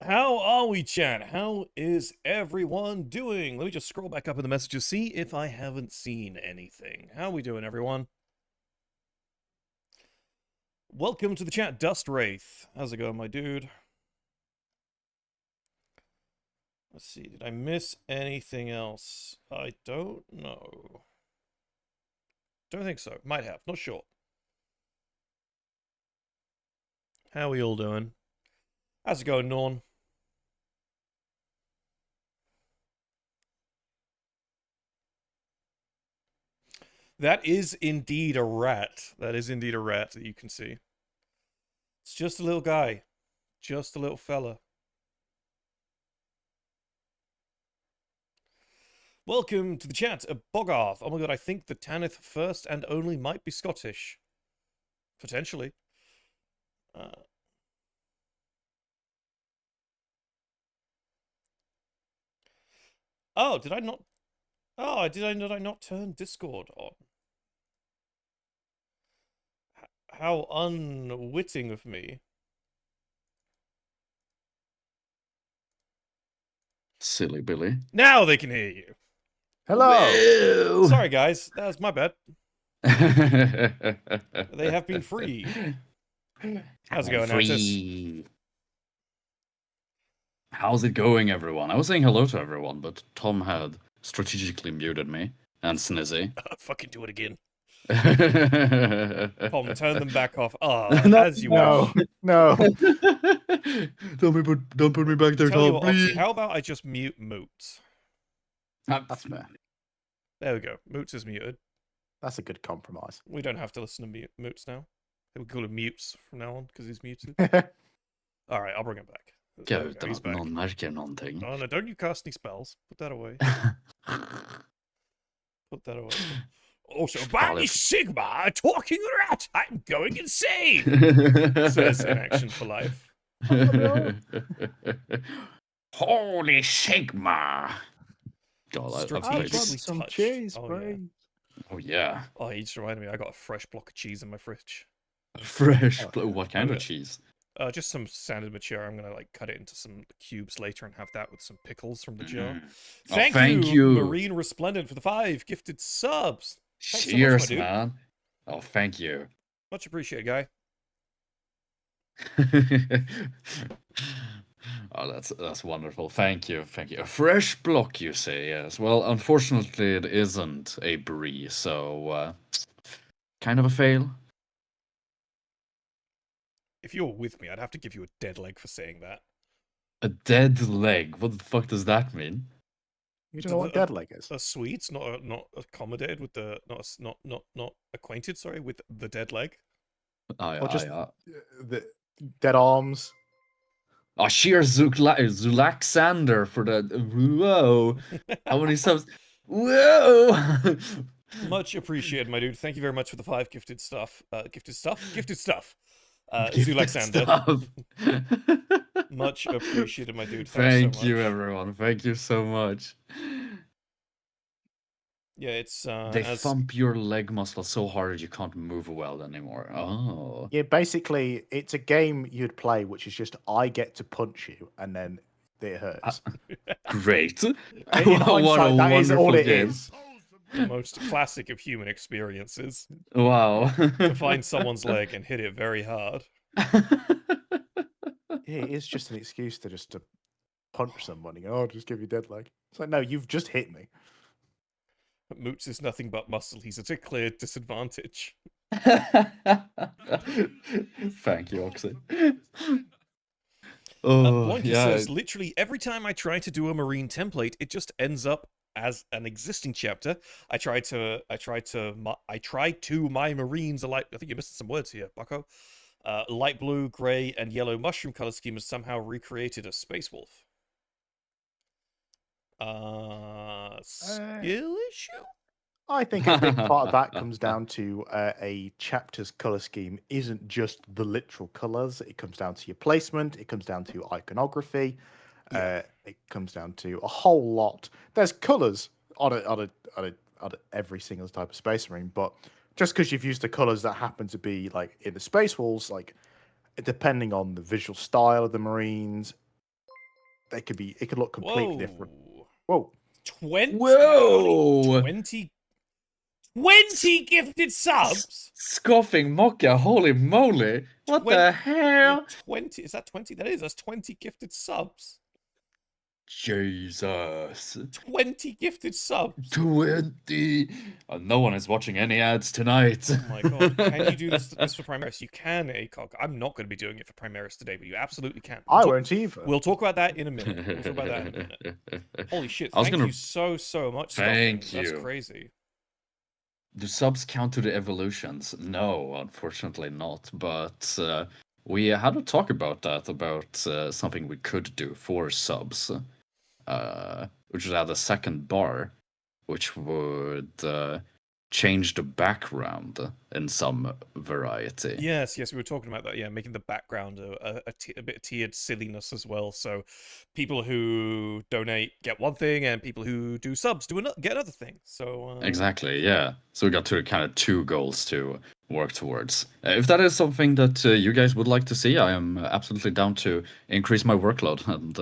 How are we, chat? How is everyone doing? Let me just scroll back up in the messages, see if I haven't seen anything. How are we doing, everyone? Welcome to the chat, Dust Wraith. How's it going, my dude? Let's see, did I miss anything else? I don't know. Don't think so. Might have, not sure. How are we all doing? How's it going, Norn? That is indeed a rat. That is indeed a rat that you can see. It's just a little guy. Just a little fella. Welcome to the chat, Bogarth. Oh my god, I think the Tanith first and only might be Scottish. Potentially. Oh, did I not... Oh, did I not turn Discord on? How unwitting of me. Silly Billy. Now they can hear you. Hello. Whoa. Sorry, guys. That was my bad. They have been freed. How's it going, Attis? How's it going, everyone? I was saying hello to everyone, but Tom had strategically muted me and Snizzy. Fucking do it again. Tom, turn them back off. As you wish. No. Don't put me back there, Tell you Tom, what, please. Oxy, how about I just mute Moots? That's fair. There we go. Moots is muted. That's a good compromise. We don't have to listen to Moots now. We call him Mutes from now on because he's muted. Alright, I'll bring him back. He's back. Någon märker någonting. Oh no, don't you cast any spells. Put that away. Put that away. Also, by Sigma, talking rat, I'm going insane! Says in Action for Life. Holy Sigma! God, I've played some cheese, bro. Oh yeah. Oh, he just reminded me, I got a fresh block of cheese in my fridge. Fresh? What kind of cheese? Just some standard mature. I'm gonna like cut it into some cubes later and have that with some pickles from the jar. Thank you, Marine Resplendent, for the 5 gifted subs. Thanks Cheers, so much, man. Oh, thank you. Much appreciated, guy. Oh, that's wonderful. Thank you. A fresh block, you say? Yes. Well, unfortunately, it isn't a brie, so kind of a fail. If you were with me, I'd have to give you a dead leg for saying that. A dead leg? What the fuck does that mean? You don't know what dead leg is? A Swedes not accommodated with the not acquainted, sorry, with the dead leg. Or just the dead arms. Oh, sheer Zulaxander for the whoa! How many subs? Whoa! Much appreciated, my dude. Thank you very much for the 5 gifted stuff. Gifted stuff. Zulaxander. Much appreciated, my dude. Thank you, everyone. Thank you so much. Yeah, it's they thump your leg muscle so hard you can't move well anymore. Oh. Yeah, basically, it's a game you'd play, which is just I get to punch you, and then it hurts. Great. In hindsight, that is all it is. The most classic of human experiences. Wow. To find someone's leg and hit it very hard. Yeah, it is just an excuse to punch someone. You go, oh, just give you dead leg. It's like, no, you've just hit me. Moots is nothing but muscle. He's at a clear disadvantage. Thank you, Oxy. Blanky says, literally every time I try to do a marine template, it just ends up as an existing chapter. I tried to my marines alike. I think you're missing some words here, Bucko. Light blue, grey, and yellow mushroom color scheme has somehow recreated a space wolf. Skill issue? I think a big part of that comes down to a chapter's color scheme isn't just the literal colors. It comes down to your placement. It comes down to iconography. Yeah. It comes down to a whole lot. There's colors on every single type of Space Marine, but just because you've used the colors that happen to be like in the Space Wolves, like depending on the visual style of the Marines, it could look completely different. Whoa. 20 Whoa! 20 gifted subs. Scoffing Mocka, holy moly! What the hell? 20 is that 20? That's 20 gifted subs. Jesus. 20 gifted subs. 20. No one is watching any ads tonight. Oh my god. Can you do this for Primaris? You can, ACOG. I'm not going to be doing it for Primaris today, but you absolutely can. I won't either. We'll talk about that in a minute. Holy shit. Thank you so much, Scoffing. That's crazy. Do subs count to the evolutions? No, unfortunately not. But we had a talk about that, about something we could do for subs, which would add a second bar, which would change the background in some variety. Yes, we were talking about that. Yeah, making the background a bit of tiered silliness as well. So people who donate get one thing, and people who do subs get another thing. So exactly, yeah. So we got to kind of 2 goals to work towards. If that is something that you guys would like to see, I am absolutely down to increase my workload and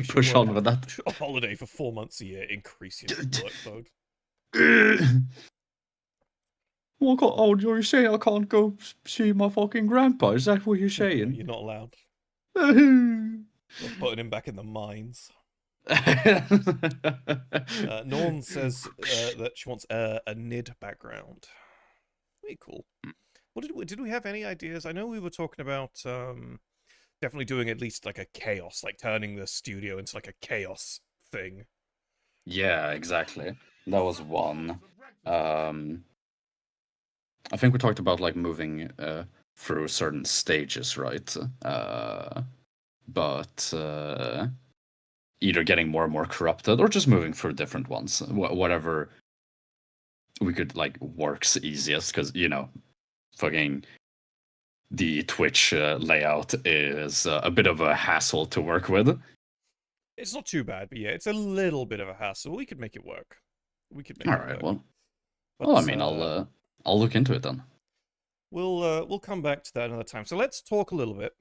push on with that. A holiday for 4 months a year, increase your workload. You're saying I can't go see my fucking grandpa? Is that what you're saying? You're not allowed. You're putting him back in the mines. Norn says that she wants a NID background. Pretty cool. What did we have any ideas? I know we were talking about definitely doing at least like a chaos, like turning the studio into like a chaos thing. Yeah, exactly. That was one. I think we talked about like moving through certain stages, right? But either getting more and more corrupted or just moving through different ones, whatever we could like works easiest, because fucking the Twitch layout is a bit of a hassle to work with. It's not too bad, but yeah, it's a little bit of a hassle. We could make it work. All right, well, I mean, I'll look into it then. We'll come back to that another time. So let's talk a little bit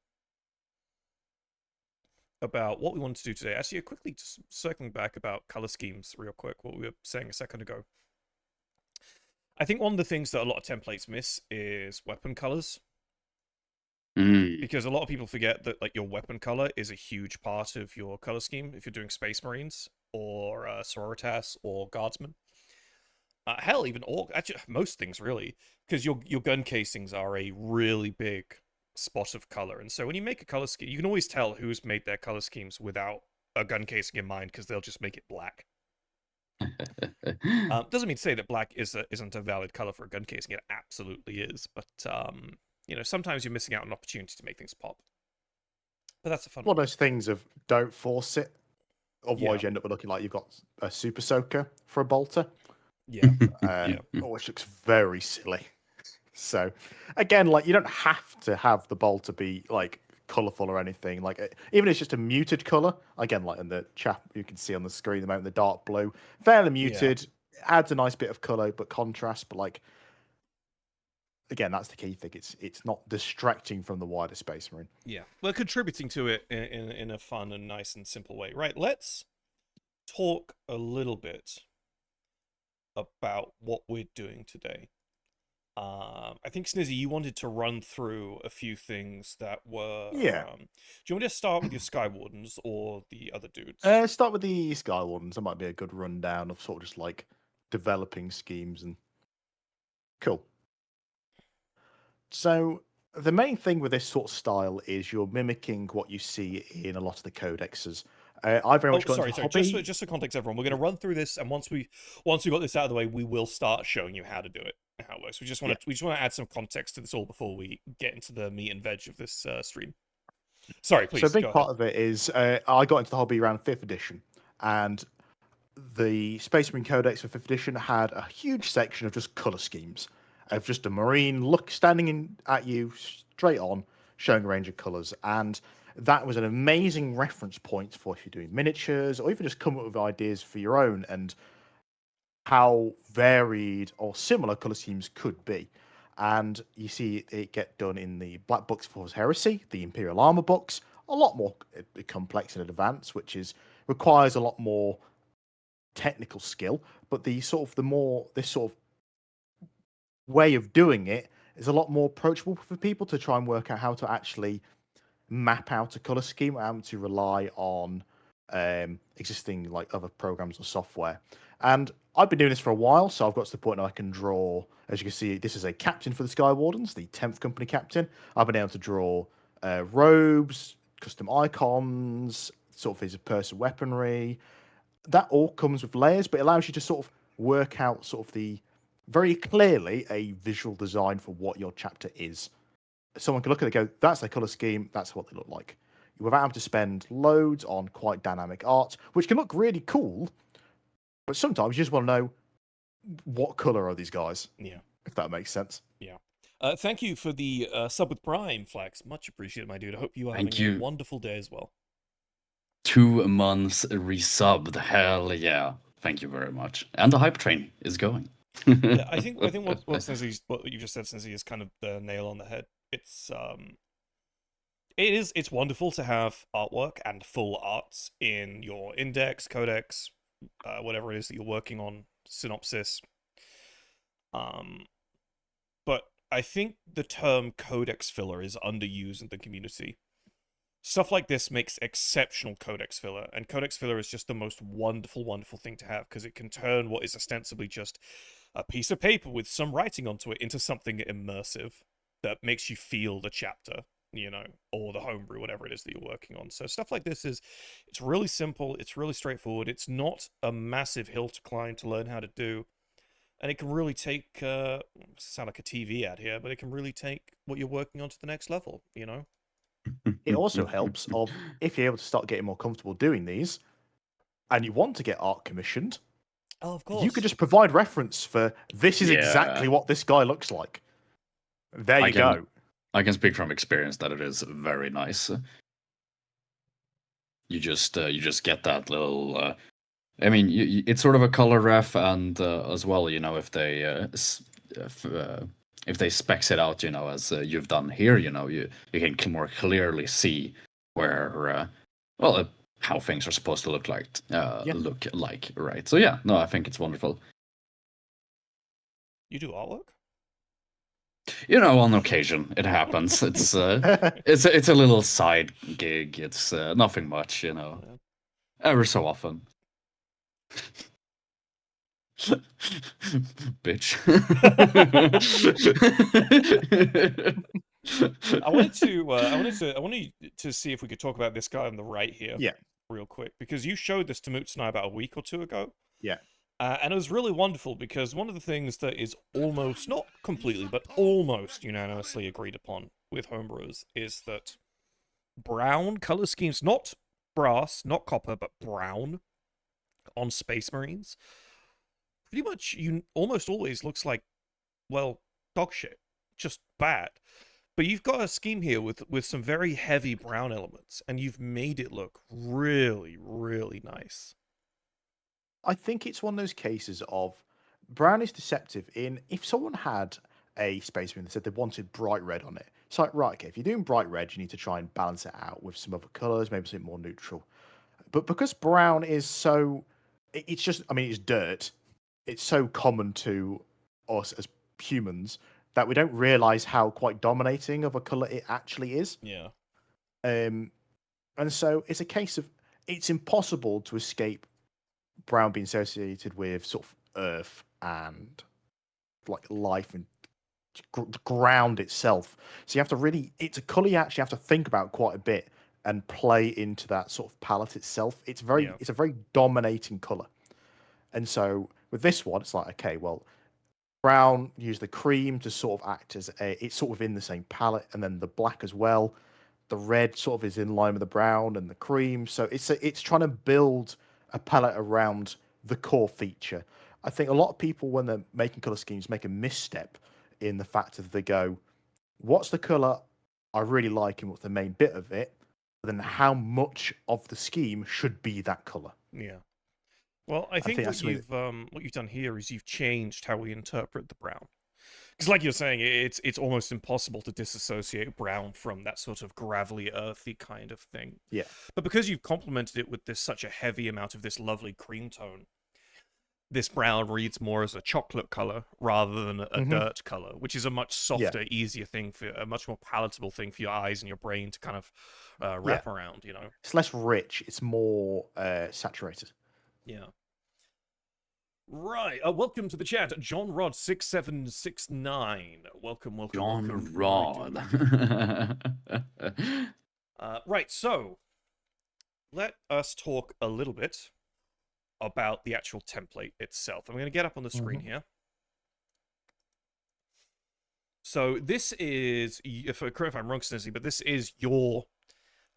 about what we wanted to do today. Actually, quickly just circling back about color schemes real quick, what we were saying a second ago. I think one of the things that a lot of templates miss is weapon colors. Because a lot of people forget that like your weapon color is a huge part of your color scheme if you're doing Space Marines or Sororitas or Guardsmen. Hell, even actually most things really, because your gun casings are a really big spot of color, and so when you make a color scheme, you can always tell who's made their color schemes without a gun casing in mind, because they'll just make it black. Doesn't mean to say that black isn't a valid color for a gun casing. It absolutely is, but sometimes you're missing out on an opportunity to make things pop. But that's a fun one of those things of don't force it, otherwise you end up looking like you've got a super soaker for a bolter. Yeah. Which looks very silly. So again, like, you don't have to have the bolter be like colorful or anything. Like, even if it's just a muted color, again, like in the chat you can see on the screen, the the dark blue, fairly muted, adds a nice bit of color but contrast. But like, again, that's the key thing. It's not distracting from the wider Space Marine. Yeah, we're contributing to it in a fun and nice and simple way. Right, let's talk a little bit about what we're doing today. I think, Snizzy, you wanted to run through a few things that were... Yeah. Do you want me to start with your Skywardens or the other dudes? Start with the Skywardens. That might be a good rundown of sort of just like developing schemes and... Cool. So the main thing with this sort of style is you're mimicking what you see in a lot of the codexes. I very much got into hobby. Just for context, everyone, we're going to run through this, and once we got this out of the way, we will start showing you how to do it, how it works. We just want to add some context to this all before we get into the meat and veg of this stream. Sorry, please. So a big part of it is I got into the hobby around 5th edition, and the Space Marine Codex for 5th edition had a huge section of just color schemes, of just a Marine standing at you straight on, showing a range of colors, and that was an amazing reference point for if you're doing miniatures or even just come up with ideas for your own and how varied or similar color schemes could be. And you see it get done in the Black Books for Heresy, the Imperial Armor books. a lot more complex and advanced, which requires a lot more technical skill. But this sort of way of doing it is a lot more approachable for people to try and work out how to actually map out a color scheme and to rely on existing like other programs or software. And I've been doing this for a while, so I've got to the point where I can draw. As you can see, this is a captain for the Sky Wardens, the 10th company captain. I've been able to draw robes, custom icons, sort of his person weaponry. That all comes with layers, but it allows you to sort of work out sort of the very clearly a visual design for what your chapter is. Someone can look at it and go, that's their color scheme, that's what they look like. Without having to spend loads on quite dynamic art, which can look really cool, but sometimes you just want to know what color are these guys, Yeah. if that makes sense. Yeah. Thank you for the sub with Prime, Flax. Much appreciated, my dude. I hope you are Thank having a you. wonderful day as well. 2 months resubbed. Hell yeah. Thank you very much. And the hype train is going. Yeah, I think what you just said, Snizzy, is kind of the nail on the head. It's wonderful to have artwork and full arts in your index, codex, whatever it is that you're working on, synopsis. But I think the term codex filler is underused in the community. Stuff like this makes exceptional codex filler, and codex filler is just the most wonderful, wonderful thing to have because it can turn what is ostensibly just a piece of paper with some writing onto it into something immersive that makes you feel the chapter, or the homebrew, whatever it is that you're working on. So stuff like this it's really simple, it's really straightforward, it's not a massive hill to climb to learn how to do, and it can really take, sound like a TV ad here, but it can really take what you're working on to the next level, It also helps if you're able to start getting more comfortable doing these, and you want to get art commissioned. Oh, of course. You could just provide reference for this is exactly what this guy looks like. There you go. I can speak from experience that it is very nice. You just get that little. I mean, it's sort of a color ref, and as well, if they specs it out, as you've done here, you can more clearly see where, how things are supposed to look like, right? So yeah, no, I think it's wonderful. You do artwork? On occasion it happens. It's it's a little side gig. It's nothing much, ever so often. Bitch. I wanted to see if we could talk about this guy on the right here. Yeah. Real quick, because you showed this to Moots and I about a week or two ago. Yeah. And it was really wonderful because one of the things that is almost, not completely, but almost unanimously agreed upon with homebrewers is that brown color schemes, not brass, not copper, but brown on Space Marines, pretty much almost always looks like, well, dog shit. Just bad. But you've got a scheme here with some very heavy brown elements, and you've made it look really, really nice. I think it's one of those cases of brown is deceptive in if someone had a Space Marine that said they wanted bright red on it. It's like, right, okay, if you're doing bright red, you need to try and balance it out with some other colors, maybe something more neutral. But because brown is so, it's just, I mean, it's dirt. It's so common to us as humans that we don't realize how quite dominating of a color it actually is. Yeah. And so it's a case of it's impossible to escape brown being associated with sort of earth and like life and the ground itself. So you have to really, it's a color you actually have to think about quite a bit and play into that sort of palette itself. It's a very dominating color. And so with this one, it's like, okay, well, brown, use the cream to sort of act as it's sort of in the same palette, and then the black as well. The red sort of is in line with the brown and the cream. So it's trying to build a palette around the core feature. I think a lot of people, when they're making color schemes, make a misstep in the fact that they go, what's the color I really like and what's the main bit of it? But then how much of the scheme should be that color? Yeah. Well, I think what you've done here is you've changed how we interpret the brown. Because, like you're saying, it's almost impossible to disassociate brown from that sort of gravelly, earthy kind of thing. Yeah. But because you've complemented it with this such a heavy amount of this lovely cream tone, this brown reads more as a chocolate color rather than a dirt color, which is a much softer, easier thing for a much more palatable thing for your eyes and your brain to kind of wrap around. You know, it's less rich. It's more saturated. Yeah. Right. Welcome to the chat, John Rod 6769. Welcome. John welcome. Rod. Right. So let us talk a little bit about the actual template itself. I'm going to get up on the screen here. So this is, correct if I'm wrong, Snizzy, but this is your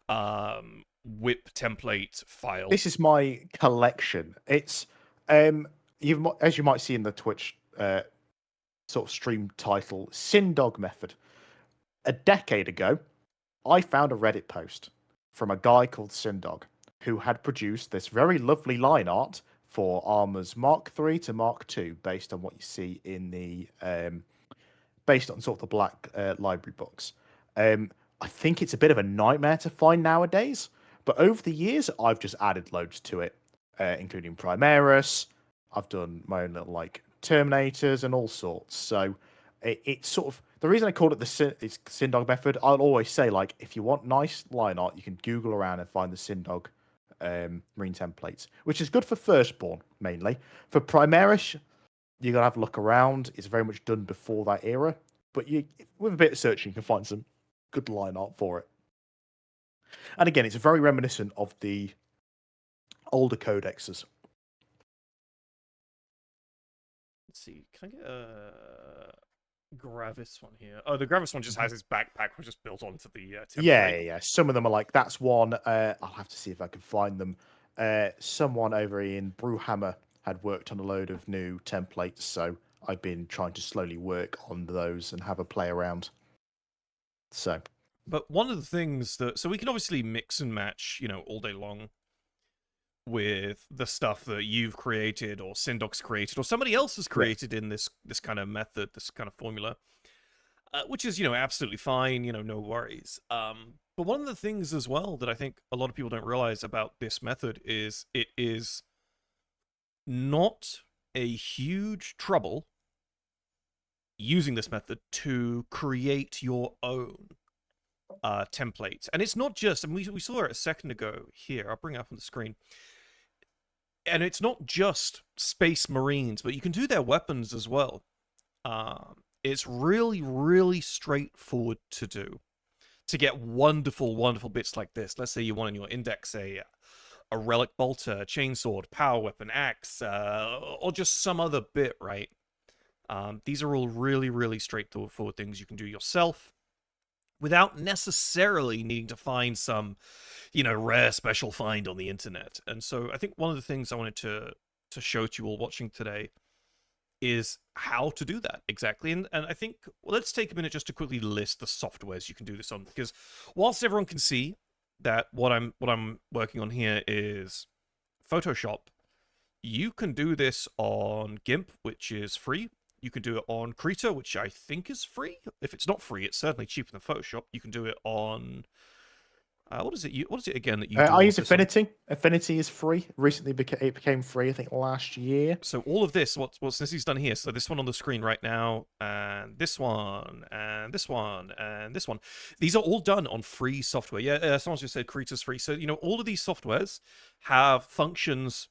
whip template file. This is my collection. It's as you might see in the Twitch sort of stream title, Sindogg method. A decade ago, I found a Reddit post from a guy called Sindogg who had produced this very lovely line art for armors Mark III to Mark II, based on what you see in the based on sort of the black library books. I think it's a bit of a nightmare to find nowadays, but over the years, I've just added loads to it, including Primaris. I've done my own little like Terminators and all sorts. So it's sort of the reason I called it the Sindogg method. I'll always say, like, if you want nice line art, you can Google around and find the Sindogg marine templates, which is good for Firstborn mainly. For Primaris, you gotta have a look around. It's very much done before that era, but with a bit of searching, you can find some good line art for it. And again, it's very reminiscent of the older codexes. Let's see. Can I get a Gravis one here? Oh, the Gravis one just has his backpack, which is built onto the template. Yeah. Some of them are like, that's one. I'll have to see if I can find them. Someone over in Brewhammer had worked on a load of new templates, so I've been trying to slowly work on those and have a play around. So, but one of the things so we can obviously mix and match, you know, all day long with the stuff that you've created or Sindogg's created or somebody else has created in this kind of method, this kind of formula, which is, you know, absolutely fine, you know, no worries. But one of the things as well that I think a lot of people don't realize about this method is it is not a huge trouble using this method to create your own templates. And it's not just, and we saw it a second ago here, I'll bring it up on the screen. And it's not just Space Marines, but you can do their weapons as well. It's really, really straightforward to do. To get wonderful, wonderful bits like this. Let's say you want in your index a relic bolter, chainsword, power weapon, axe, or just some other bit, right? These are all really, really straightforward things you can do yourself without necessarily needing to find some, you know, rare special find on the internet. And so I think one of the things I wanted to show to you all watching today is how to do that exactly. And I think, well, let's take a minute just to quickly list the softwares you can do this on, because whilst everyone can see that what I'm working on here is Photoshop, you can do this on GIMP, which is free. You can do it on Krita, which I think is free. If it's not free, it's certainly cheaper than Photoshop. You can do it on what is it again that you do? I use Affinity. Affinity is free. Recently, it became free, I think, last year. So all of this, what Snizzy's done here, so this one on the screen right now, and this one, and this one, and this one. These are all done on free software. Yeah, someone just said Krita's free. So, you know, all of these softwares have functions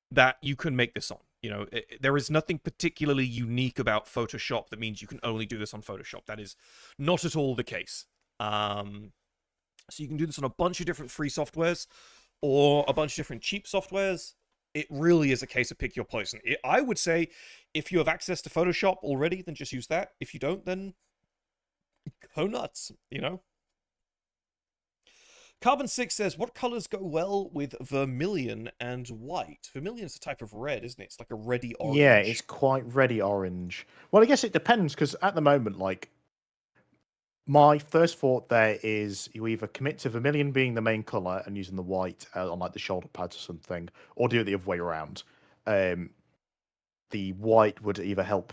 that you can make this on. You know, there is nothing particularly unique about Photoshop that means you can only do this on Photoshop. That is not at all the case. So you can do this on a bunch of different free softwares or a bunch of different cheap softwares. It really is a case of pick your poison. I would say if you have access to Photoshop already, then just use that. If you don't, then go nuts, you know? Carbon 6 says, what colors go well with vermilion and white? Vermilion is a type of red, isn't it? It's like a reddy orange. Yeah, it's quite reddy orange. Well, I guess it depends, because at the moment, like, my first thought there is you either commit to vermilion being the main color and using the white on like the shoulder pads or something, or do it the other way around. The white would either help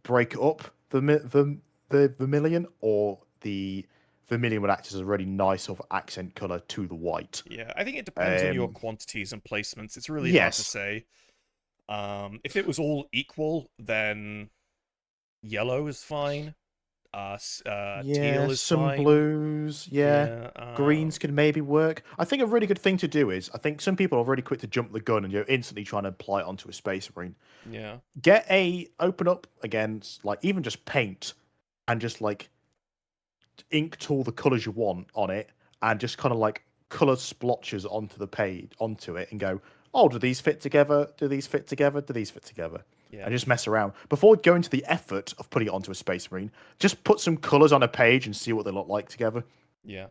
break up the vermilion, or the vermilion would act as a really nice sort of accent color to the white. Yeah, I think it depends on your Um, quantities and placements. It's really hard to yes, say. If it was all equal, then yellow is fine. yeah, Teal is some fine. blues, yeah. Yeah. Greens could maybe work. I think a really good thing to do is, I think some people are really quick to jump the gun and you're instantly trying to apply it onto a space marine. Yeah. Open up against, like, even just paint and just like ink all the colors you want on it and just kind of like color splotches onto the page, onto it, and go, oh, do these fit together? Do these fit together? Do these fit together? Yeah. And just mess around. Before going to the effort of putting it onto a space marine, just put some colors on a page and see what they look like together. Yeah.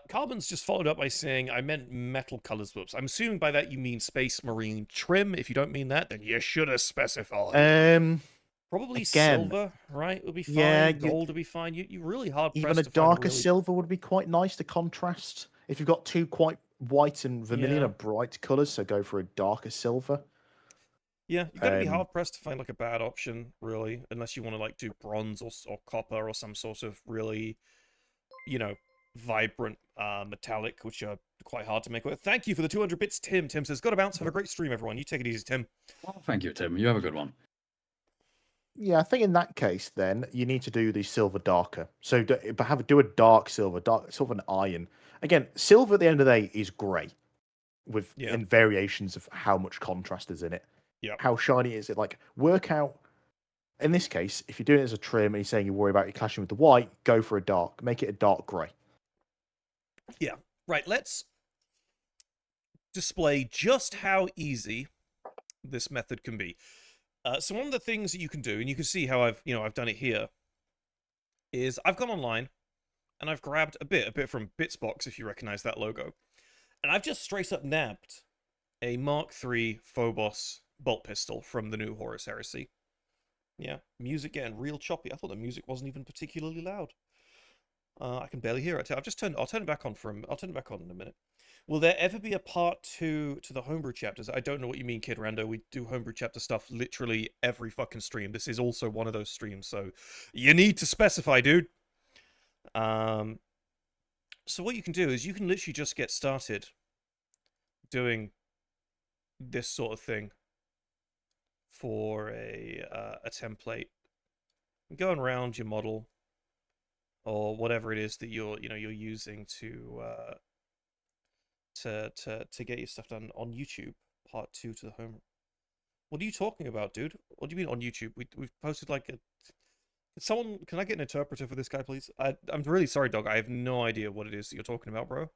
Carbon's just followed up by saying, I meant metal colors. Whoops. I'm assuming by that you mean Space Marine trim. If you don't mean that, then you should have specified. Probably Again, silver, right? Would be fine. yeah, Gold would be fine. You really hard even pressed a to find a darker really. silver would be quite nice to contrast. If you've got two quite white and vermilion Yeah. are bright colors, so go for a darker silver. Yeah, you got to be Um, hard pressed to find like a bad option, really, unless you want to like do bronze or copper or some sort of really, vibrant metallic, which are quite hard to make with. Thank you for the 200 bits, Tim. Tim says, "Gotta bounce. Have a great stream, everyone. You take it easy, Tim." Well, thank you, Tim. You have a good one. Yeah, I think in that case, then you need to do the silver darker. So do a dark silver, dark sort of an iron. Again, silver at the end of the day is grey, with Yeah. in variations of how much contrast is in it. Yeah. How shiny is it? Like, work out. In this case, if you're doing it as a trim and you're saying you worry about it clashing with the white, go for a dark. Make it a dark grey. Yeah. Right. Let's display just how easy this method can be. So one of the things that you can do, and you can see how I've done it here, is I've gone online and I've grabbed a bit from Bitsbox, if you recognize that logo, and I've just straight up nabbed a Mark III Phobos bolt pistol from the new Horus Heresy. Yeah, music getting real choppy. I thought the music wasn't even particularly loud. I can barely hear it. I'll turn it back on in a minute. Will there ever be a part 2 to the homebrew chapters? I don't know what you mean, Kid Rando. We do homebrew chapter stuff literally every fucking stream. This is also one of those streams, so you need to specify, dude. So what you can do is you can literally just get started doing this sort of thing for a template, going around your model or whatever it is that you're using to get your stuff done on YouTube. Part 2 to the home. What are you talking about, dude? What do you mean on YouTube? We've posted like a. Can I get an interpreter for this guy, please? I'm really sorry, dog. I have no idea what it is that you're talking about, bro.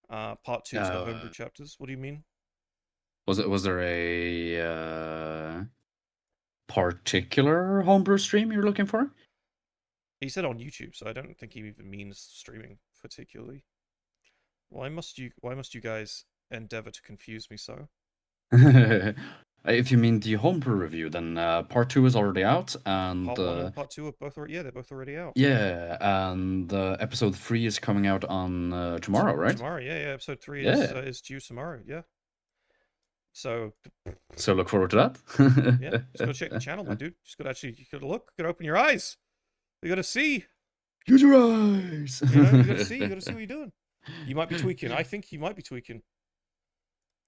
Part 2 to the homebrew chapters. What do you mean? Was there a particular homebrew stream you're looking for? He said on YouTube, so I don't think he even means streaming particularly. Why must you guys endeavor to confuse me so? If you mean the homebrew review, then part 2 is already out, and Part 1 and part 2 are both already, they're both already out. yeah, and episode 3 is coming out on tomorrow, right? Tomorrow, yeah, episode 3 is due tomorrow, yeah. So look forward to that. Yeah, just go check the channel, my dude. You gotta look, you gotta open your eyes. You gotta see. Use your eyes. You gotta see what you're doing. You might be tweaking. I think you might be tweaking.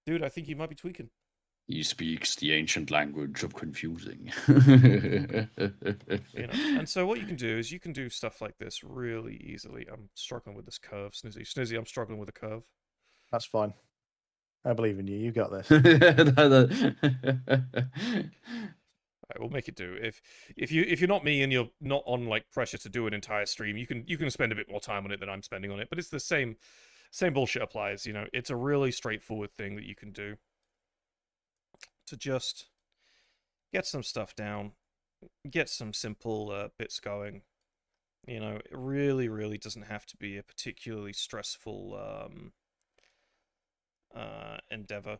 Dude, I think you might be tweaking. He speaks the ancient language of confusing. And so what you can do is you can do stuff like this really easily. I'm struggling with this curve, Snizzy. Snizzy, I'm struggling with a curve. That's fine. I believe in you. You got this. Right, we'll make it do. If you're not me and you're not on like pressure to do an entire stream, you can spend a bit more time on it than I'm spending on it. But it's the same bullshit applies. It's a really straightforward thing that you can do to just get some stuff down, get some simple bits going. It really, really doesn't have to be a particularly stressful endeavor.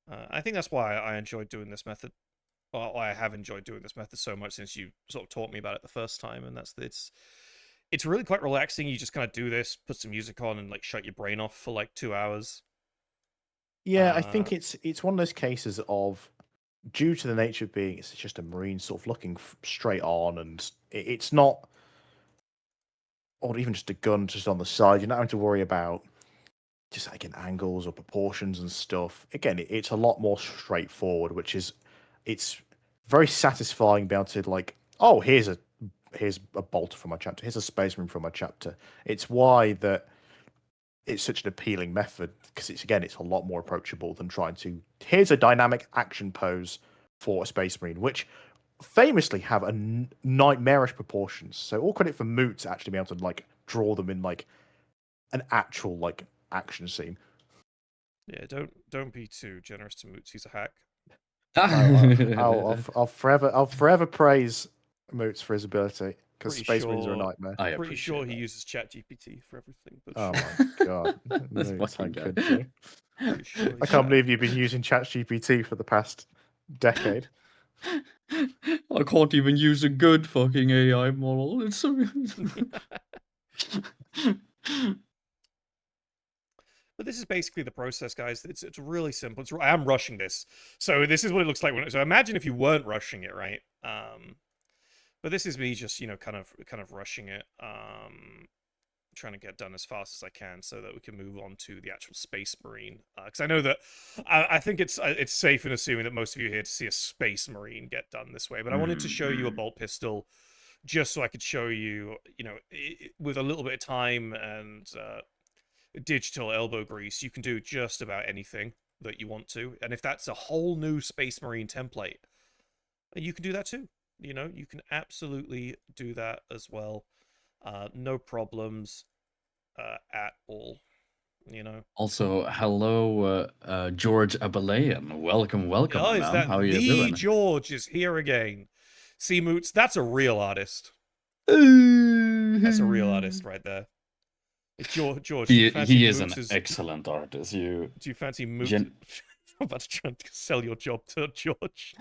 I think that's why I enjoyed doing this method. Well, I have enjoyed doing this method so much since you sort of taught me about it the first time, and it's really quite relaxing. You just kind of do this, put some music on, and like shut your brain off for like 2 hours. Yeah, I think it's one of those cases of due to the nature of being, it's just a marine sort of looking straight on, and it's not, or even just a gun just on the side. You're not having to worry about just again angles or proportions and stuff. Again, it's a lot more straightforward, which is it's very satisfying being able to like, oh, here's a bolter from my chapter, here's a space marine from my chapter. It's why that it's such an appealing method, because it's a lot more approachable than trying to here's a dynamic action pose for a space marine, which famously have a nightmarish proportions. So all credit for Moots actually being able to like draw them in like an actual like action scene. Yeah, don't be too generous to Moots. He's a hack. I'll forever praise Moots for his ability, because Pretty space marines are a sure- nightmare. I Pretty sure appreciate he that. uses ChatGPT for everything. But Oh sure. my god, This Moots, fucking how guy. could you? Pretty sure I he's can't a believe you've been using ChatGPT for the past decade. I can't even use a good fucking AI model. It's so. But this is basically the process, guys. It's really simple. I am rushing this, so this is what it looks like when. So imagine if you weren't rushing it, right? But this is me just kind of rushing it, trying to get done as fast as I can so that we can move on to the actual Space Marine. Because I know that I think it's safe in assuming that most of you are here to see a Space Marine get done this way. But I wanted to show you a bolt pistol, just so I could show you, with a little bit of time and digital elbow grease, you can do just about anything that you want to. And if that's a whole new Space Marine template, you can do that too. You can absolutely do that as well. No problems at all. Also, hello, George Abelayan. Welcome, Oh, is man. that How are you the doing? George is here again? See, Moots, that's a real artist. That's a real artist right there. George, do you fancy he is an Moots' excellent artist. Do you fancy Moots? Gen- I'm about to try and sell your job to George.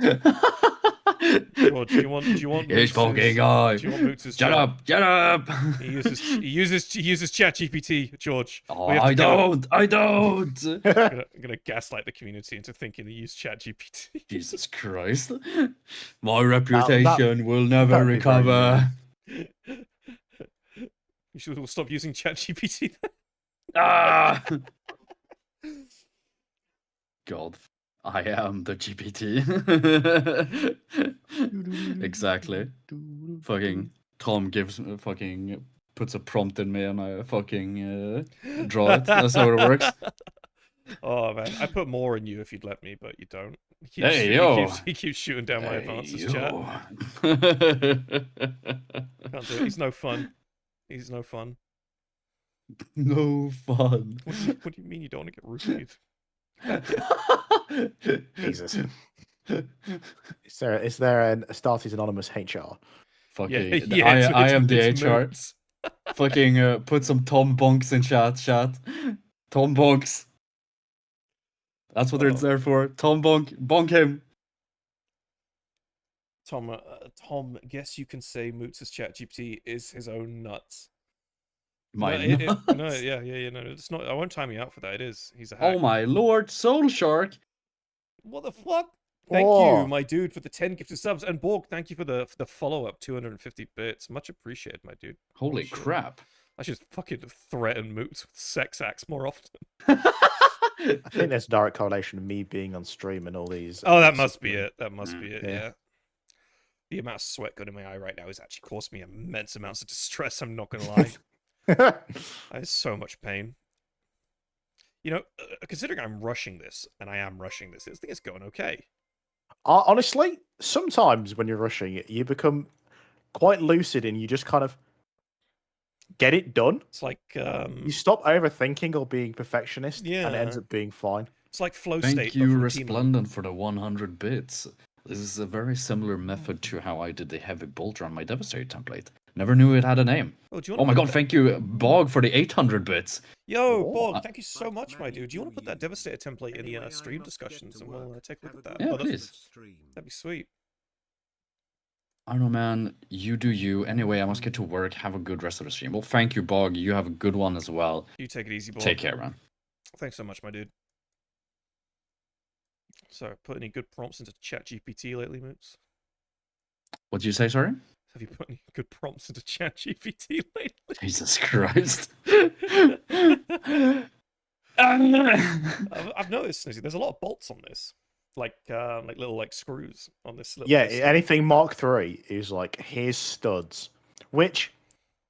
George, do you want He's fucking guy. Do you want Moots' Shut job? up! Shut up! He uses ChatGPT, George. Oh, We have to I don't. I'm gonna gaslight the community into thinking they use ChatGPT. Jesus Christ! My reputation will never that'd be very recover. You should all stop using ChatGPT. Ah! God, I am the GPT. Exactly. Fucking Tom puts a prompt in me and I fucking draw it. That's how it works. Oh man, I put more in you if you'd let me, but you don't. He keeps shooting down my advances chat. Can't do it. He's no fun. He's no fun. No fun. What do you mean you don't want to get roofied? Jesus. Is there an Astartes Anonymous HR? Fucking, yeah, I am the it's HR. Moots. Fucking put some Tom Bonks in chat. Tom Bonks. That's what it's there for. Tom bonk him. Tom, guess you can say Moots' ChatGPT is his own nuts. No, it's not. I won't time you out for that. It is. He's a hack. Oh my lord, Soul Shark. What the fuck? Thank you, my dude, for the 10 gifted subs, and Borg, thank you for the follow up, 250 bits. Much appreciated, my dude. Holy crap! I should fucking threaten Moots with sex acts more often. I think there's a direct correlation of me being on stream and all these. Oh, that must be it. That must be it. Yeah. Yeah. The amount of sweat going in my eye right now is actually causing me immense amounts of distress. I'm not gonna lie. I have so much pain. Considering I'm rushing this, and I am rushing this, I think it's going okay. Honestly, sometimes when you're rushing it, you become quite lucid and you just kind of get it done. It's like you stop overthinking or being perfectionist, and it ends up being fine. It's like flow Thank state. you, Resplendent, for the 100 bits. This is a very similar method to how I did the heavy bolter on my Devastator template. Never knew it had a name. Oh my god, thank you, Bog, for the 800 bits. Yo, Bog, thank you so much, my dude. Do you want to put that Devastator template in the stream discussions, and we'll take a look at that? Yeah, please. That'd be sweet. I don't know, man. You do you. Anyway, I must get to work. Have a good rest of the stream. Well, thank you, Bog. You have a good one as well. You take it easy, Bog. Take care, man. Thanks so much, my dude. So, put any good prompts into ChatGPT lately, Moots? What did you say, sorry? Have you put any good prompts into ChatGPT lately? Jesus Christ. I've noticed, Snizzy, there's a lot of bolts on this, like little screws on this little Yeah, piston. anything Mark III is like, here's studs, which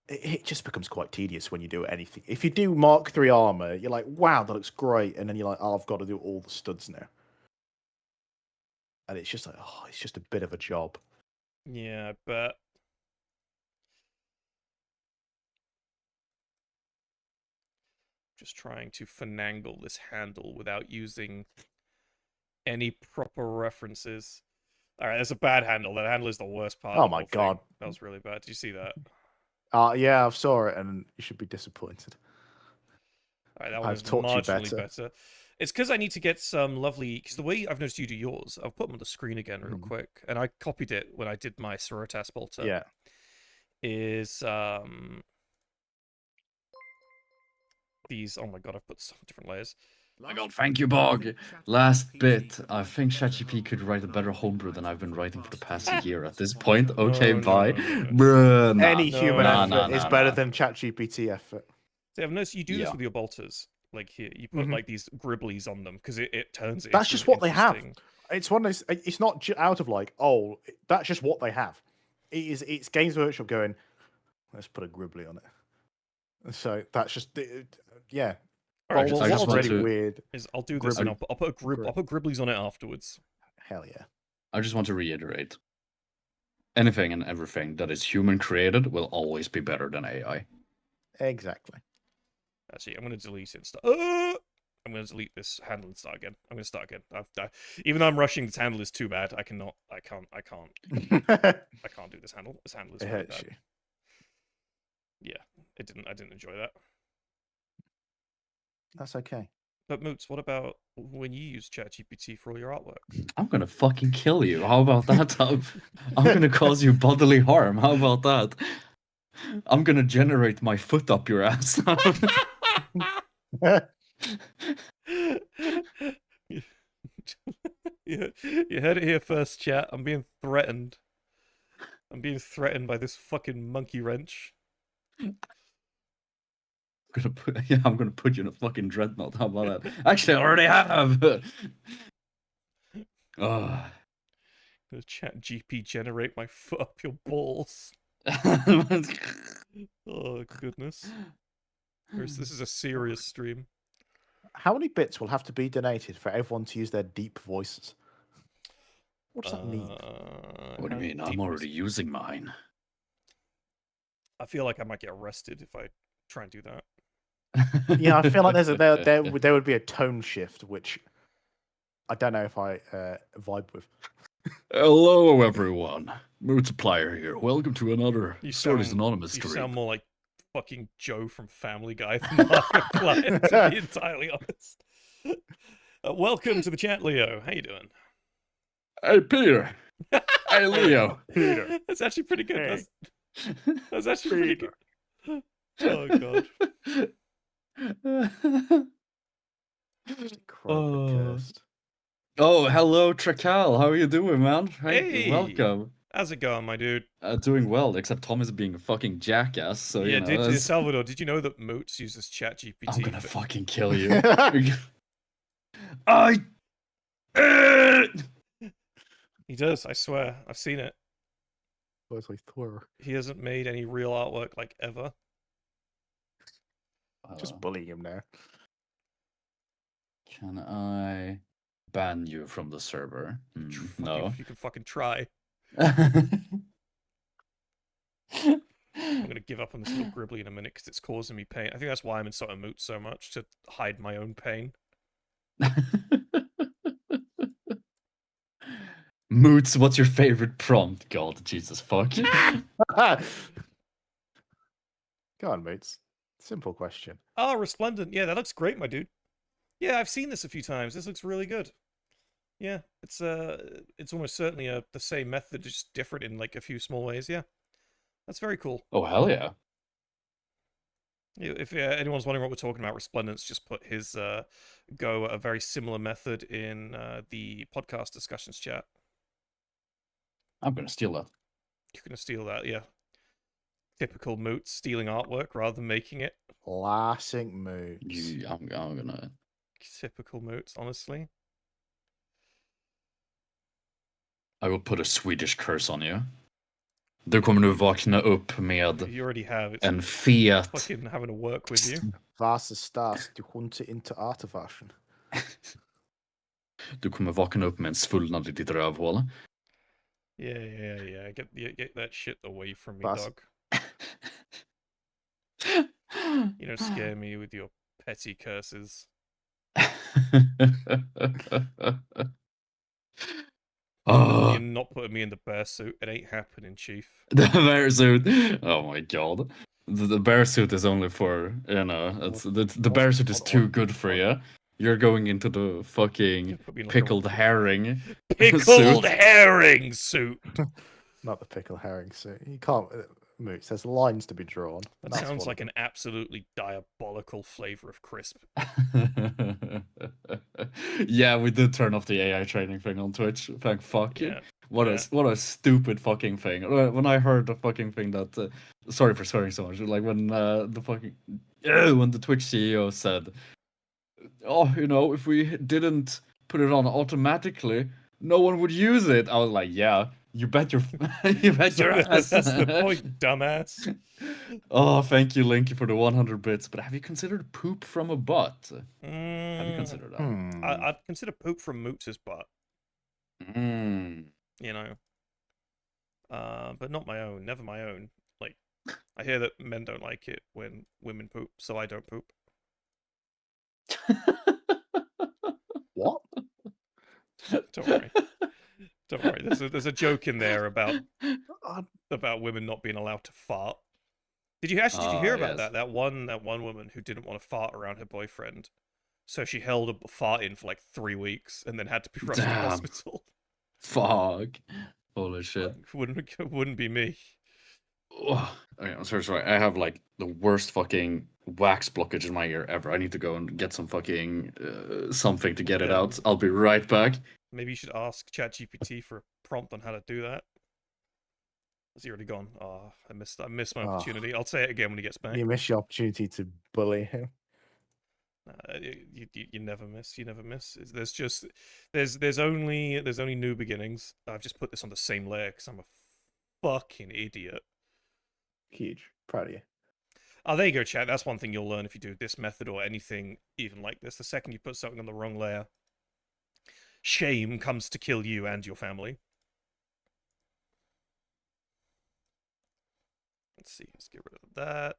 it just becomes quite tedious when you do anything. If you do Mark III armor, you're like, wow, that looks great, and then you're like, oh, I've got to do all the studs now, and it's just like, oh, it's just a bit of a job. Yeah, but just trying to finagle this handle without using any proper references. All right, that's a bad handle. That handle is the worst part. Oh of the my whole God. thing. That was really bad. Did you see that? Yeah, I saw it, and you should be disappointed. All right, that one I've is taught you marginally better. better. It's because I need to get some lovely. Because the way I've noticed you do yours, I'll put them on the screen again real Mhm. quick, and I copied it when I did my Sororitas bolter. Yeah. Is these? Oh my god, I've put some different layers. Oh my god, thank you, Bog. Last bit. I think ChatGPT could write a better homebrew than I've been writing for the past year at this point. Okay, No, bye. no. Bruh, nah. Any human No, effort is better nah. than ChatGPT effort. See, I've noticed you do this Yeah. with your bolters. Like here, you put Mhm. like these gribblies on them because it turns it. That's into just an what they have. interesting- It's one of those. It's not out of like, oh, that's just what they have. It's Games Workshop going, let's put a gribbly on it. So that's just yeah. All right, Bolts well, I what just I'll want already do to weird. is I'll do this and Gribbly. I'll put gribblies on it afterwards. Hell yeah. I just want to reiterate. Anything and everything that is human created will always be better than AI. Exactly. Actually, I'm going to delete it and start. I'm going to delete this handle and start again. I'm going to start again. Even though I'm rushing, this handle is too bad. I can't do this handle. This handle is It really hurts bad. you. Yeah, it didn't. I didn't enjoy that. That's okay. But Moots, what about when you use ChatGPT for all your artwork? I'm gonna fucking kill you. How about that? I'm gonna cause you bodily harm. How about that? I'm gonna generate my foot up your ass. You heard it here first, chat. I'm being threatened. I'm being threatened by this fucking monkey wrench. I'm gonna put you in a fucking dreadnought. How about that? Actually, I already have. Oh. Chat GP generate my foot up your balls. Oh goodness. This is a serious stream. How many bits will have to be donated for everyone to use their deep voices? What does that mean? What do you mean? I'm already using mine. I feel like I might get arrested if I try and do that. Yeah, I feel like there would be a tone shift, which I don't know if I vibe with. Hello, everyone. Multiplier here. Welcome to another You Stories sound- Anonymous You stream. sound more like fucking Joe from Family Guy than Markiplier, to be entirely honest. Welcome to the chat, Leo. How you doing? Hey, Peter. Hey, Leo. Peter. That's actually pretty good. Hey. That's actually pretty good. Oh god. Croak cursed. Oh, hello, Trakal. How are you doing, man? Hey. Welcome. How's it going, my dude? Doing well, except Tom is being a fucking jackass, so Yeah, you know. that's- Salvador, did you know that Moots uses ChatGPT? I'm gonna for- fucking kill you. I. He does, I swear. I've seen it. Thor. He hasn't made any real artwork like ever. Just bullying him now. Can I ban you from the server? No. You can fucking try. I'm gonna give up on this little gribbly in a minute because it's causing me pain. I think that's why I'm insulting Moots so much, to hide my own pain. Moots, what's your favorite prompt? God, Jesus fuck. Go on, mates. Simple question. Oh, Resplendent. Yeah, that looks great, my dude. Yeah, I've seen this a few times. This looks really good. Yeah, it's almost certainly the same method, just different in like a few small ways. Yeah, that's very cool. Oh, hell yeah. If anyone's wondering what we're talking about, Resplendence just put his go at a very similar method in the podcast discussions chat. I'm gonna steal that. You're gonna steal that, yeah. Typical Moots stealing artwork rather than making it. Classic Moots. I'm gonna. Typical Moots, honestly. I will put a Swedish curse on you. Du kommer nu vakna upp med You already have. It's en fet... fucking having to work with you. Was ist das? Du hunter inte artefaschen. Du kommer vakna upp med en svullnad i ditt rövhål. Yeah. Get that shit away from me, Bas- dog. You don't scare me with your petty curses. You're not putting me in the bear suit. It ain't happening, Chief. The bear suit. Oh my god. The bear suit is only for, you know, it's the bear suit is too good for you. You're going into the fucking Put me in like pickled herring. pickled herring suit. Not the pickle herring suit. You can't. Moots. There's lines to be drawn. That That's sounds one like of an absolutely diabolical flavor of crisp. Yeah, we did turn off the AI training thing on Twitch. Thank fuck. Yeah. What yeah. a stupid fucking thing. When I heard the fucking thing that sorry for swearing so much. Like when the fucking when the Twitch CEO said, "Oh, you know, if we didn't put it on automatically, no one would use it." I was like, "Yeah, you bet your you bet your ass." That's the point, dumbass. Oh, thank you, Linky, for the 100 bits. But have you considered poop from a butt? Have you considered that? I'd consider poop from Moots' butt. Mm. You know. But not my own. Never my own. Like, I hear that men don't like it when women poop, so I don't poop. What? Don't worry. Don't worry. There's a joke in there about women not being allowed to fart. Did you hear about yes. that one woman who didn't want to fart around her boyfriend, so she held a fart in for like 3 weeks and then had to be rushed to hospital? Fuck. Holy shit. Wouldn't be me. Oh, okay, I'm sorry. I have like the worst fucking wax blockage in my ear ever. I need to go and get some fucking something to get it out. I'll be right back. Maybe you should ask ChatGPT for a prompt on how to do that. Has he already gone? Oh, I missed my opportunity. I'll say it again when he gets back. You miss your opportunity to bully him. You never miss. You never miss. There's only new beginnings. I've just put this on the same layer because I'm a fucking idiot. Huge. Proud of you. Oh, there you go, chat. That's one thing you'll learn if you do this method or anything even like this. The second you put something on the wrong layer, shame comes to kill you and your family. Let's see. Let's get rid of that.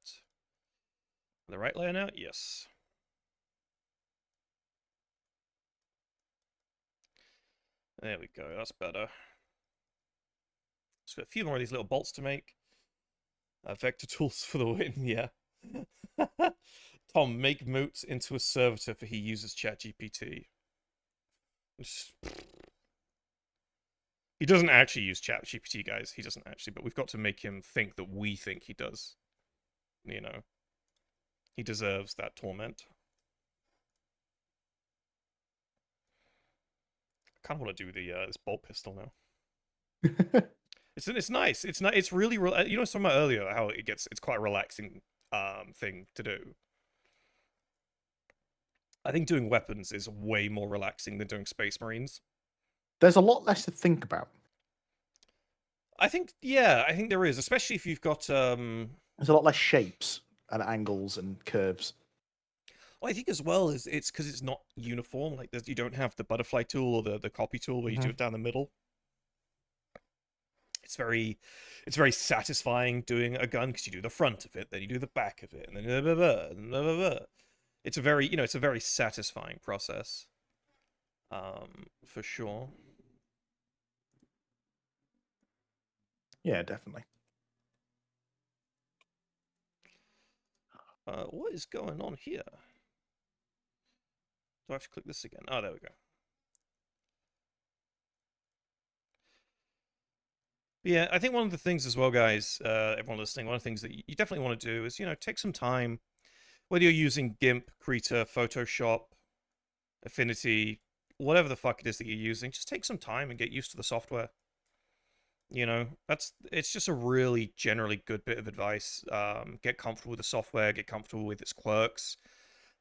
The right layer now? Yes. There we go. That's better. So a few more of these little bolts to make. Vector tools for the win. Yeah. Tom, make Moots into a servitor for he uses ChatGPT. He doesn't actually use ChatGPT, guys. He doesn't actually, but we've got to make him think that we think he does. You know. He deserves that torment. I kind of want to do the this bolt pistol now. It's nice. It's really you know, somewhere earlier how it's quite a relaxing thing to do. I think doing weapons is way more relaxing than doing Space Marines. There's a lot less to think about. I think there is, especially if you've got There's a lot less shapes and angles and curves. Well, I think as well is it's because it's not uniform. Like you don't have the butterfly tool or the copy tool where you do it down the middle. It's very satisfying doing a gun because you do the front of it, then you do the back of it, and then blah, blah, blah, blah, blah. It's a very satisfying process. For sure. Yeah, definitely. What is going on here? Do I have to click this again? Oh, there we go. Yeah, I think one of the things as well, guys, everyone listening, one of the things that you definitely want to do is, take some time Whether you're using GIMP, Krita, Photoshop, Affinity, whatever the fuck it is that you're using, just take some time and get used to the software. You know, it's just a really generally good bit of advice. Get comfortable with the software, get comfortable with its quirks,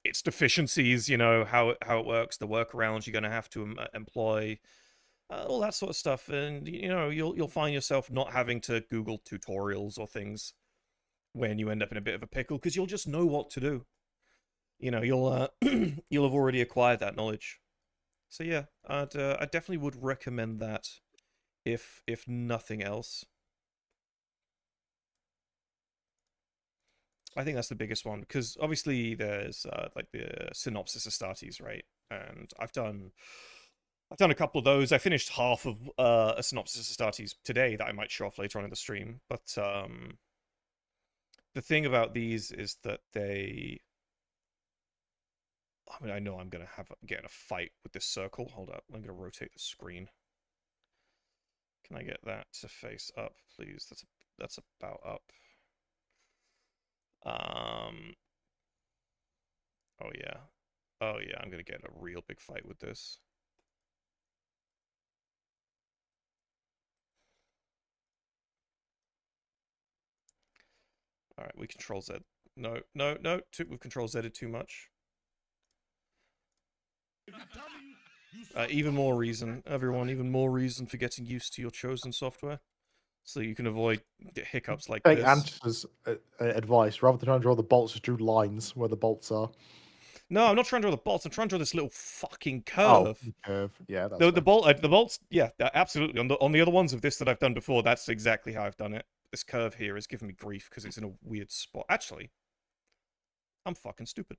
its deficiencies, you know, how it works, the workarounds you're going to have to employ, all that sort of stuff. And you know, you'll find yourself not having to Google tutorials or things when you end up in a bit of a pickle, because you'll just know what to do. You know, you'll you'll have already acquired that knowledge. So yeah, I definitely would recommend that, if nothing else. I think that's the biggest one, because obviously there's like the synopsis Astartes, right? And I've done a couple of those. I finished half of a synopsis Astartes today that I might show off later on in the stream. But the thing about these is that they, I mean, I know I'm gonna get in a fight with this circle. Hold up, I'm gonna rotate the screen. Can I get that to face up, please? That's about up. Oh yeah. Oh yeah, I'm gonna get in a real big fight with this. Alright, we control Z. No. We've control Z'd too much. Even more reason, everyone, even more reason for getting used to your chosen software, so you can avoid hiccups like Take this. Anta's advice. Rather than trying to draw the bolts, just drew lines where the bolts are. No, I'm not trying to draw the bolts. I'm trying to draw this little fucking Oh, curve. the curve. Yeah, that's The fine. the bolts. Yeah, absolutely. On the other ones of this that I've done before, that's exactly how I've done it. This curve here is giving me grief because it's in a weird spot. Actually, I'm fucking stupid.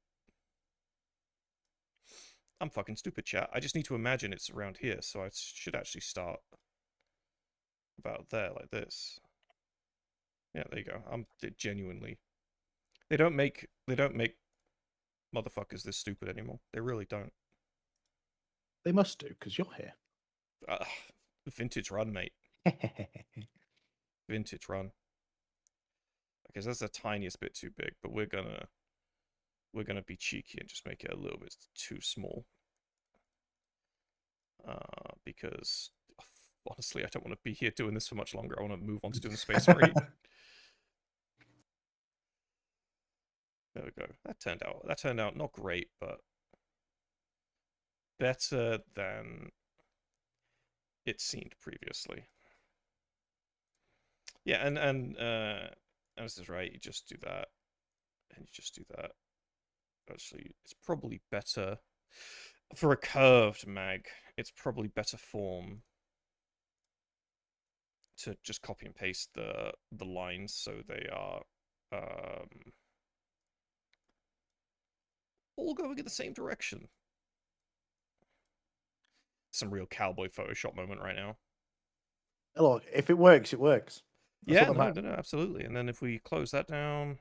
I'm fucking stupid, chat. I just need to imagine it's around here, so I should actually start about there, like this. Yeah, there you go. I'm genuinely. They don't make motherfuckers this stupid anymore. They really don't. They must do, because you're here. Vintage run, mate. Vintage run. Okay, so that's the tiniest bit too big, but we're gonna be cheeky and just make it a little bit too small. Because honestly, I don't want to be here doing this for much longer. I want to move on to doing the Space Marine. There we go. That turned out not great, but better than it seemed previously. Yeah, and this is right. You just do that, and you just do that. Actually, it's probably better for a curved mag. It's probably better form to just copy and paste the lines so they are all going in the same direction. Some real cowboy Photoshop moment right now. Look, if it works, it works. That's no, absolutely. And then if we close that down,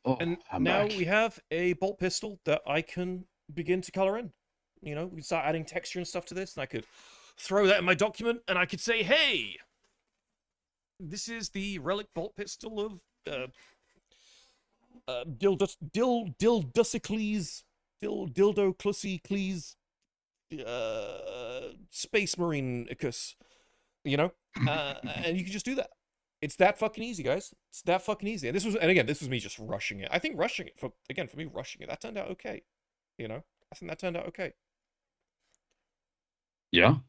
Oh, and I'm now back. we have a bolt pistol that I can begin to color in. You know, we can start adding texture and stuff to this, and I could throw that in my document, and I could say, "Hey, this is the relic bolt pistol of Dildoclusicles, Space Marine Icus," you know, and you can just do that. It's that fucking easy, guys. It's that fucking easy. And again, this was me just rushing it. I think rushing it for me rushing it, that turned out okay. You know, I think that turned out okay. Yeah,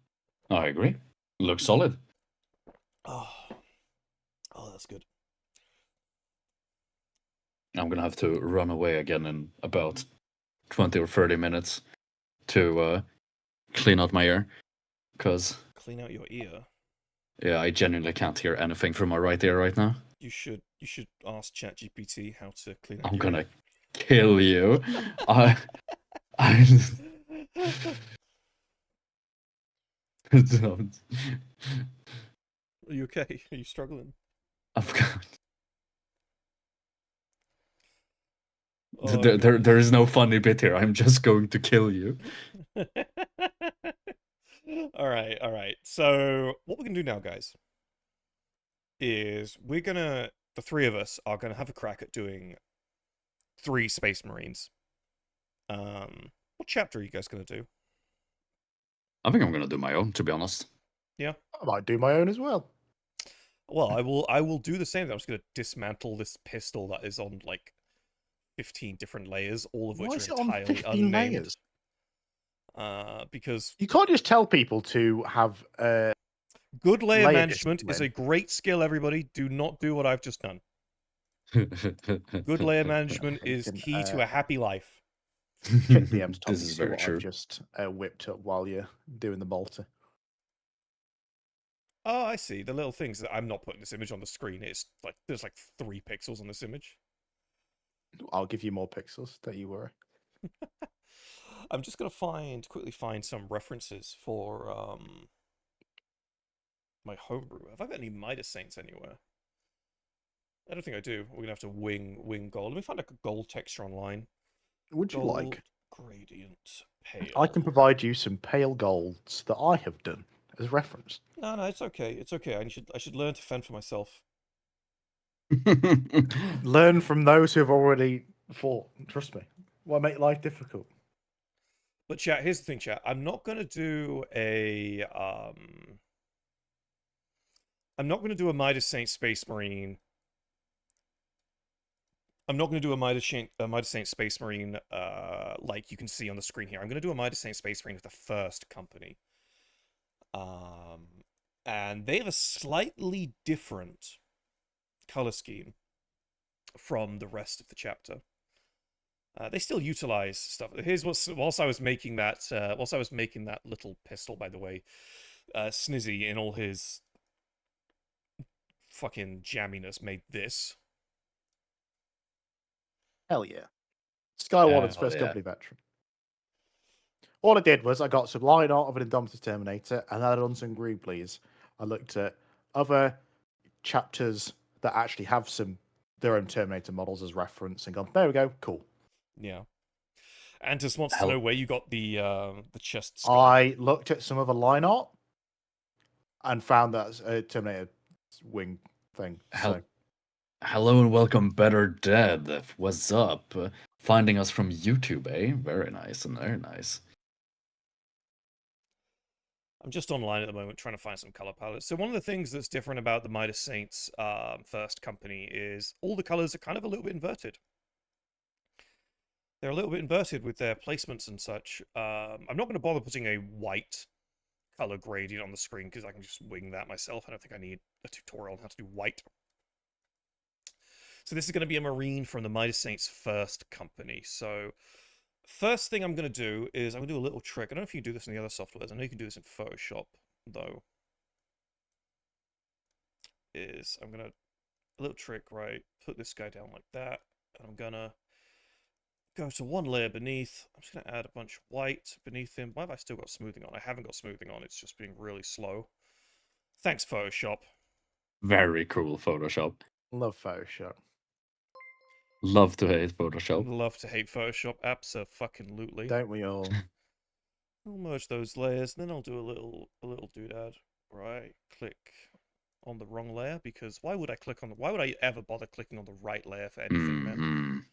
I agree. Looks solid. Oh, that's good. I'm gonna have to run away again in about 20 or 30 minutes to clean out my ear, because Clean out your ear. yeah, I genuinely can't hear anything from my right ear right now. You should ask ChatGPT how to clean out I'm your gonna ear. kill you. I don't. Are you okay? Are you struggling? I've got. Oh, There is no funny bit here. I'm just going to kill you. all right. So what we're gonna do now, guys, is the three of us are gonna have a crack at doing 3 Space Marines. What chapter are you guys gonna do? I think I'm gonna do my own, to be honest. Yeah. I might do my own as well. Well, I will do the same. I'm just gonna dismantle this pistol that is on like 15 different layers, all of which Why are is it on entirely 15 unnamed. layers? Because You can't just tell people to have good layer layer management is a discipline. great skill, everybody. Do not do what I've just done. Good layer management You is can, key to a happy life. check the DMs, Tom. This You is see very what true. I've just whipped up while you're doing the Malta. Oh, I see. The little things that I'm not putting this image on the screen. It's like there's like 3 pixels on this image. I'll give you more pixels. Don't you worry. I'm just gonna quickly find some references for my homebrew. Have I got any Midas Saints anywhere? I don't think I do. We're gonna have to wing gold. Let me find a gold texture online. Would you Gold like? gradient pale. I can provide you some pale golds that I have done as reference. No, it's okay. It's okay. I should learn to fend for myself. Learn from those who have already fought. Trust me. Why make life difficult? But chat, here's the thing, chat. I'm not gonna do a Midas Saint Space Marine. I'm not going to do a Midas Saint Space Marine like you can see on the screen here. I'm going to do a Midas Saint Space Marine with the first company. And they have a slightly different color scheme from the rest of the chapter. They still utilize stuff. Here's what's whilst I was making that little pistol, by the way, Snizzy in all his fucking jamminess made this. Hell yeah. Skywarden's Hell first yeah. company veteran. All I did was I got some line art of an Indomitus Terminator and added on some green, please. I looked at other chapters that actually have their own Terminator models as reference and gone, there we go, cool. Yeah. Antis wants to Hell- know where you got the chest scarf. I looked at some other line art and found that a Terminator wing thing. So Hello and welcome, Better Dead. What's up? Finding us from YouTube, eh? Very nice and very nice. I'm just online at the moment trying to find some color palettes. So one of the things that's different about the Midas Saints first company is all the colors are kind of a little bit inverted. They're a little bit inverted with their placements and such. I'm not going to bother putting a white color gradient on the screen because I can just wing that myself. I don't think I need a tutorial on how to do white. So this is going to be a Marine from the Midas Saints first company. So first thing I'm going to do is I'm going to do a little trick. I don't know if you can do this in the other softwares. I know you can do this in Photoshop, though. Is I'm going to, a little trick, right? Put this guy down like that. And I'm going to go to one layer beneath. I'm just going to add a bunch of white beneath him. Why have I still got smoothing on? I haven't got smoothing on. It's just being really slow. Thanks, Photoshop. Very cool Photoshop. love Photoshop. Love to hate Photoshop. Love to hate Photoshop. Abso-fucking-lutely. Don't we all? I'll merge those layers, and then I'll do a little doodad. Right, click on the wrong layer, because why would I ever bother clicking on the right layer for anything, man?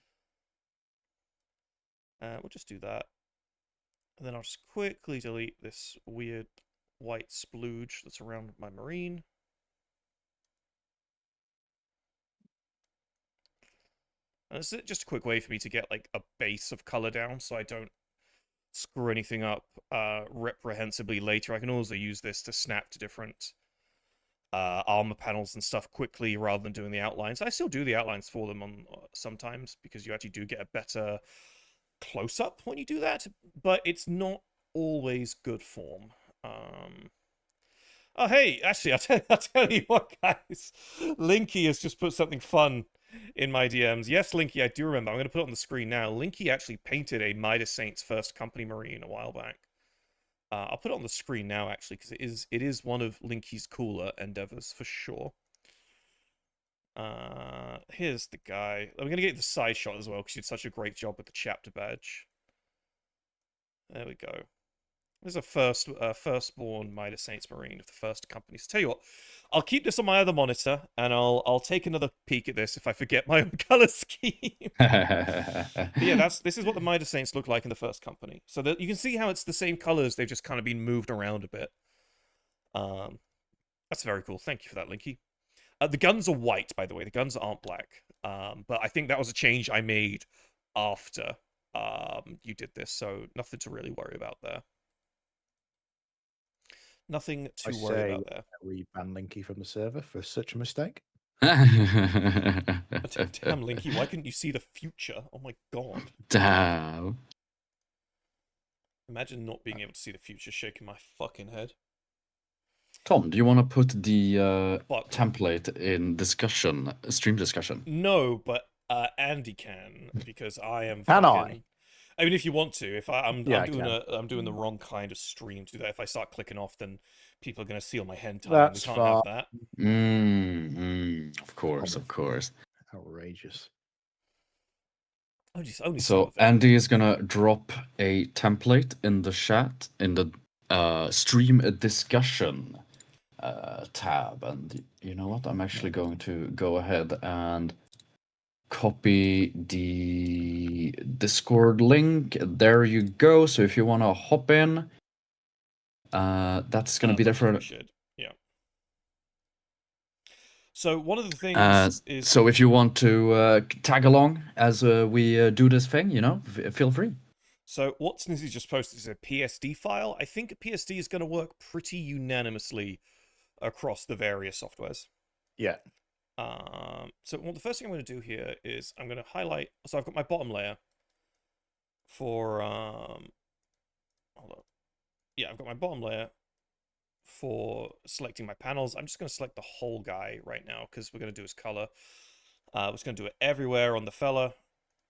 We'll just do that. And then I'll just quickly delete this weird white splooge that's around my Marine. And it's just a quick way for me to get like a base of color down so I don't screw anything up reprehensibly later. I can also use this to snap to different armor panels and stuff quickly rather than doing the outlines. I still do the outlines for them on sometimes because you actually do get a better close-up when you do that, but it's not always good form. Oh, hey, actually, I'll tell you what, guys. Linky has just put something fun in my DMs. Yes, Linky, I do remember. I'm going to put it on the screen now. Linky actually painted a Midas Saints first company Marine a while back. I'll put it on the screen now, actually, because it is one of Linky's cooler endeavors, for sure. Here's the guy. I'm going to get the side shot as well, because you did such a great job with the chapter badge. There we go. There's a firstborn Midas Saints Marine of the first company. So tell you what, I'll keep this on my other monitor, and I'll take another peek at this if I forget my own color scheme. But yeah, this is what the Midas Saints look like in the first company. So that you can see how it's the same colors. They've just kind of been moved around a bit. That's very cool. Thank you for that, Linky. The guns are white, by the way. The guns aren't black. But I think that was a change I made after you did this, so nothing to really worry about there. Nothing to worry about there. We ban Linky from the server for such a mistake. Damn, Linky, why couldn't you see the future? Oh my god. Damn. Imagine not being able to see the future, shaking my fucking head. Tom, do you want to put the But template in discussion, stream discussion? no, but Andy can, because I am Can fucking... I mean, if you want to, if I'm doing the wrong kind of stream to do that. If I start clicking off, then people are going to see all my hentai, and we That's can't have that. Of course, of course. Outrageous. Only So Andy is gonna drop a template in the chat in the stream discussion tab, and you know what? I'm actually going to go ahead and copy the Discord link. There you go. So if you want to hop in, that's going to be there for... Yeah. So one of the things is... So if you want to tag along as we do this thing, you know, feel free. So what Snizzy just posted is a PSD file. I think PSD is going to work pretty unanimously across the various softwares. Yeah. So the first thing I'm going to do here is I'm going to highlight. So I've got my bottom layer for hold on. Yeah, I've got my bottom layer for selecting my panels. I'm just going to select the whole guy right now because we're going to do his color. We're just going to do it everywhere on the fella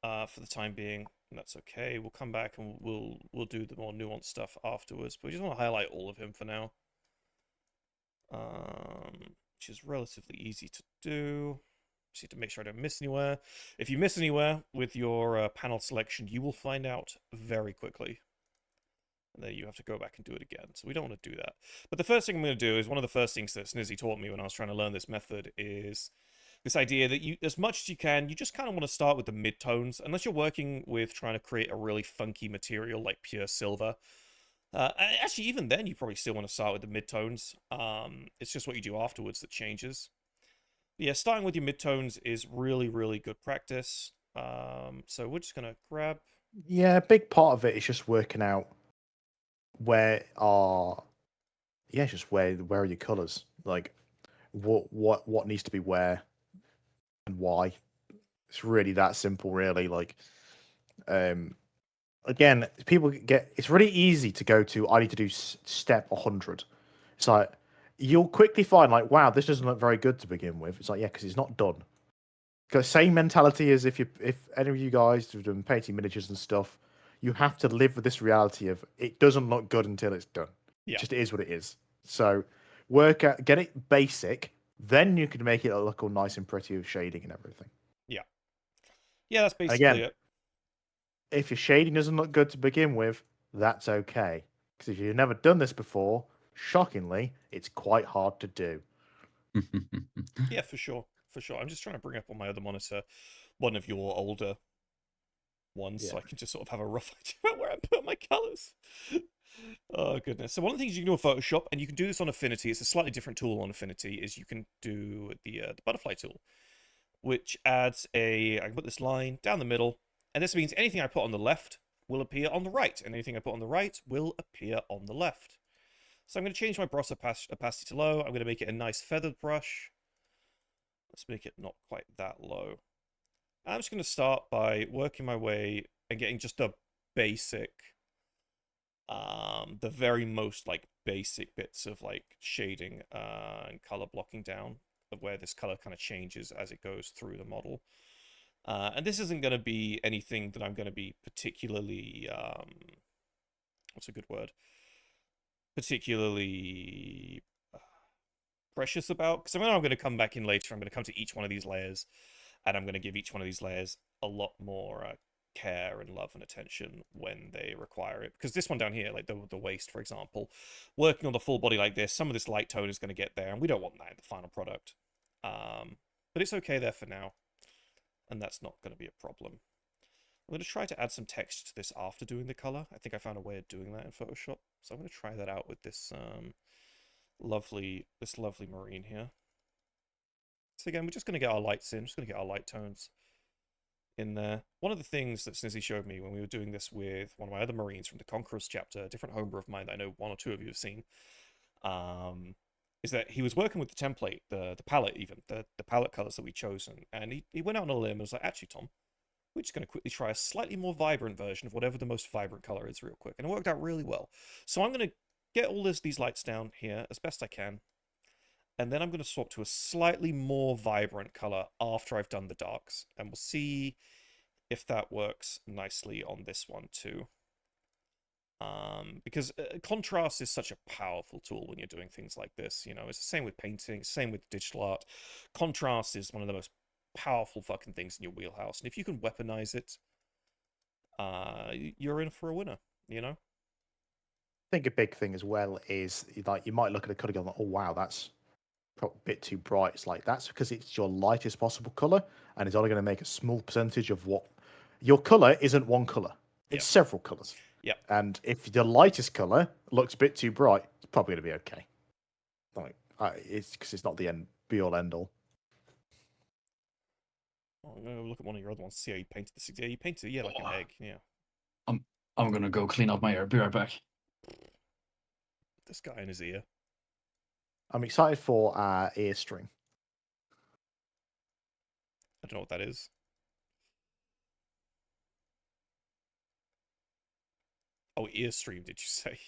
for the time being. And that's okay. We'll come back and we'll do the more nuanced stuff afterwards. But we just want to highlight all of him for now. Which is relatively easy to do. Just need to make sure I don't miss anywhere. If you miss anywhere with your panel selection, you will find out very quickly. And then you have to go back and do it again. So we don't want to do that. But the first thing I'm going to do is one of the first things that Snizzy taught me when I was trying to learn this method is this idea that you, as much as you can, you just kind of want to start with the midtones. Unless you're working with trying to create a really funky material like pure silver. Actually, even then, you probably still want to start with the midtones. It's just what you do afterwards that changes. But yeah, starting with your midtones is really, really good practice. So we're just going to grab... Yeah, a big part of it is just working out where are your colors, like what needs to be where and why. It's really that simple, really. Like again, it's really easy to go to I need to do step 100. It's like you'll quickly find like, wow, this doesn't look very good to begin with. It's like, yeah, because it's not done. Because same mentality as if any of you guys have done painting miniatures and stuff, you have to live with this reality of it doesn't look good until it's done. Yeah. It just is what it is. So get it basic, then you can make it look all nice and pretty with shading and everything. Yeah. Yeah, that's basically it. If your shading doesn't look good to begin with, that's okay. Because if you've never done this before, shockingly, it's quite hard to do. Yeah, for sure. For sure. I'm just trying to bring up on my other monitor one of your older ones so I can just sort of have a rough idea about where I put my colors. Oh, goodness. So one of the things you can do in Photoshop, and you can do this on Affinity, it's a slightly different tool on Affinity, is you can do the butterfly tool, which adds I can put this line down the middle, and this means anything I put on the left will appear on the right, and anything I put on the right will appear on the left. So I'm going to change my brush opacity to low. I'm going to make it a nice feathered brush. Let's make it not quite that low. I'm just going to start by working my way and getting just the basic, the very most like basic bits of like shading and color blocking down of where this color kind of changes as it goes through the model. And this isn't going to be anything that I'm going to be particularly, what's a good word? Particularly precious about, because I mean, I'm going to come back in later. I'm going to come to each one of these layers, and I'm going to give each one of these layers a lot more care and love and attention when they require it. Because this one down here, like the waist, for example, working on the full body like this, some of this light tone is going to get there, and we don't want that in the final product. But it's okay there for now, and that's not going to be a problem. I'm going to try to add some text to this after doing the color. I think I found a way of doing that in Photoshop, so I'm going to try that out with this lovely marine here. So again, we're just going to get our lights in, just going to get our light tones in there. One of the things that Snizzy showed me when we were doing this with one of my other marines from the Conquerors chapter, a different homebrew of mine that I know one or two of you have seen, is that he was working with the template, the palette even, the palette colors that we'd chosen, and he went out on a limb and was like, actually, Tom, we're just going to quickly try a slightly more vibrant version of whatever the most vibrant color is real quick, and it worked out really well. So I'm going to get all these lights down here as best I can, and then I'm going to swap to a slightly more vibrant color after I've done the darks, and we'll see if that works nicely on this one too. Because contrast is such a powerful tool when you're doing things like this. You know, it's the same with painting, same with digital art. Contrast is one of the most powerful fucking things in your wheelhouse, and if you can weaponize it, you're in for a winner. You know. I think a big thing as well is like you might look at a color and go, "Oh wow, that's a bit too bright." It's like that's because it's your lightest possible color, and it's only going to make a small percentage of what your color isn't one color. It's several colors. Yeah. And if the lightest color looks a bit too bright, it's probably going to be okay. Like it's because it's not the end be all end all. I'm gonna look at one of your other ones to see how you painted this. Yeah, you painted like an egg. Yeah. I'm gonna go clean up my ear. Be right back. This guy in his ear. I'm excited for ear string. I don't know what that is. Oh, ear stream, did you say?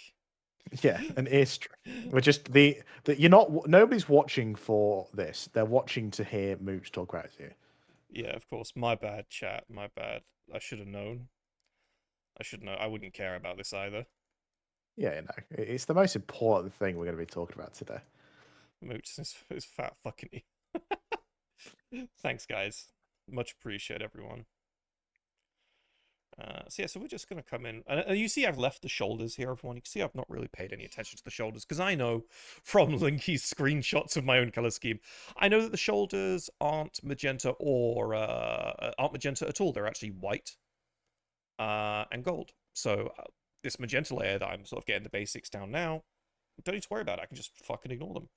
Yeah, an ear string. We're just you're not nobody's watching for this. They're watching to hear Moots talk about it. Yeah, of course. My bad, chat. My bad. I should have known. I should know. I wouldn't care about this either. Yeah, it's the most important thing we're going to be talking about today. Moots is fat fucking. Thanks, guys. Much appreciate everyone. So yeah, so we're just gonna come in, and you see I've left the shoulders here, everyone. You can see I've not really paid any attention to the shoulders because I know from Linky's screenshots of my own color scheme, I know that the shoulders aren't magenta or aren't magenta at all. They're actually white and gold. So this magenta layer that I'm sort of getting the basics down now, don't need to worry about it. I can just fucking ignore them.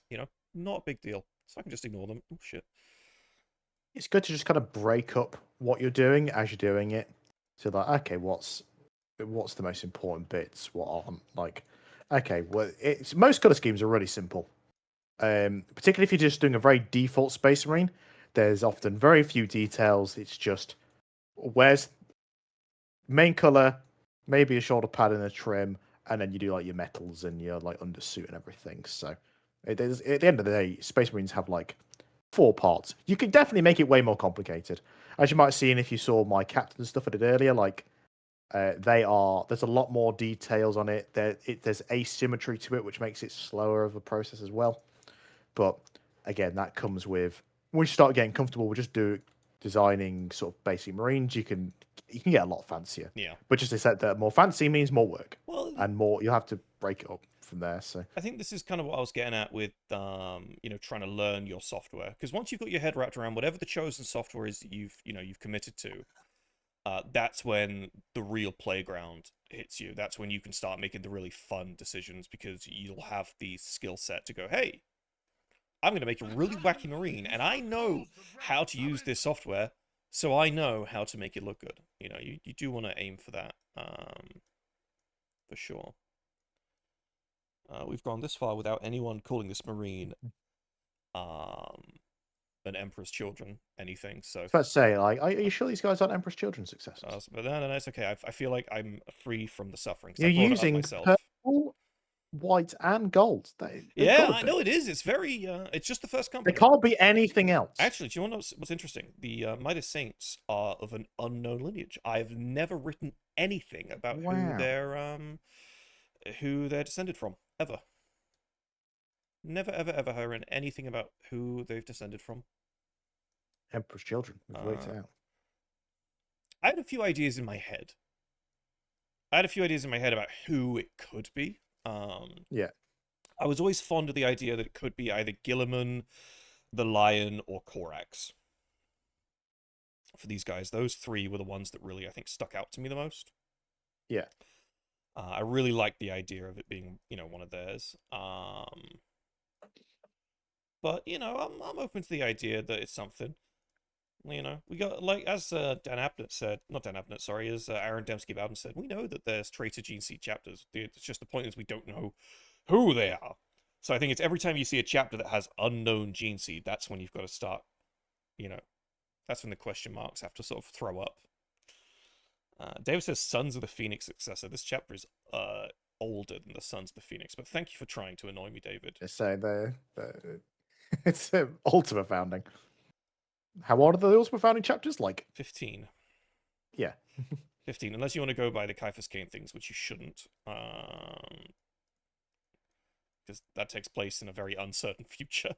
You know, not a big deal. So I can just ignore them. Oh shit. It's good to just kind of break up what you're doing as you're doing it. So like, okay, what's the most important bits? What aren't? Like, okay, well, it's most color schemes are really simple. Particularly if you're just doing a very default Space Marine, there's often very few details. It's just where's main color, maybe a shoulder pad and a trim, and then you do like your metals and your like undersuit and everything. So at the end of the day, Space Marines have like 4 parts. You could definitely make it way more complicated. As you might have seen if you saw my captain stuff I did earlier, like there's a lot more details on it. There's asymmetry to it, which makes it slower of a process as well. But again, that comes with once you start getting comfortable with just designing sort of basic Marines, you can get a lot fancier. Yeah. But just they said that more fancy means more work. Well, and more you'll have to break it up from there. So I think this is kind of what I was getting at with you know, trying to learn your software, because once you've got your head wrapped around whatever the chosen software is that you've committed to, that's when the real playground hits you. That's when you can start making the really fun decisions, because you'll have the skill set to go, hey, I'm going to make a really wacky Marine, and I know how to use this software, so I know how to make it look good. You know, you do want to aim for that, for sure. We've gone this far without anyone calling this Marine an Emperor's Children anything. So I was about to say, like, are you sure these guys aren't Emperor's Children successors? but no, it's okay. I feel like I'm free from the suffering. You're I brought using it up myself. purple, white, and gold. Yeah, I know it is. It's very. It's just the first company. There can't be anything else. Actually, do you want to know what's interesting? The Midas Saints are of an unknown lineage. I've never written anything about who they're descended from ever. Never, ever, ever heard anything about who they've descended from. Emperor's Children. We've worked it out. I had a few ideas in my head. I had a few ideas in my head about who it could be. Yeah. I was always fond of the idea that it could be either Gilliman, the Lion, or Korax. For these guys, those three were the ones that really, I think, stuck out to me the most. Yeah. I really liked the idea of it being, one of theirs. But I'm open to the idea that it's something. We got, like, as Dan Abnett said, not Dan Abnett, sorry, as Aaron Dembski-Bowden said, we know that there's Traitor Gene Seed chapters. It's just the point is we don't know who they are. So I think it's every time you see a chapter that has unknown Gene Seed, that's when you've got to start, that's when the question marks have to sort of throw up. David says Sons of the Phoenix successor. This chapter is older than the Sons of the Phoenix, but thank you for trying to annoy me, David. Just say it's Ultimate Founding. How old are the Ultimate Founding chapters? Like 15. Yeah. 15, unless you want to go by the Caiaphas Cain things, which you shouldn't. Because that takes place in a very uncertain future.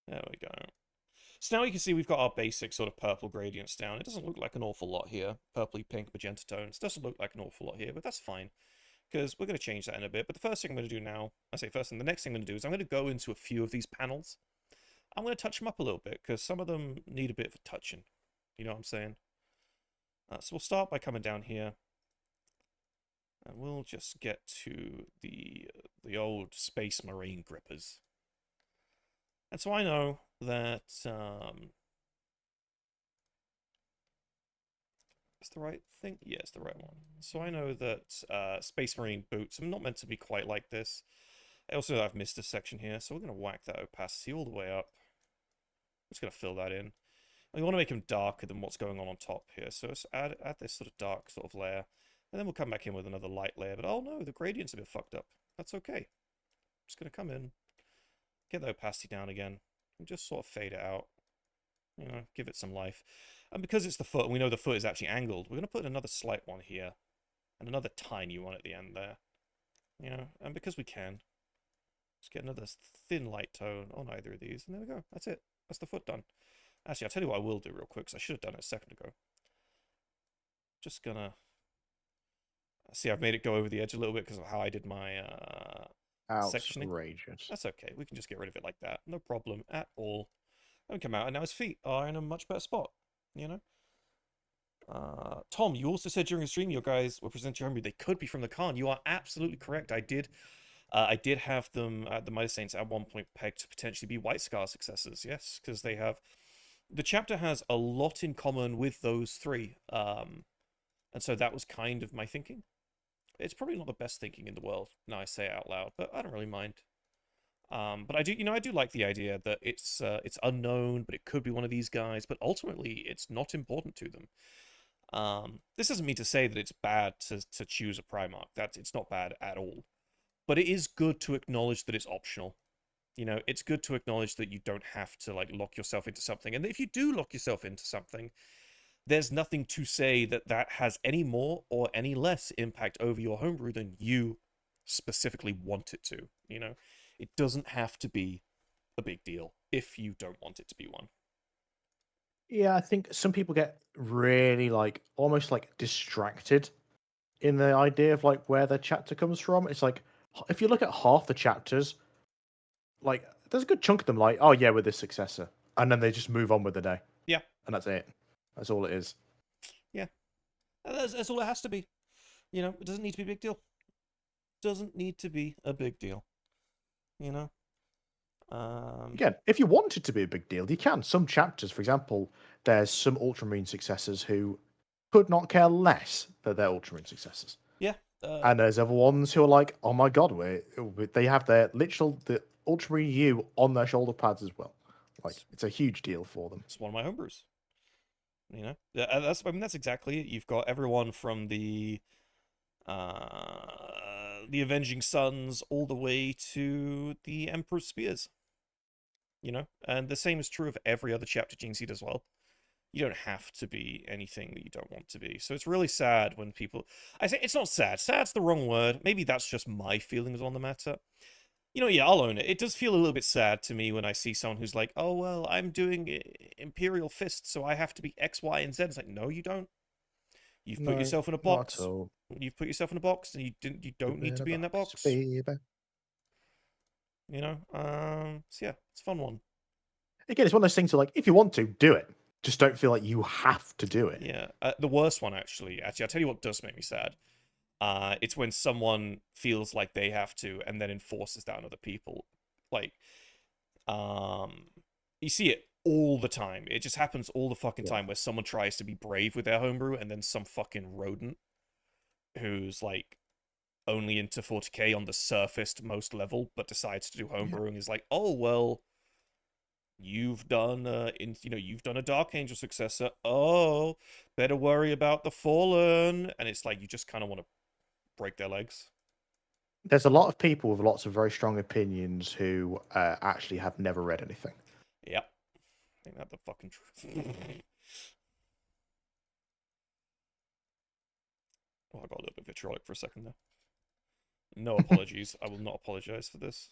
There we go. So now you can see we've got our basic sort of purple gradients down. It doesn't look like an awful lot here. Purpley pink, magenta tones. Doesn't look like an awful lot here, but that's fine. Because we're going to change that in a bit. But the first thing I'm going to do now, the next thing I'm going to do is I'm going to go into a few of these panels. I'm going to touch them up a little bit, because some of them need a bit of a touching. You know what I'm saying? So we'll start by coming down here. And we'll just get to the old Space Marine grippers. And so I know that it's the right thing? Yeah, it's the right one. So I know that Space Marine boots are not meant to be quite like this. I also know I've missed a section here, so we're going to whack that opacity all the way up. I'm just going to fill that in. We want to make them darker than what's going on top here, so let's add this sort of dark sort of layer. And then we'll come back in with another light layer, but oh no, the gradient's a bit fucked up. That's okay. Just going to come in, get the opacity down again, and just sort of fade it out. Give it some life. And because it's the foot, and we know the foot is actually angled, we're going to put another slight one here, and another tiny one at the end there. And because we can, let's get another thin light tone on either of these, and there we go. That's it. That's the foot done. Actually, I'll tell you what I will do real quick, because I should have done it a second ago. Just gonna... See, I've made it go over the edge a little bit because of how I did my sectioning. Outrageous. That's okay. We can just get rid of it like that. No problem at all. And come out, and now his feet are in a much better spot. Tom, you also said during the stream your guys were presenting your homebrew. They could be from the Khan. You are absolutely correct. I did have them at the Mighty Saints at one point pegged to potentially be White Scar successors. Yes, because they have... The chapter has a lot in common with those three. And so that was kind of my thinking. It's probably not the best thinking in the world. Now I say it out loud, but I don't really mind. But I do like the idea that it's unknown, but it could be one of these guys. But ultimately, it's not important to them. This doesn't mean to say that it's bad to choose a Primarch. It's not bad at all. But it is good to acknowledge that it's optional. It's good to acknowledge that you don't have to lock yourself into something. And if you do lock yourself into something, there's nothing to say that has any more or any less impact over your homebrew than you specifically want it to. It doesn't have to be a big deal if you don't want it to be one. Yeah, I think some people get really almost distracted in the idea of where their chapter comes from. It's if you look at half the chapters, there's a good chunk of them oh yeah, we're this successor, and then they just move on with the day. Yeah, and that's it. That's all it is. Yeah, that's all it has to be. It doesn't need to be a big deal. Doesn't need to be a big deal. Again, if you want it to be a big deal, you can. Some chapters, for example, there's some Ultramarine successors who could not care less that they're Ultramarine successors. Yeah. And there's other ones who are oh my god, they have the Ultramarine U on their shoulder pads as well. It's a huge deal for them. It's one of my homebrews. That's exactly it. You've got everyone from the Avenging Sons all the way to the Emperor's Spears. And the same is true of every other chapter Gene Seed as well. You don't have to be anything that you don't want to be. So it's really sad when people... I say it's not sad. Sad's the wrong word. Maybe that's just my feelings on the matter. Yeah, I'll own it. It does feel a little bit sad to me when I see someone who's like, "Oh well, I'm doing Imperial Fist, so I have to be X, Y, and Z." It's like, no, you don't. You've put No, yourself in a not at box. all. You've put yourself in a box, and you don't need to be in that box. Baby. So yeah, it's a fun one. Again, it's one of those things where, like, if you want to, do it. Just don't feel like you have to do it. Yeah, the worst one actually. I'll tell you what does make me sad. It's when someone feels like they have to and then enforces that on other people. Like, you see it all the time. It just happens all the fucking time where someone tries to be brave with their homebrew and then some fucking rodent who's like only into 40k on the surfaced most level but decides to do homebrewing is like, oh well, you've done you've done a Dark Angel successor. Oh, better worry about the Fallen. And it's like you just kind of want to break their legs. There's a lot of people with lots of very strong opinions who actually have never read anything. Yep. Ain't that the fucking truth? Oh, I got a little bit vitriolic for a second there. No apologies. I will not apologize for this.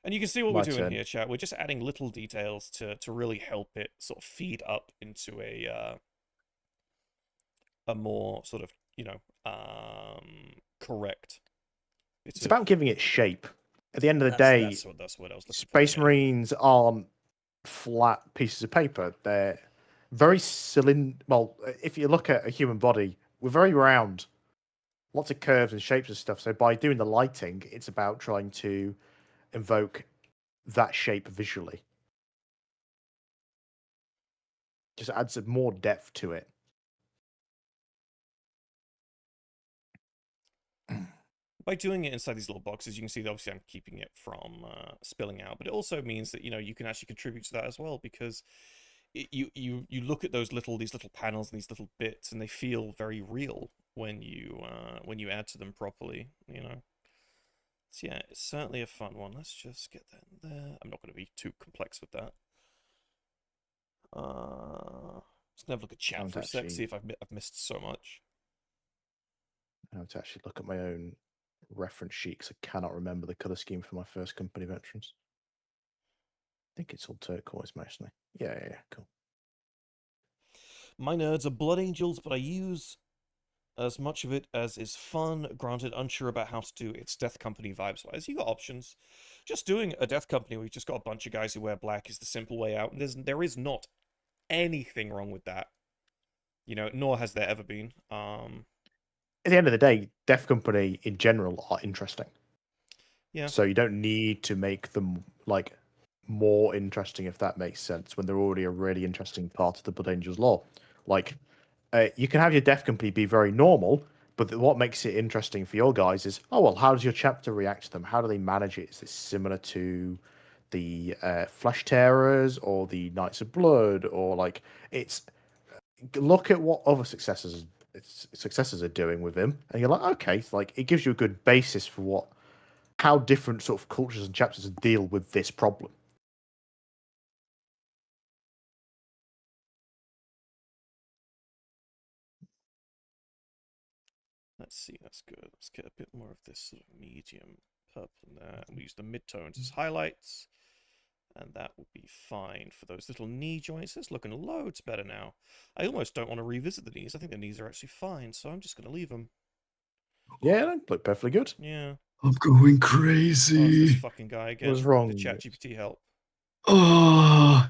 And you can see what we're doing here, chat. We're just adding little details to really help it sort of feed up into a more sort of, correct. It's about giving it shape. At the end of the day, that's what I was looking Space for, Marines aren't flat pieces of paper. They're very Well, if you look at a human body, we're very round. Lots of curves and shapes and stuff. So by doing the lighting, it's about trying to invoke that shape visually. Just adds more depth to it. By doing it inside these little boxes, you can see that obviously I'm keeping it from spilling out, but it also means that you can actually contribute to that as well, because you look at these little panels and these little bits, and they feel very real when you add to them properly. So yeah, it's certainly a fun one. Let's just get that in there. I'm not going to be too complex with that. Just gonna have a look at chat for a sec, see if I've missed so much. I have to actually look at my own reference sheet because I cannot remember the color scheme for my first company veterans. I think it's all turquoise mostly. Yeah, cool. My nerds are Blood Angels, but I use as much of it as is fun. Granted, unsure about how to do its Death Company vibes wise. You got options. Just doing a Death Company where you've just got a bunch of guys who wear black is the simple way out, and there is not anything wrong with that. Nor has there ever been. At the end of the day, Death Company in general are interesting. Yeah. So you don't need to make them like more interesting, if that makes sense, when they're already a really interesting part of the Blood Angels lore. Like, you can have your Death Company be very normal, but what makes it interesting for your guys is, oh well, how does your chapter react to them? How do they manage it? Is it similar to the Flesh Tearers or the Knights of Blood, or like it's look at what other successors are doing with him, and you're like, okay, it's like it gives you a good basis for how different sort of cultures and chapters deal with this problem. Let's see, that's good. Let's get a bit more of this sort of medium purple in there. And we use the midtones as highlights. And that will be fine for those little knee joints. It's looking loads better now. I almost don't want to revisit the knees. I think the knees are actually fine, so I'm just going to leave them. Yeah, they look perfectly good. Yeah. I'm going crazy. Oh, it's this fucking guy again. What's wrong? The ChatGPT help. Oh,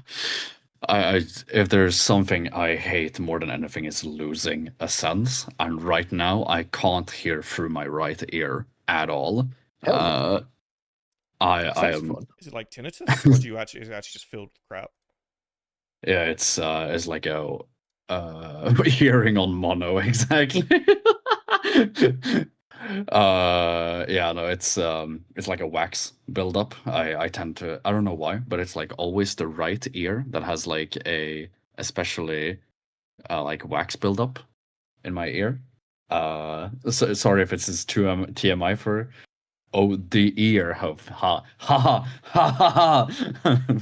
if there's something I hate more than anything is losing a sense, and right now I can't hear through my right ear at all. I am. Fun. Is it like tinnitus, or is it actually just filled with crap? Yeah, it's like a hearing on mono exactly. Yeah, no, it's like a wax buildup. I tend to, I don't know why, but it's like always the right ear that has like a especially like wax buildup in my ear. So, sorry if it's too TMI for. Oh, the ear of ha ha ha ha ha.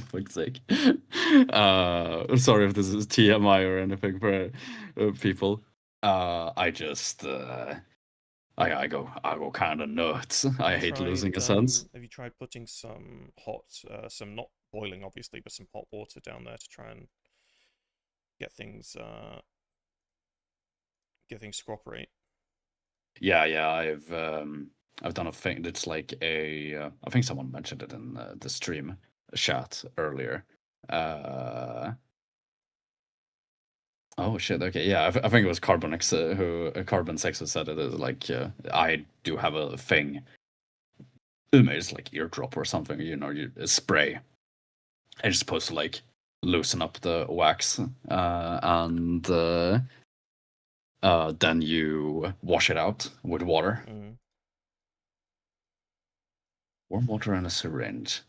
Fuck's sake. Sorry if this is TMI or anything for people. I just I go kind of nuts. I Have you hate losing a tried, sense. Have you tried putting some some not boiling obviously, but some hot water down there to try and get things to cooperate? Yeah. I've done a thing that's like I think someone mentioned it in the stream chat earlier. Oh shit. Okay. Yeah. I think it was Carbonix Carbon Sex who said it. Is like I do have a thing. Maybe it's like eardrop or something. A spray. And it's supposed to like loosen up the wax, and then you wash it out with water. Mm. Warm water and a syringe.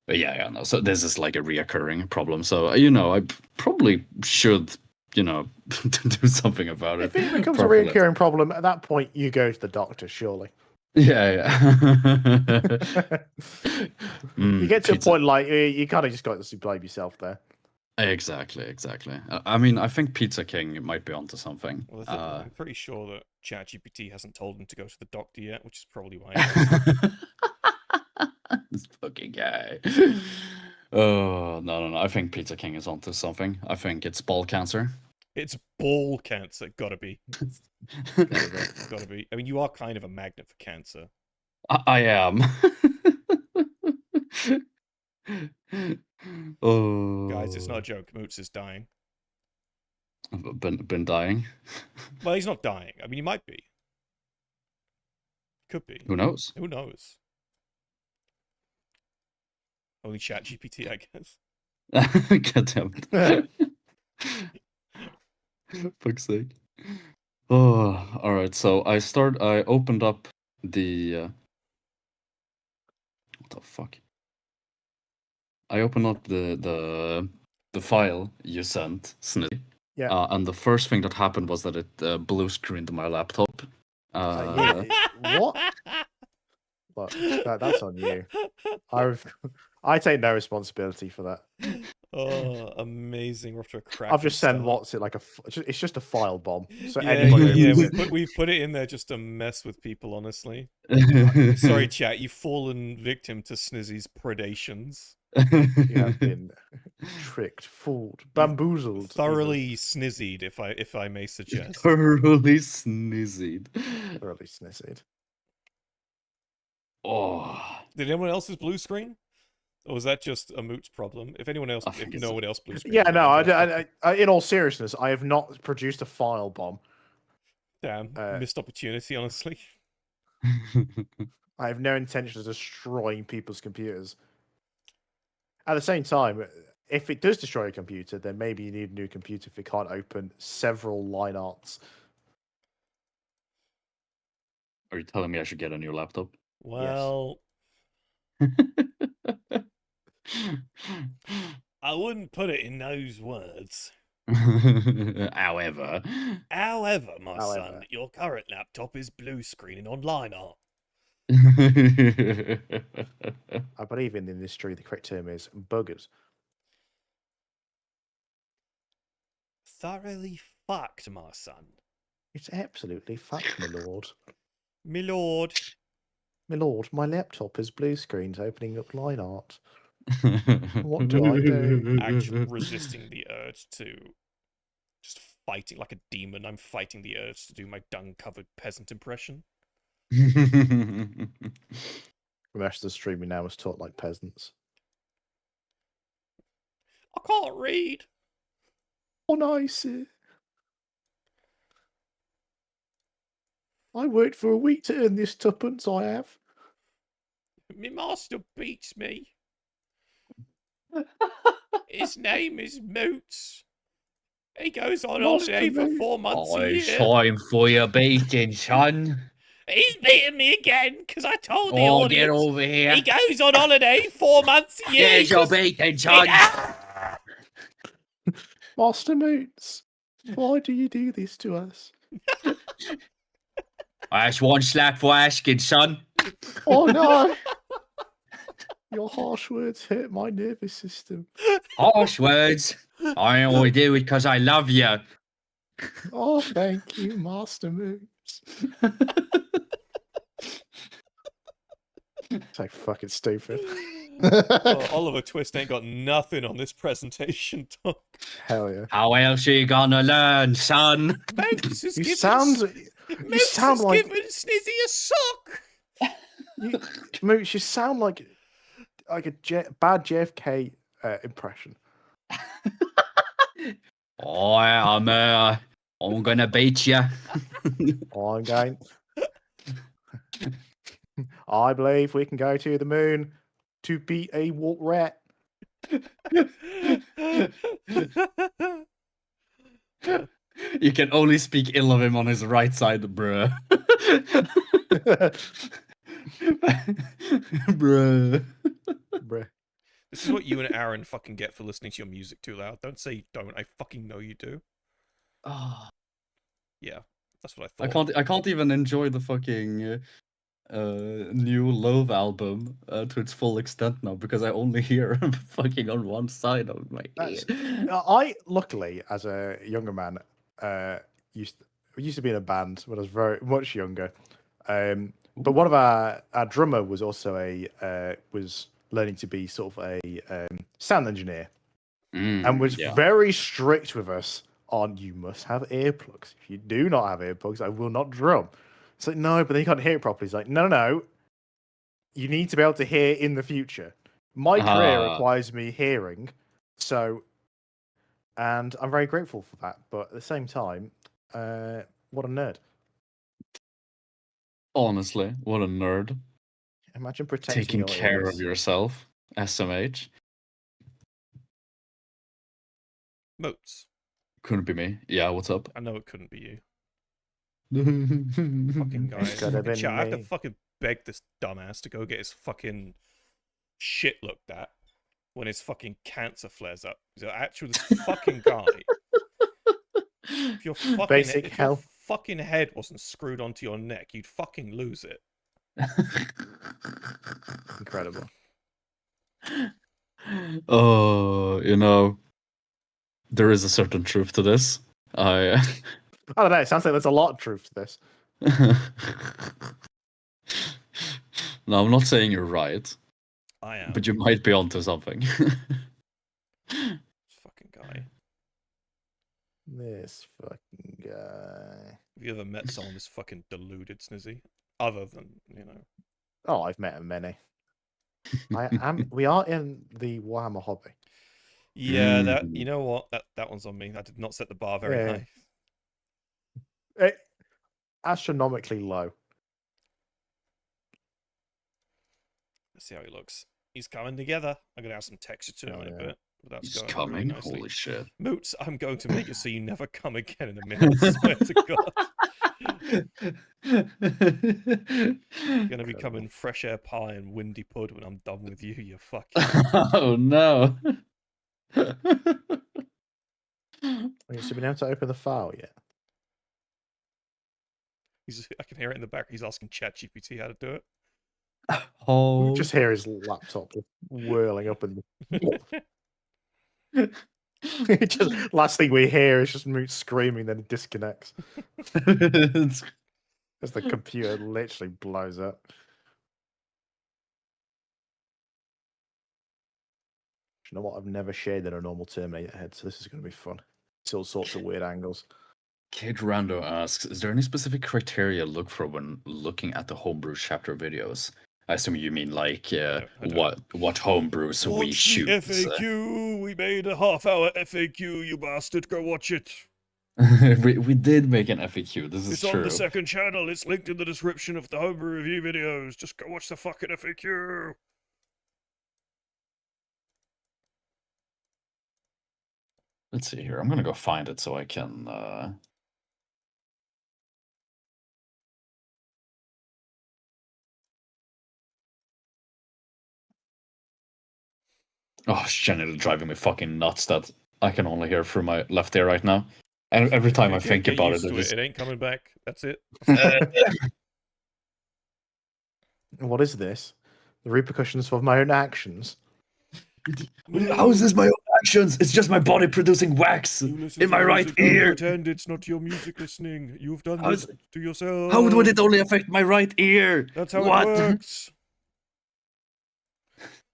But yeah, no. So this is like a reoccurring problem. So I probably should, do something about it. If it becomes properly. a recurring problem, at that point you go to the doctor, surely. Yeah. You get to pizza. a point like you kind of just got to blame yourself there. Exactly. I mean, I think Pizza King might be onto something. Well, I'm pretty sure that ChatGPT hasn't told him to go to the doctor yet, which is probably why. This fucking guy. Oh no! I think Pizza King is onto something. I think it's ball cancer. It's ball cancer. Gotta be. Gotta be. I mean, you are kind of a magnet for cancer. I am. Oh, Guys, it's not a joke. Moots is dying. Been dying. Well, he's not dying. I mean, he might be. Could be. Who knows? Who knows? Only ChatGPT, I guess. God damn it. Fuck's sake. Oh, all right. So I opened up the. What the fuck? I opened up the file you sent, Snizzy. Yeah. And the first thing that happened was that it blue screened my laptop. Yeah. What? Look, that's on you. I take no responsibility for that. Oh, amazing! We're off to a cracking I've just sent start. it's just a file bomb. So Yeah, anybody opens it. we've put it in there just to mess with people. Honestly, sorry, chat. You've fallen victim to Snizzy's predations. You have been tricked, fooled, bamboozled, thoroughly snizzied, if I may suggest. Thoroughly snizzied. Thoroughly snizzied. Oh. Did anyone else's blue screen? Or was that just a Moots problem? If anyone else, if no one else blue screen. Yeah, no. I, in all seriousness, I have not produced a file bomb. Damn, missed opportunity. Honestly, I have no intention of destroying people's computers. At the same time, if it does destroy a computer, then maybe you need a new computer if it can't open several line arts. Are you telling me I should get a new laptop? well, I wouldn't put it in those words. However, my son, your current laptop is blue screening on line art. I believe in the industry the correct term is buggers. Thoroughly fucked, my son. It's absolutely fucked, my lord. My lord. My lord, my laptop is blue screens opening up line art. What do I do? Actually resisting the urge to just fighting like a demon. I'm fighting the urge to do my dung-covered peasant impression. The rest of the streaming now is taught like peasants. I can't read. Oh, nice. I worked for a week to earn this tuppence, I have. My master beats me. His name is Moots. He goes on holiday for 4 months a year. Time for your beating, son. He's beating me again because I told the Oh, audience. get over here. He goes on holiday 4 months a year. There's your beating, son. Master Moots, why do you do this to us? That's one slap for asking, son. Oh no! Your harsh words hurt my nervous system. Harsh words. I only do it because I love you. Oh, thank you, Master Moots. So fucking stupid. Oh, Oliver Twist ain't got nothing on this presentation, Doc. Hell yeah. How else you gonna learn, son? Moots is You giving sound like Snizzy a sock. Moots, you sound like a bad JFK impression. I'm gonna beat you. I'm going. I believe we can go to the moon to beat a wart rat. You can only speak ill of him on his right side, bruh. Bruh. Bruh. This is what you and Aaron fucking get for listening to your music too loud. Don't say you don't. I fucking know you do. Oh, Yeah, that's what I thought. I can't even enjoy the fucking new Love album to its full extent now because I only hear him fucking on one side of my ear. I luckily, as a younger man, used to be in a band when I was very much younger. But one of our drummer was also was learning to be sort of a sound engineer, and was very strict with us on you must have earplugs. If you do not have earplugs, I will not drum. It's like, no, but then you can't hear it properly. He's like, no. You need to be able to hear in the future. My career requires me hearing, and I'm very grateful for that. But at the same time, what a nerd. Honestly, what a nerd. Imagine protecting Taking your care ears. of yourself, SMH. Moots. Couldn't be me. Yeah, what's up? I know it couldn't be you. Fucking Fucking guy. Could have been Chat, I have to me. fucking beg this dumbass to go get his fucking shit looked at when his fucking cancer flares up. He's actually this fucking guy. If your fucking head wasn't screwed onto your neck, you'd fucking lose it. Incredible. Oh, there is a certain truth to this. I don't know. It sounds like there's a lot of truth to this. No, I'm not saying you're right. I am. But you might be onto something. This fucking guy. This fucking guy. Have you ever met someone this fucking deluded, Snizzy? Other than, Oh, I've met many. We are in the Warhammer hobby. Yeah, that you know what? That one's on me. I did not set the bar very high. Astronomically low. Let's see how he looks. He's coming together. I'm gonna have some texture to him in a bit. But that's He's going coming. really nicely. Holy shit. Moots, I'm going to make it so you never come again in a minute. I swear to God. You're gonna be coming fresh air pie and windy pud when I'm done with you. You fucking. Oh no. Have you been able to open the file yet? I can hear it in the back. He's asking ChatGPT how to do it. Oh. Just hear his laptop just whirling up and just last thing we hear is just Moots screaming, then it disconnects. As the computer literally blows up. You know what? I've never shaded a normal Terminator head, so this is going to be fun. It's all sorts of weird angles. Kid Rando asks, is there any specific criteria look for when looking at the homebrew chapter videos? I assume you mean like what homebrews we shoot. Watch the FAQ. We made a half-hour FAQ. You bastard, go watch it. we did make an FAQ. This is true. It's on the second channel. It's linked in the description of the homebrew review videos. Just go watch the fucking FAQ. Let's see here. I'm gonna go find it so I can. Oh, it's genuinely driving me fucking nuts that I can only hear through my left ear right now. And every time I think about it, it ain't coming back. That's it. What is this? The repercussions of my own actions. How is this my own actions. It's just my body producing wax You listen in to my right music, don't ear. pretend it's not your music listening. You've done How this is- to yourself. How would it only affect my right ear? That's how What? it works.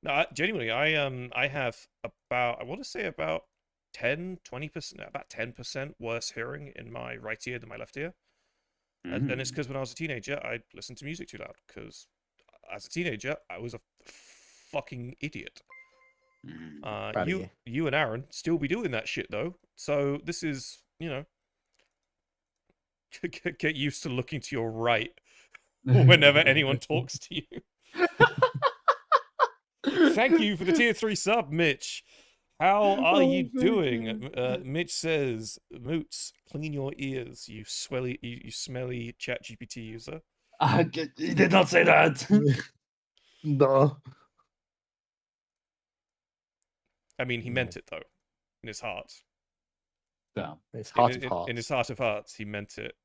No, genuinely, I have about, I want to say about 10-20%, about 10% worse hearing in my right ear than my left ear. And it's because when I was a teenager, I listened to music too loud. Because as a teenager, I was a fucking idiot. Bad ear. You and Aaron still be doing that shit though. So this is, you know, get used to looking to your right whenever anyone talks to you. Thank you for the tier 3 sub, Mitch. How are you doing? Mitch says, Moots, clean your ears, you smelly chat GPT user. He did not say that. No. I mean, he meant it though, in his heart. Yeah. It's heart of In hearts. his heart of hearts, he meant it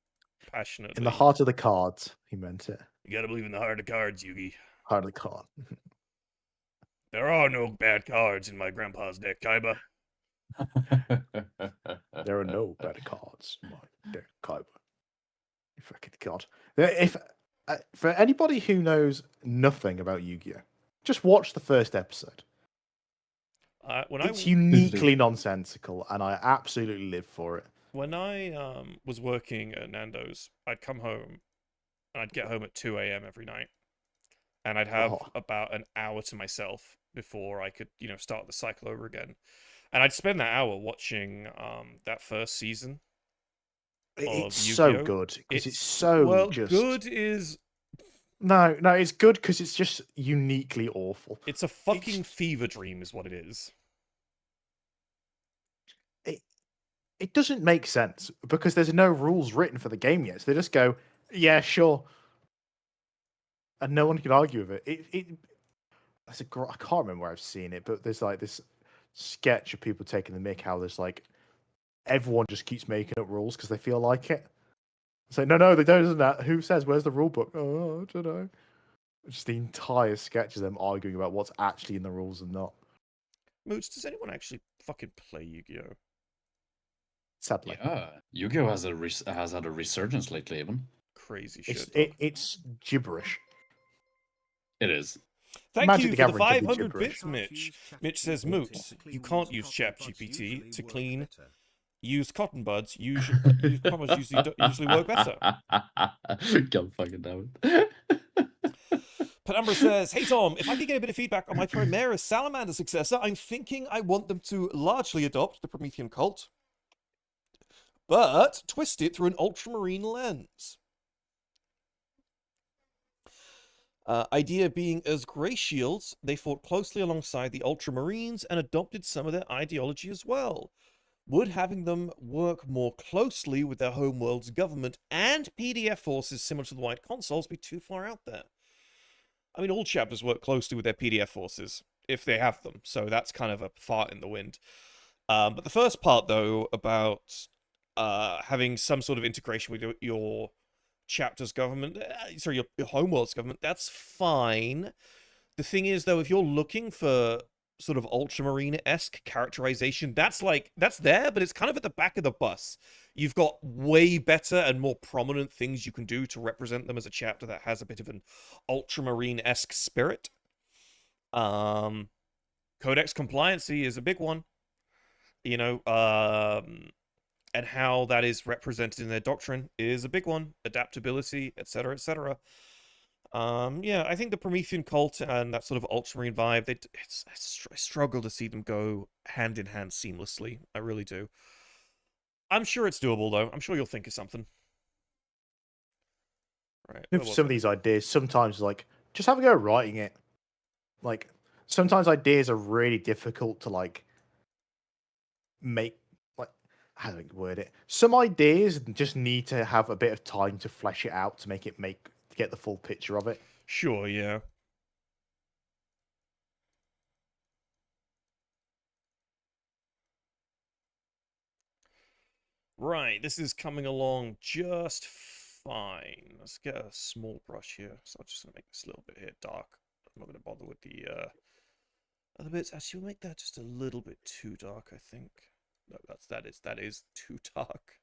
passionately. In the heart of the cards, he meant it. You gotta believe in the heart of cards, Yugi. Heart of the card. There are no bad cards in my grandpa's deck, Kaiba. There are no bad cards. My dear Kaiba. You fucking god. If for anybody who knows nothing about Yu-Gi-Oh, just watch the first episode. It's uniquely nonsensical, and I absolutely live for it. When I was working at Nando's, I'd come home, and I'd get home at 2 a.m. every night, and I'd have about an hour to myself before I could, you know, start the cycle over again. And I'd spend that hour watching that first season. It's Yu-Gi-Oh. so good because it's so just good is no, it's good because it's just uniquely awful. It's a fucking fever dream, is what it is. It doesn't make sense because there's no rules written for the game yet. So they just go, yeah, sure, and no one can argue with it. I can't remember where I've seen it, but there's like this sketch of people taking the mick. How there's like everyone just keeps making up rules because they feel like it. It's like no, they don't. Isn't that who says? Where's the rule book? Oh, I don't know. Just the entire sketch of them arguing about what's actually in the rules and not. Moots, does anyone actually fucking play Yu-Gi-Oh? Sadly, yeah, Yu-Gi-Oh has had a resurgence lately. Even crazy shit. It's gibberish. It is. Thank Magic you the for the Gathering could be 500 gibberish. bits, Mitch. Mitch says, Moots, you can't use ChatGPT to clean used cotton buds. Used cotton buds usually work better. God fucking damn it. Penumbra says, hey Tom, if I could get a bit of feedback on my Primaris Salamander successor, I'm thinking I want them to largely adopt the Promethean cult, but twist it through an ultramarine lens. Idea being, as Grey Shields, they fought closely alongside the Ultramarines and adopted some of their ideology as well. Would having them work more closely with their homeworld's government and PDF forces similar to the White Consoles be too far out there? I mean, all chapters work closely with their PDF forces, if they have them, so that's kind of a fart in the wind. But the first part, though, about having some sort of integration with your chapter's government, your homeworld's government, that's fine. The thing is, though, if you're looking for sort of Ultramarine-esque characterization, that's there, but it's kind of at the back of the bus. You've got way better and more prominent things you can do to represent them as a chapter that has a bit of an Ultramarine-esque spirit. Codex compliancy is a big one. You know, and how that is represented in their doctrine is a big one. Adaptability, etc., etc. Yeah, I think the Promethean cult and that sort of Ultramarine vibe, I struggle to see them go hand in hand seamlessly. I really do. I'm sure it's doable, though. I'm sure you'll think of something. Right. With some of these ideas, sometimes like just have a go at writing it. Like sometimes ideas are really difficult to like make. Like how do I word it? Some ideas just need to have a bit of time to flesh it out to get the full picture of it. Sure, yeah. Right, this is coming along just fine. Let's get a small brush here. So I'm just going to make this a little bit here dark. I'm not going to bother with the Other bits, actually, we'll make that just a little bit too dark, I think. No, that is too dark.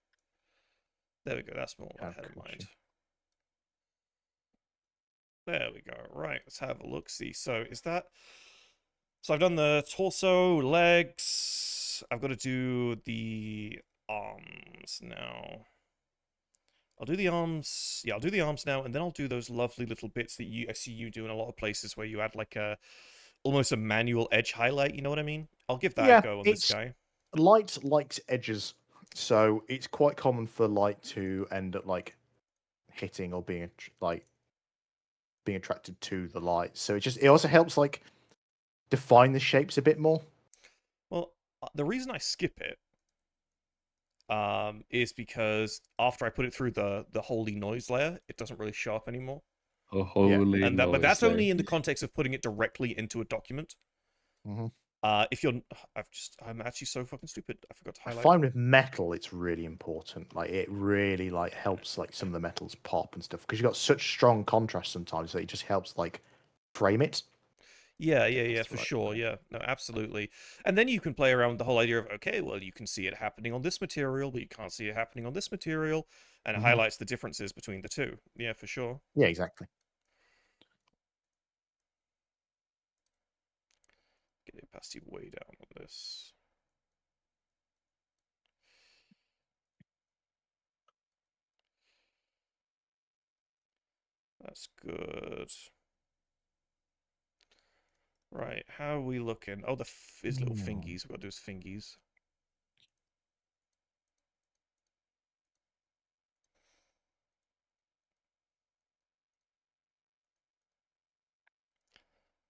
There we go, that's more what I had in mind. There we go. Right, let's have a look-see. So is that... So I've done the torso, legs. I've got to do the arms now. I'll do the arms. Yeah, I'll do the arms now, and then I'll do those lovely little bits that I see you do in a lot of places where you add like a almost a manual edge highlight. You know what I mean? I'll give that a go on this guy. Light likes edges, so it's quite common for light to end up like hitting or being being attracted to the light. So it also helps like define the shapes a bit more. Well, the reason I skip it is because after I put it through the holy noise layer, it doesn't really show up anymore. Oh, holy and that, noise but that's layer. only in the context of putting it directly into a document. Mm-hmm. If you're, I'm actually so fucking stupid. I forgot to highlight. I find with metal, it's really important. Like it really like helps like some of the metals pop and stuff because you've got such strong contrast sometimes that it just helps like frame it. Yeah, for sure. Yeah, no, absolutely. And then you can play around with the whole idea of, okay, well, you can see it happening on this material, but you can't see it happening on this material, and it highlights the differences between the two. Yeah, for sure. Yeah, exactly. Get the opacity way down on this. That's good. Right, how are we looking? Oh, his little fingies. We've got those fingies.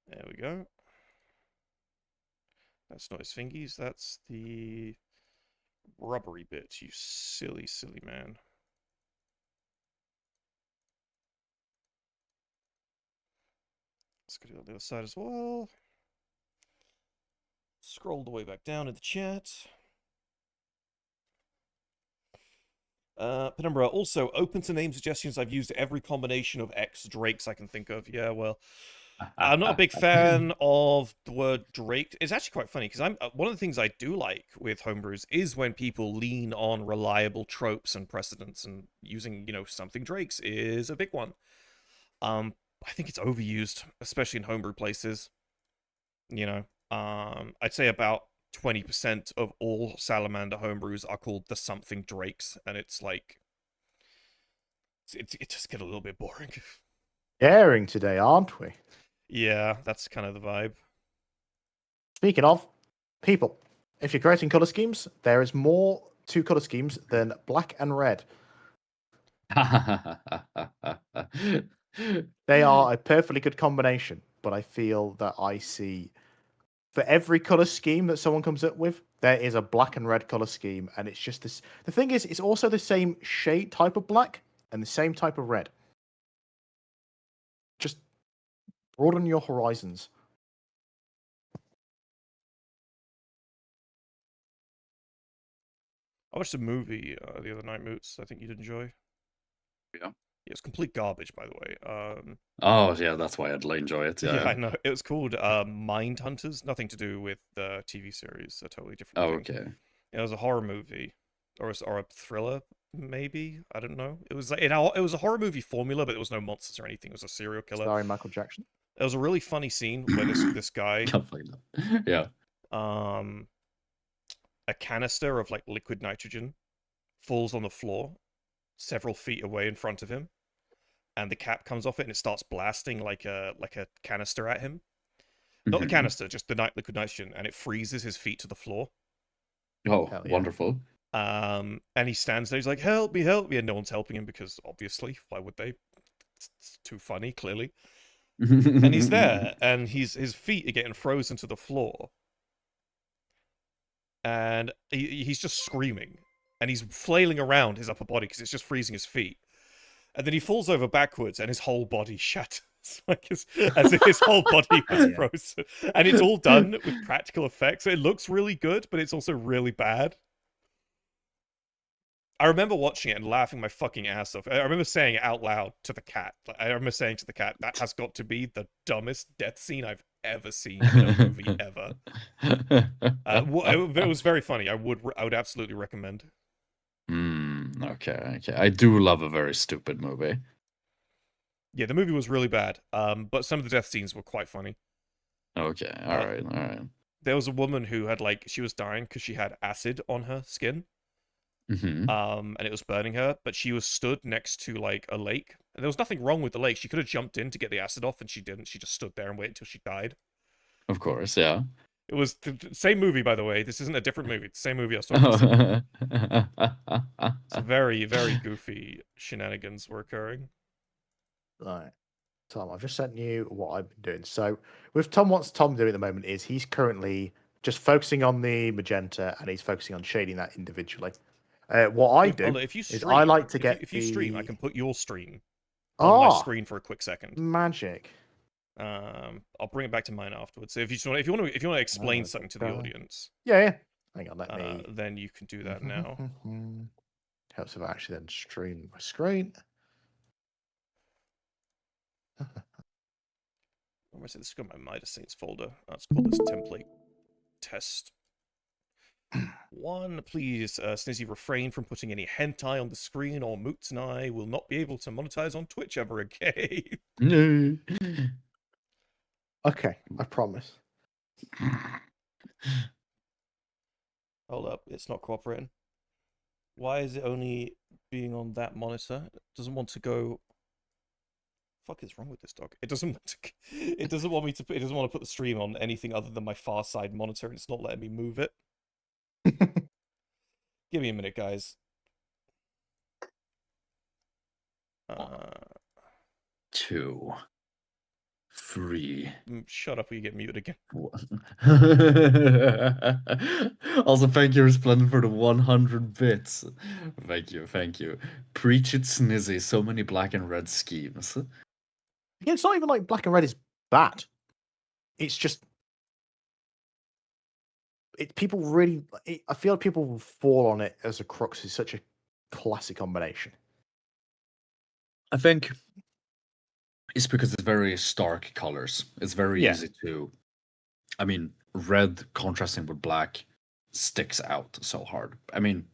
There we go. That's not his fingies, that's the rubbery bit, you silly, silly man. Let's go to the other side as well. Scroll the way back down in the chat. Penumbra, also open to name suggestions. I've used every combination of X Drakes I can think of. Yeah, well, I'm not a big fan of the word Drake. It's actually quite funny because I'm one of the things I do like with homebrews is when people lean on reliable tropes and precedents, and using something Drakes is a big one. I think it's overused, especially in homebrew places. I'd say about 20% of all Salamander homebrews are called the something Drakes, and it's like it just get a little bit boring. Daring today, aren't we? Yeah, that's kind of the vibe. Speaking of people, if you're creating color schemes, there is more to color schemes than black and red. They are a perfectly good combination, but I feel that I see for every color scheme that someone comes up with, there is a black and red color scheme, and it's just this. The thing is, it's also the same shade type of black and the same type of red. Just broaden your horizons. I watched a movie the other night, Moots. I think you'd enjoy. Yeah. It's complete garbage, by the way. Oh yeah, that's why I'd enjoy it. Yeah, I know. It was called Mind Hunters. Nothing to do with the TV series. A totally different thing. Okay. It was a horror movie, or a thriller, maybe. I don't know. It was it was a horror movie formula, but there was no monsters or anything. It was a serial killer. Starring Michael Jackson. There was a really funny scene where this guy, yeah, a canister of like liquid nitrogen falls on the floor several feet away in front of him, and the cap comes off it and it starts blasting like a canister at him. Not the canister, just the liquid nitrogen, and it freezes his feet to the floor. Oh, yeah. Wonderful. And he stands there, he's like, help me, and no one's helping him because obviously, why would they? It's too funny, clearly. And he's there, and his feet are getting frozen to the floor. And he's just screaming. And he's flailing around his upper body because it's just freezing his feet. And then he falls over backwards and his whole body shatters. Like as if his whole body was frozen. And it's all done with practical effects. It looks really good, but it's also really bad. I remember watching it and laughing my fucking ass off. I remember saying it out loud to the cat. I remember saying to the cat, that has got to be the dumbest death scene I've ever seen in a movie ever. It was very funny. I would absolutely recommend. Okay. I do love a very stupid movie. Yeah, the movie was really bad. But some of the death scenes were quite funny. Okay, all right. There was a woman who had she was dying because she had acid on her skin. Mm-hmm. And it was burning her, but she was stood next to a lake, and there was nothing wrong with the lake. She could have jumped in to get the acid off, and she didn't. She just stood there and waited until she died. Of course, yeah. It was the same movie, by the way. This isn't a different movie. It's the same movie I was talking about. So very, very goofy shenanigans were occurring. Right. Tom, I've just sent you what I've been doing. So with Tom, what's Tom doing at the moment is he's currently just focusing on the magenta and he's focusing on shading that individually. What I do If you is stream, I like to get if you stream, I can put your stream on my screen for a quick second. Magic. I'll bring it back to mine afterwards. So if you want to explain something to the audience, yeah. Hang on, let me. Then you can do that now. Helps if I actually then stream my screen. Where is it? This is got my Midas Saints folder. Let's call this template test 1. Please, Snizzy, refrain from putting any hentai on the screen, or Moots and I will not be able to monetize on Twitch ever again. No. Okay, I promise. Hold up, it's not cooperating. Why is it only being on that monitor? It doesn't want to go. Fuck is wrong with this dog? It doesn't want to. It doesn't want me to. It doesn't want to put the stream on anything other than my far side monitor, and it's not letting me move it. Give me a minute, guys. 2, 3. Shut up or you get muted again. Also, thank you, Resplendent, for the 100 bits. Thank you. Preach it, Snizzy. So many black and red schemes. Yeah, it's not even like black and red is bad. It's just people really. I feel like people will fall on it as a crux. It's such a classic combination. I think it's because it's very stark colors. It's very easy to. I mean, red contrasting with black sticks out so hard. I mean,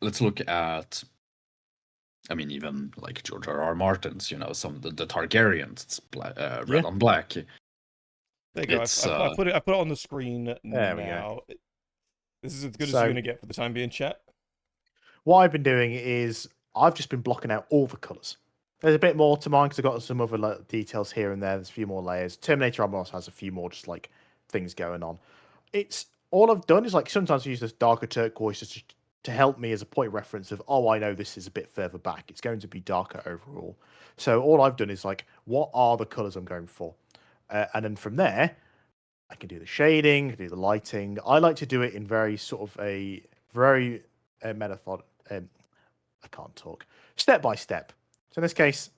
let's look at. I mean, even like George R.R. Martin's, some of the Targaryens, it's red on black. There you go. I put it on the screen there now. We go. This is as good as you're gonna get for the time being, chat. What I've been doing is I've just been blocking out all the colours. There's a bit more to mine because I've got some other details here and there. There's a few more layers. Terminator Armor also has a few more just like things going on. It's all I've done is like sometimes I use this darker turquoise just to help me as a point of reference of, oh, I know this is a bit further back. It's going to be darker overall. So all I've done is like, what are the colours I'm going for? And then from there, I can do the shading, do the lighting. I like to do it in very sort of a very method. I can't talk. Step by step. So in this case,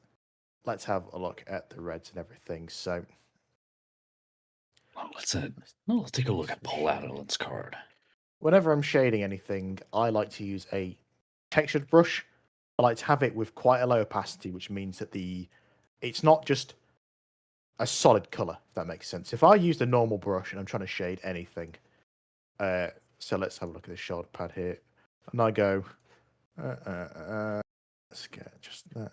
let's have a look at the reds and everything. So let's take a look at Paul Adelin's card. Whenever I'm shading anything, I like to use a textured brush. I like to have it with quite a low opacity, which means that it's not just a solid color, if that makes sense. If I used a normal brush and I'm trying to shade anything, so let's have a look at this shoulder pad here, and I go, let's get just that.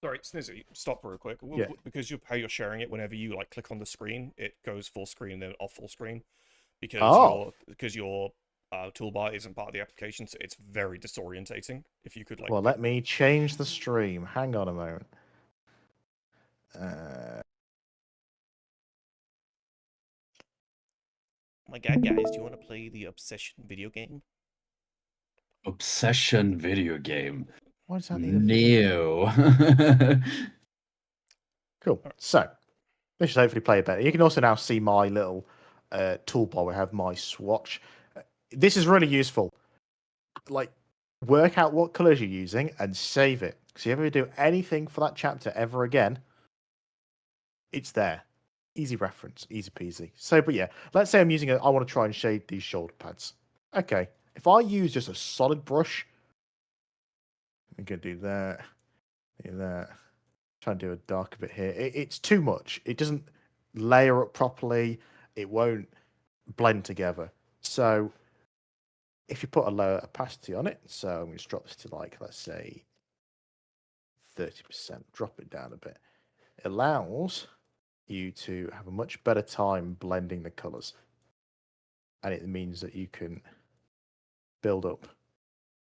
Sorry, Snizzy, stop real quick. Yeah. Because how you're sharing it, whenever you click on the screen, it goes full screen then off full screen because your toolbar isn't part of the application, so it's very disorientating. If you could well, let me change the stream. Hang on a moment. Oh my god, guys, do you want to play the Obsession video game? Obsession video game. What is that? No. Cool. So this should hopefully play better. You can also now see my little toolbar where I have my swatch. This is really useful. Like, work out what colors you're using and save it. So if you ever do anything for that chapter ever again, it's there. Easy reference, easy peasy. So, but yeah, let's say I want to try and shade these shoulder pads. Okay, if I use just a solid brush, I'm going to do that, try and do a darker bit here. It's too much. It doesn't, layer up properly. It won't blend together. So if you put a lower opacity on it, so I'm going to drop this to like, let's say 30%, drop it down a bit. It allows you to have a much better time blending the colors. And it means that you can build up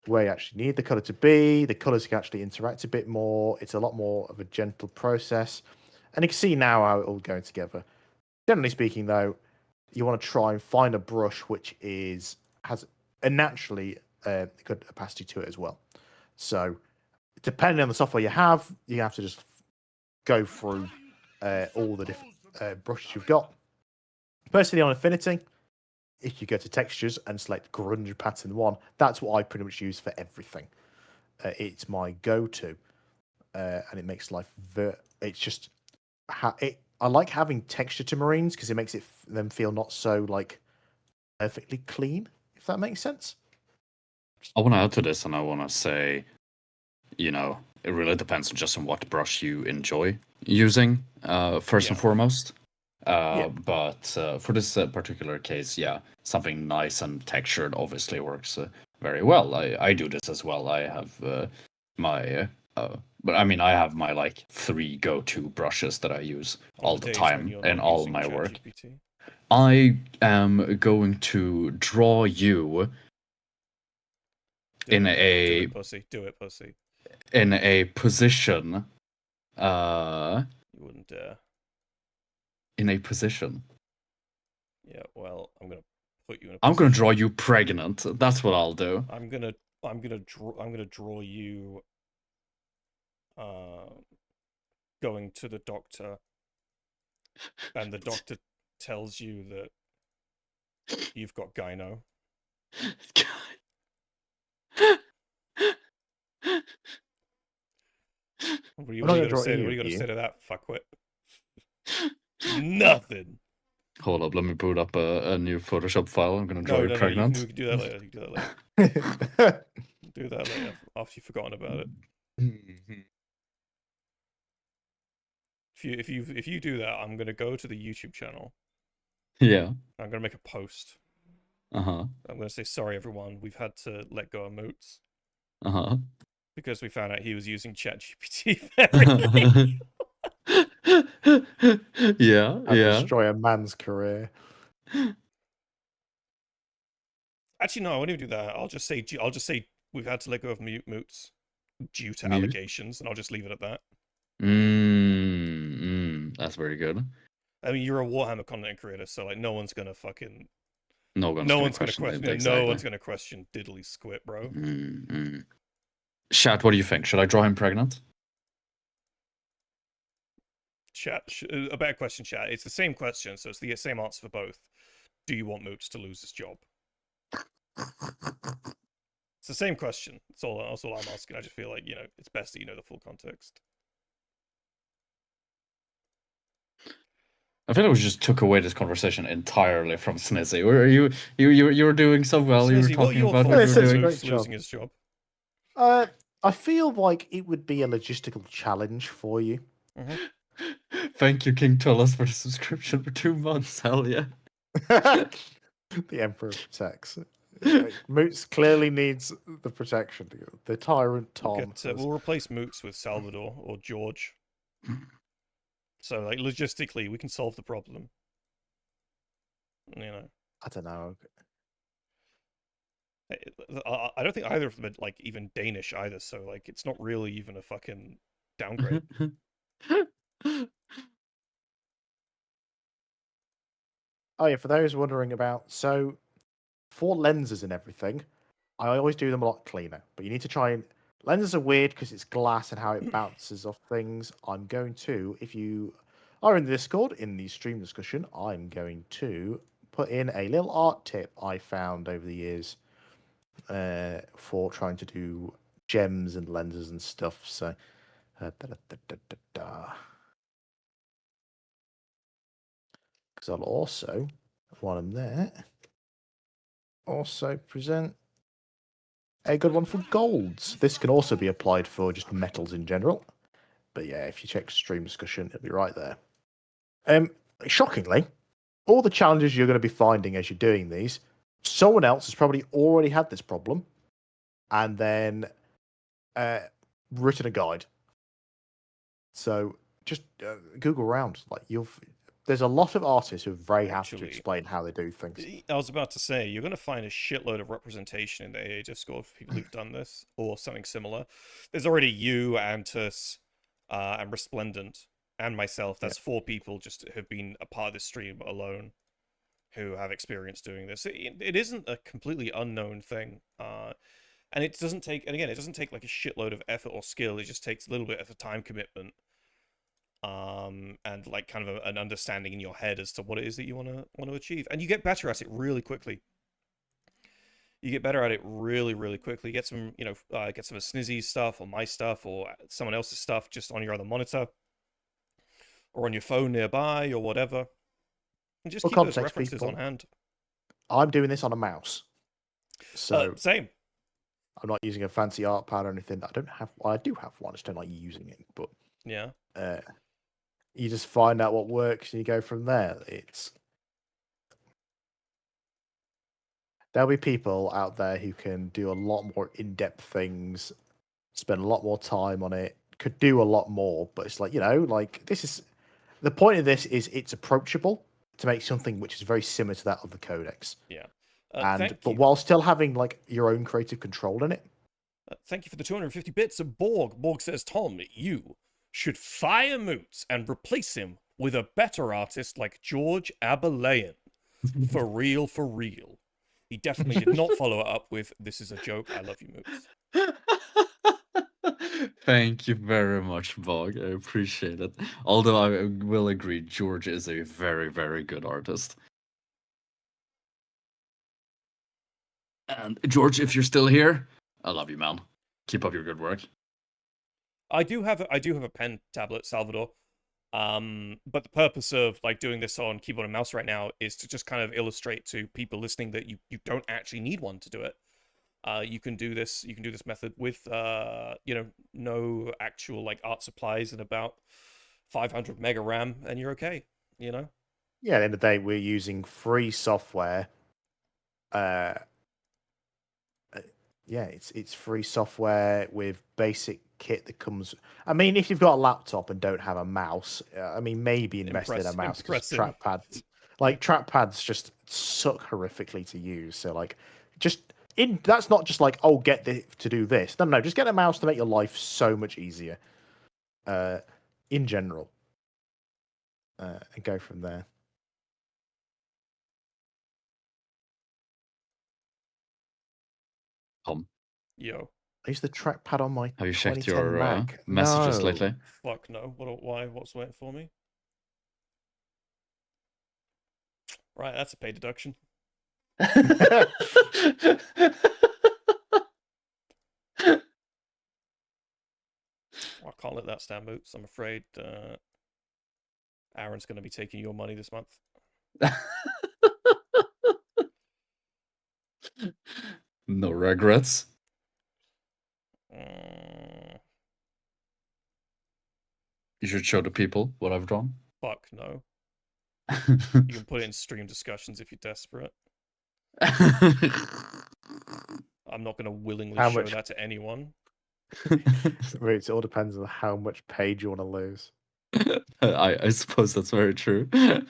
where you actually need the color to be. The colors can actually interact a bit more. It's a lot more of a gentle process. And you can see now how it all going together. Generally speaking, though, you want to try and find a brush which has a naturally good opacity to it as well. So depending on the software you have to just go through all the different brushes you've got. Personally, on Affinity, if you go to textures and select grunge pattern 1, that's what I pretty much use for everything. It's my go-to, and it makes life it's just I like having texture to marines because it makes them feel not so like perfectly clean, if that makes sense. I want to add to this, and I want to say, it really depends just on what brush you enjoy using, first and foremost. But for this particular case, something nice and textured obviously works very well. I do this as well. I have but I mean, I have my like 3 go-to brushes that I use all the time in all my work. I am going to draw you in a pussy. In a position. You wouldn't dare. In a position. Yeah, well, I'm gonna put you in a position. I'm gonna draw you pregnant. That's what I'll do. I'm gonna draw you going to the doctor, and the doctor tells you that you've got gyno. What are you gonna say to that, fuckwit? Nothing. Hold up, let me boot up a new Photoshop file. I'm gonna draw you pregnant. We can do that later. Do that later after you've forgotten about it. If you do that, I'm gonna go to the YouTube channel. Yeah. I'm gonna make a post. I'm gonna say, sorry everyone, we've had to let go of Moots. Because we found out he was using ChatGPT for everything. Yeah. Destroy a man's career. Actually, no, I won't even do that. I'll just say we've had to let go of Moots due to allegations, and I'll just leave it at that. That's very good. I mean, you're a Warhammer content creator, so like no one's gonna question. No one's gonna question. No one's gonna question Diddly Squid, bro. Chat, what do you think? Should I draw him pregnant? Chat, a better question, chat. It's the same question, so it's the same answer for both. Do you want Moots to lose his job? It's the same question. That's all I'm asking. I just feel like, it's best that you know the full context. I feel like we just took away this conversation entirely from Snizzy. You were doing so well. Snizzy, you were talking about what you were doing. Losing his job. I feel like it would be a logistical challenge for you. Thank you, King Tullus, for the subscription for 2 months. Hell yeah. The Emperor protects. Moots clearly needs the protection. The tyrant Tom. We'll replace Moots with Salvador or George. So, like, logistically, we can solve the problem. I don't know. I don't think either of them are, like, even Danish either, so, like, it's not really even a fucking downgrade. Oh, yeah, for those wondering about, so, for lenses and everything, I always do them a lot cleaner, but you need to try and... Lenses are weird because it's glass and how it bounces off things. I'm going to, if you are in the Discord, in the stream discussion, I'm going to put in a little art tip I found over the years for trying to do gems and lenses and stuff. So, because I'll also, while I'm there, also present a good one for golds. This can also be applied for just metals in general. But yeah, if you check stream discussion, it'll be right there. shockingly, all the challenges you're going to be finding as you're doing these, someone else has probably already had this problem, and then written a guide. So just Google around. Like there's a lot of artists who are very happy to explain how they do things. I was about to say, you're going to find a shitload of representation in the AA Discord for people who've done this or something similar. There's already you, Antus, and Resplendent, and myself. That's 4 people just have been a part of this stream alone who have experience doing this. It isn't a completely unknown thing. And it doesn't take, and again, it doesn't take like a shitload of effort or skill. It just takes a little bit of a time commitment. And like kind of an understanding in your head as to what it is that you want to achieve, and you get better at it really quickly. You get better at it really, really quickly. Get some, get some of Snizzy's stuff or my stuff or someone else's stuff just on your other monitor or on your phone nearby or whatever, and just keep those references people, on hand. I'm doing this on a mouse, so same. I'm not using a fancy art pad or anything. I don't have. Well, I do have one. I just don't like using it, but yeah. You just find out what works and you go from there. There'll be people out there who can do a lot more in-depth things, spend a lot more time on it, could do a lot more, but it's like, this is the point of this is it's approachable to make something which is very similar to that of the Codex. Yeah. But while still having like your own creative control in it. Thank you for the 250 bits of Borg. Borg says, Tom, you should fire Moots and replace him with a better artist like George Abelayan. For real, for real. He definitely did not follow it up with, this is a joke, I love you, Moots. Thank you very much, Bog. I appreciate it. Although I will agree, George is a very, very good artist. And George, if you're still here, I love you, man. Keep up your good work. I do have a pen tablet, Salvador. But the purpose of like doing this on keyboard and mouse right now is to just kind of illustrate to people listening that you don't actually need one to do it. You can do this method with no actual like art supplies and about 500 mega RAM, and you're okay. Yeah, at the end of the day, we're using free software. It's free software with basic kit that comes. I mean, if you've got a laptop and don't have a mouse, maybe invest in a mouse because trackpads, trackpads just suck horrifically to use. So that's not just like, oh, get to do this. No, just get a mouse to make your life so much easier. In general, and go from there. Yo. I use the trackpad on my. Have you checked your Mac? Messages lately? Fuck no. Why? What's waiting for me? Right, that's a pay deduction. I'll call it that, Stan Moots. I'm afraid Aaron's going to be taking your money this month. No regrets. You should show the people what I've drawn. Fuck no. You can put it in stream discussions if you're desperate. I'm not going to willingly show that to anyone. It all depends on how much page you want to lose. I suppose that's very true. Well,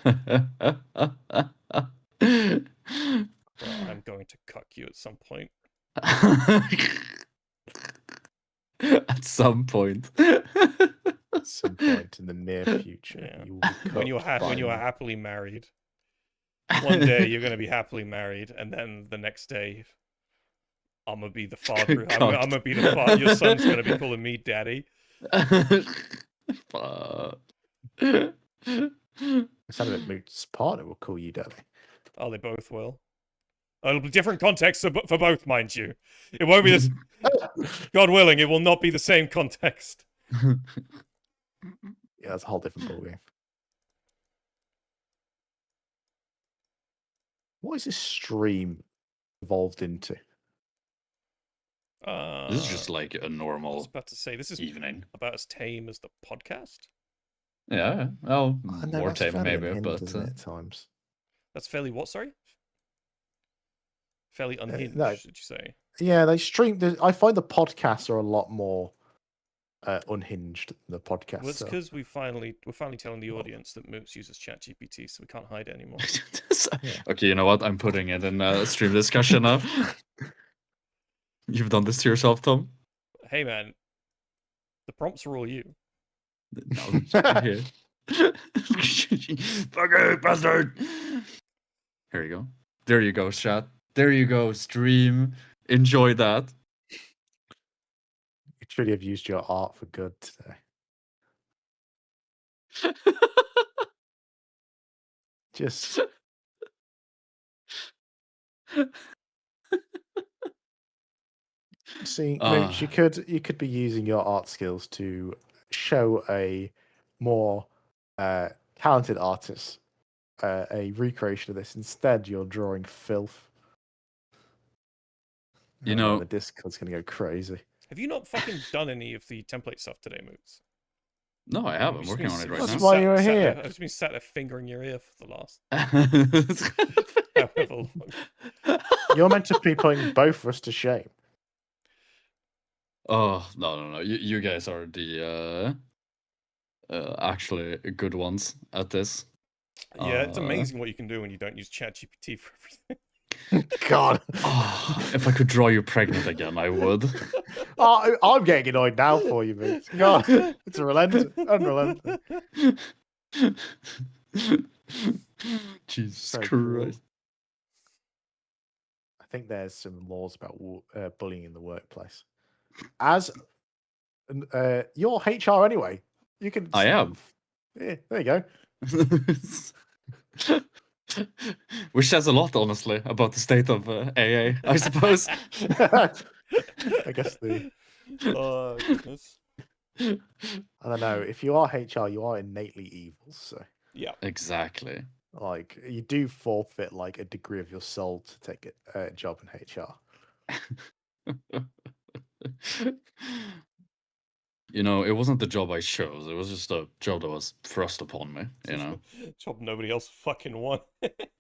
I'm going to cuck you at some point. At some point. At some point in the near future. Yeah. You will when you are happily married. One day you're going to be happily married, and then the next day I'm going to be the father. I'm going to be the father. Your son's going to be calling me daddy. Instead of it, Moots' partner will call you daddy. Oh, they both will. It'll be different contexts for both, mind you. It won't be this. God willing, it will not be the same context. Yeah, that's a whole different ballgame. What is this stream evolved into? This is just like a normal. I was about to say this is evening. about as tame as the podcast. Yeah, well, I know more that's tame fairly maybe, unhinged, but isn't it, at times? That's fairly what? Sorry, fairly unhinged. No, Did you say? yeah, they stream. I find the podcasts are a lot more unhinged than the podcasts. Well, it's So. because we're finally telling the audience that Moots uses ChatGPT, so we can't hide it anymore. Yeah. Okay, you know what? I'm putting it in stream discussion now. You've done this to yourself, Tom? Hey man, the prompts are all you. No, here. Fucking bastard! Here you go. There you go, chat. There you go, stream. Enjoy that. You truly have used your art for good today. Just see, Mooch, you could be using your art skills to show a more talented artist a recreation of this. Instead, you're drawing filth. You Oh, man, know, the Discord's gonna go crazy. Have you not fucking done any of the template stuff today, Moots? no, I have. I'm working on it right That's now. why you were here. I've just been sat there fingering your ear for the last Oh, however long. You're meant to be putting both of us to shame. no. You guys are the actually good ones at this. Yeah, it's amazing what you can do when you don't use ChatGPT for everything. God. If I could draw you pregnant again, I would. I'm getting annoyed now for you, mate. God, it's unrelenting. Jesus So Christ. cool. I think there's some laws about bullying in the workplace. As you're HR anyway, you can. I am. Yeah, there you go. Which says a lot, honestly, about the state of AA, I suppose. I guess the. Oh goodness. I don't know. If you are HR, you are innately evil. So Yeah. Exactly. like you do forfeit like a degree of your soul to take a job in HR. You know, it wasn't the job I chose. It was just a job that was thrust upon me, you know? Job nobody else fucking won.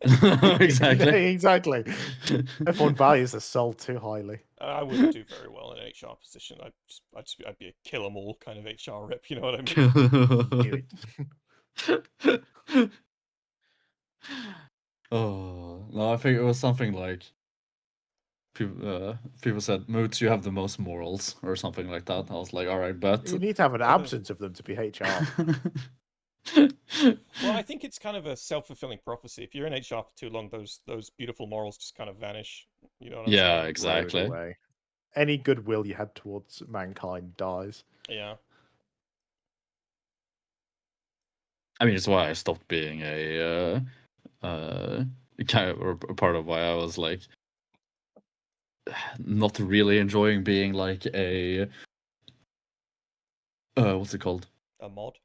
Exactly. Exactly. Everyone values the soul too highly. I wouldn't do very well in an HR position. I'd be a kill 'em all kind of HR rep. You know what I mean? Do it. Oh, no, I think it was something like people said, Moots, you have the most morals, or something like that. I was like, all right, but. You need to have an absence of them to be HR. Well, I think it's kind of a self-fulfilling prophecy. If you're in HR for too long, those beautiful morals just kind of vanish. You know what I'm Yeah, saying? Erode exactly. away. Any goodwill you had towards mankind dies. Yeah. I mean, it's why I stopped being a kind of or part of why I was like not really enjoying being like a what's it called? A mod.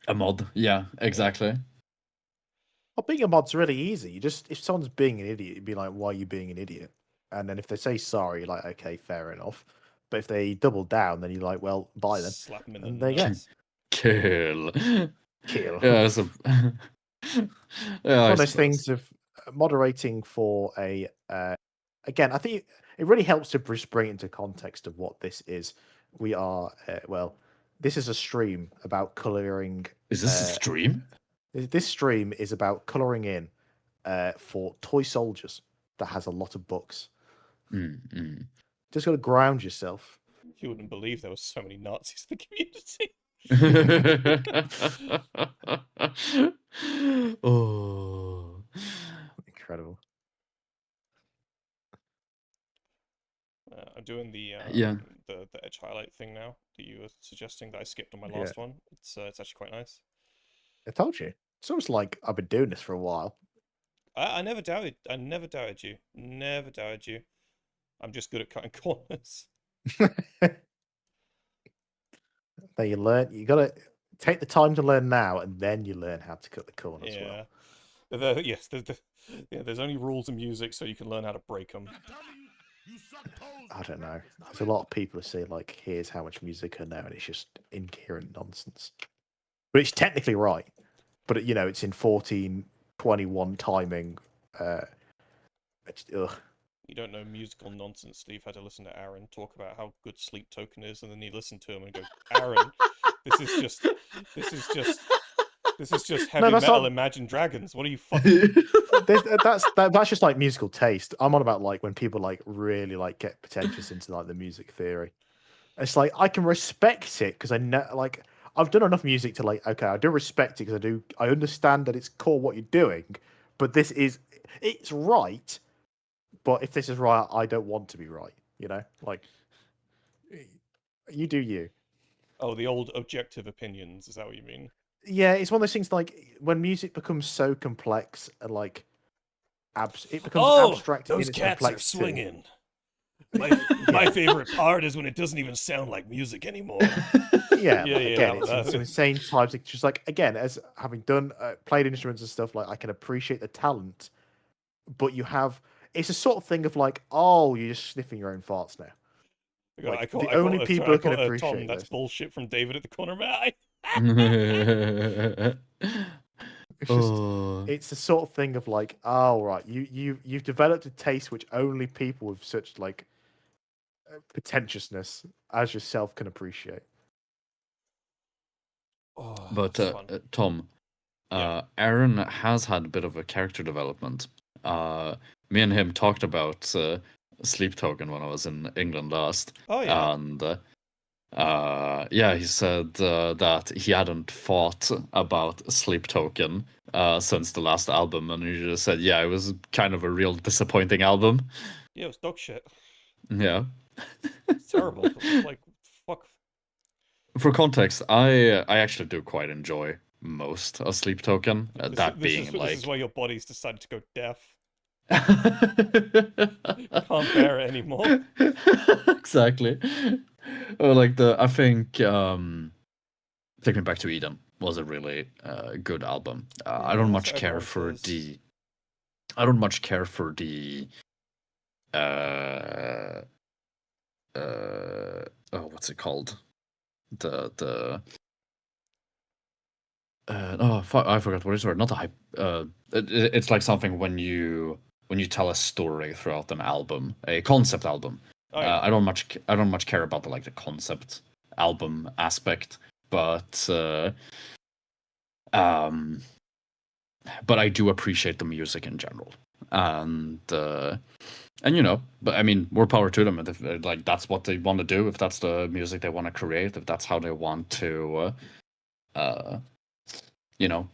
A mod. Yeah, exactly. Well, being a mod's really easy. You just if someone's being an idiot, you'd be like, "Why are you being an idiot?" And then if they say sorry, you're like, "Okay, fair enough." But if they double down, then you're like, "Well, bye then." Slap him in And the there you go. nuts. Kill. Kill. Yeah, it's a yeah, One I of those suppose. things of moderating for a. Again, I think it really helps to just bring it into context of what this is. We are well. This is a stream about coloring. Is this a stream? This stream is about coloring in for toy soldiers that has a lot of books. Just got to ground yourself. You wouldn't believe there were so many Nazis in the community. Oh, Incredible. I'm doing the yeah. the edge highlight thing now that you were suggesting that I skipped on my last one. It's actually quite nice. I told you. It's almost like I've been doing this for a while. I never doubted. I never doubted you. Never doubted you. I'm just good at cutting corners. Then you learn. You got to take the time to learn now, and then you learn how to cut the corners well. Yes, there's only rules in music, so you can learn how to break them. I don't know. There's a lot of people who say like, "Here's how much music I know," and it's just incoherent nonsense. but it's technically right. But it's in 14:21 timing. Ugh. You don't know musical nonsense, Steve. Had to listen to Aaron talk about how good Sleep Token is, and then you listen to him and go, Aaron, this is just heavy that's metal. not. Imagine Dragons. What are you fucking? That's just like musical taste. I'm on about like when people like really like get pretentious into like the music theory. It's like I can respect it because I know like I've done enough music to like okay I do respect it because I understand that it's core what you're doing, but it's right. But if this is right, I don't want to be right. Like you do you. Oh, the old objective opinions. Is that what you mean? Yeah, it's one of those things like when music becomes so complex and like it becomes abstract in those its cats are complexity. swinging. My favorite part is when it doesn't even sound like music anymore. Yeah, Yeah, again, that- it's some insane types. It's just like again, as having done played instruments and stuff, like I can appreciate the talent, but it's a sort of thing of like, oh, you're just sniffing your own farts now. Like the only people who can Tom, appreciate that's this. bullshit from David at the corner of my eye. It's just Oh. it's the sort of thing of like, oh right, you've developed a taste which only people with such like pretentiousness as yourself can appreciate. Oh, But that's fun. Tom, Yeah. Aaron has had a bit of a character development. Me and him talked about Sleep Token when I was in England last. Oh yeah. And yeah, he said that he hadn't thought about Sleep Token since the last album, and he just said, yeah, it was kind of a real disappointing album. Yeah, it was dog shit. Yeah. It's terrible. Like, fuck. For context, I actually do quite enjoy most of Sleep Token. This is why your body's decided to go deaf. Can't bear it anymore. Exactly. Or like I think Take Me Back to Eden was a really good album. I don't that's much what care everyone for says. the I don't much care for the what's it called? The I forgot what it's called. Not a hype. It's like something when you tell a story throughout an album, a concept album. Oh yeah. I don't much care about the concept album aspect, but I do appreciate the music in general, and but I mean, more power to them. And if like that's what they want to do, if that's the music they want to create, if that's how they want to,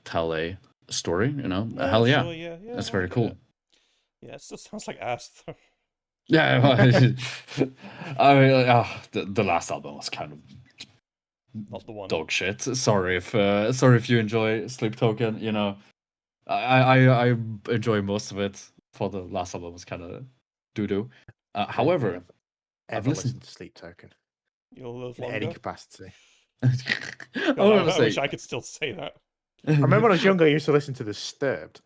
tell a story, hell yeah, Sure, yeah, that's I very get cool. it. Yeah, it still sounds like ass. Yeah, I mean, the last album was kind of Not the one. dog shit. Sorry if you enjoy Sleep Token. I enjoy most of it. For the last album was kind of doo doo. However, I've Ever listened listened to Sleep Token You'll live in any longer. capacity. I God, want to I wish say. I could still say that. I remember when I was younger, I used to listen to Disturbed.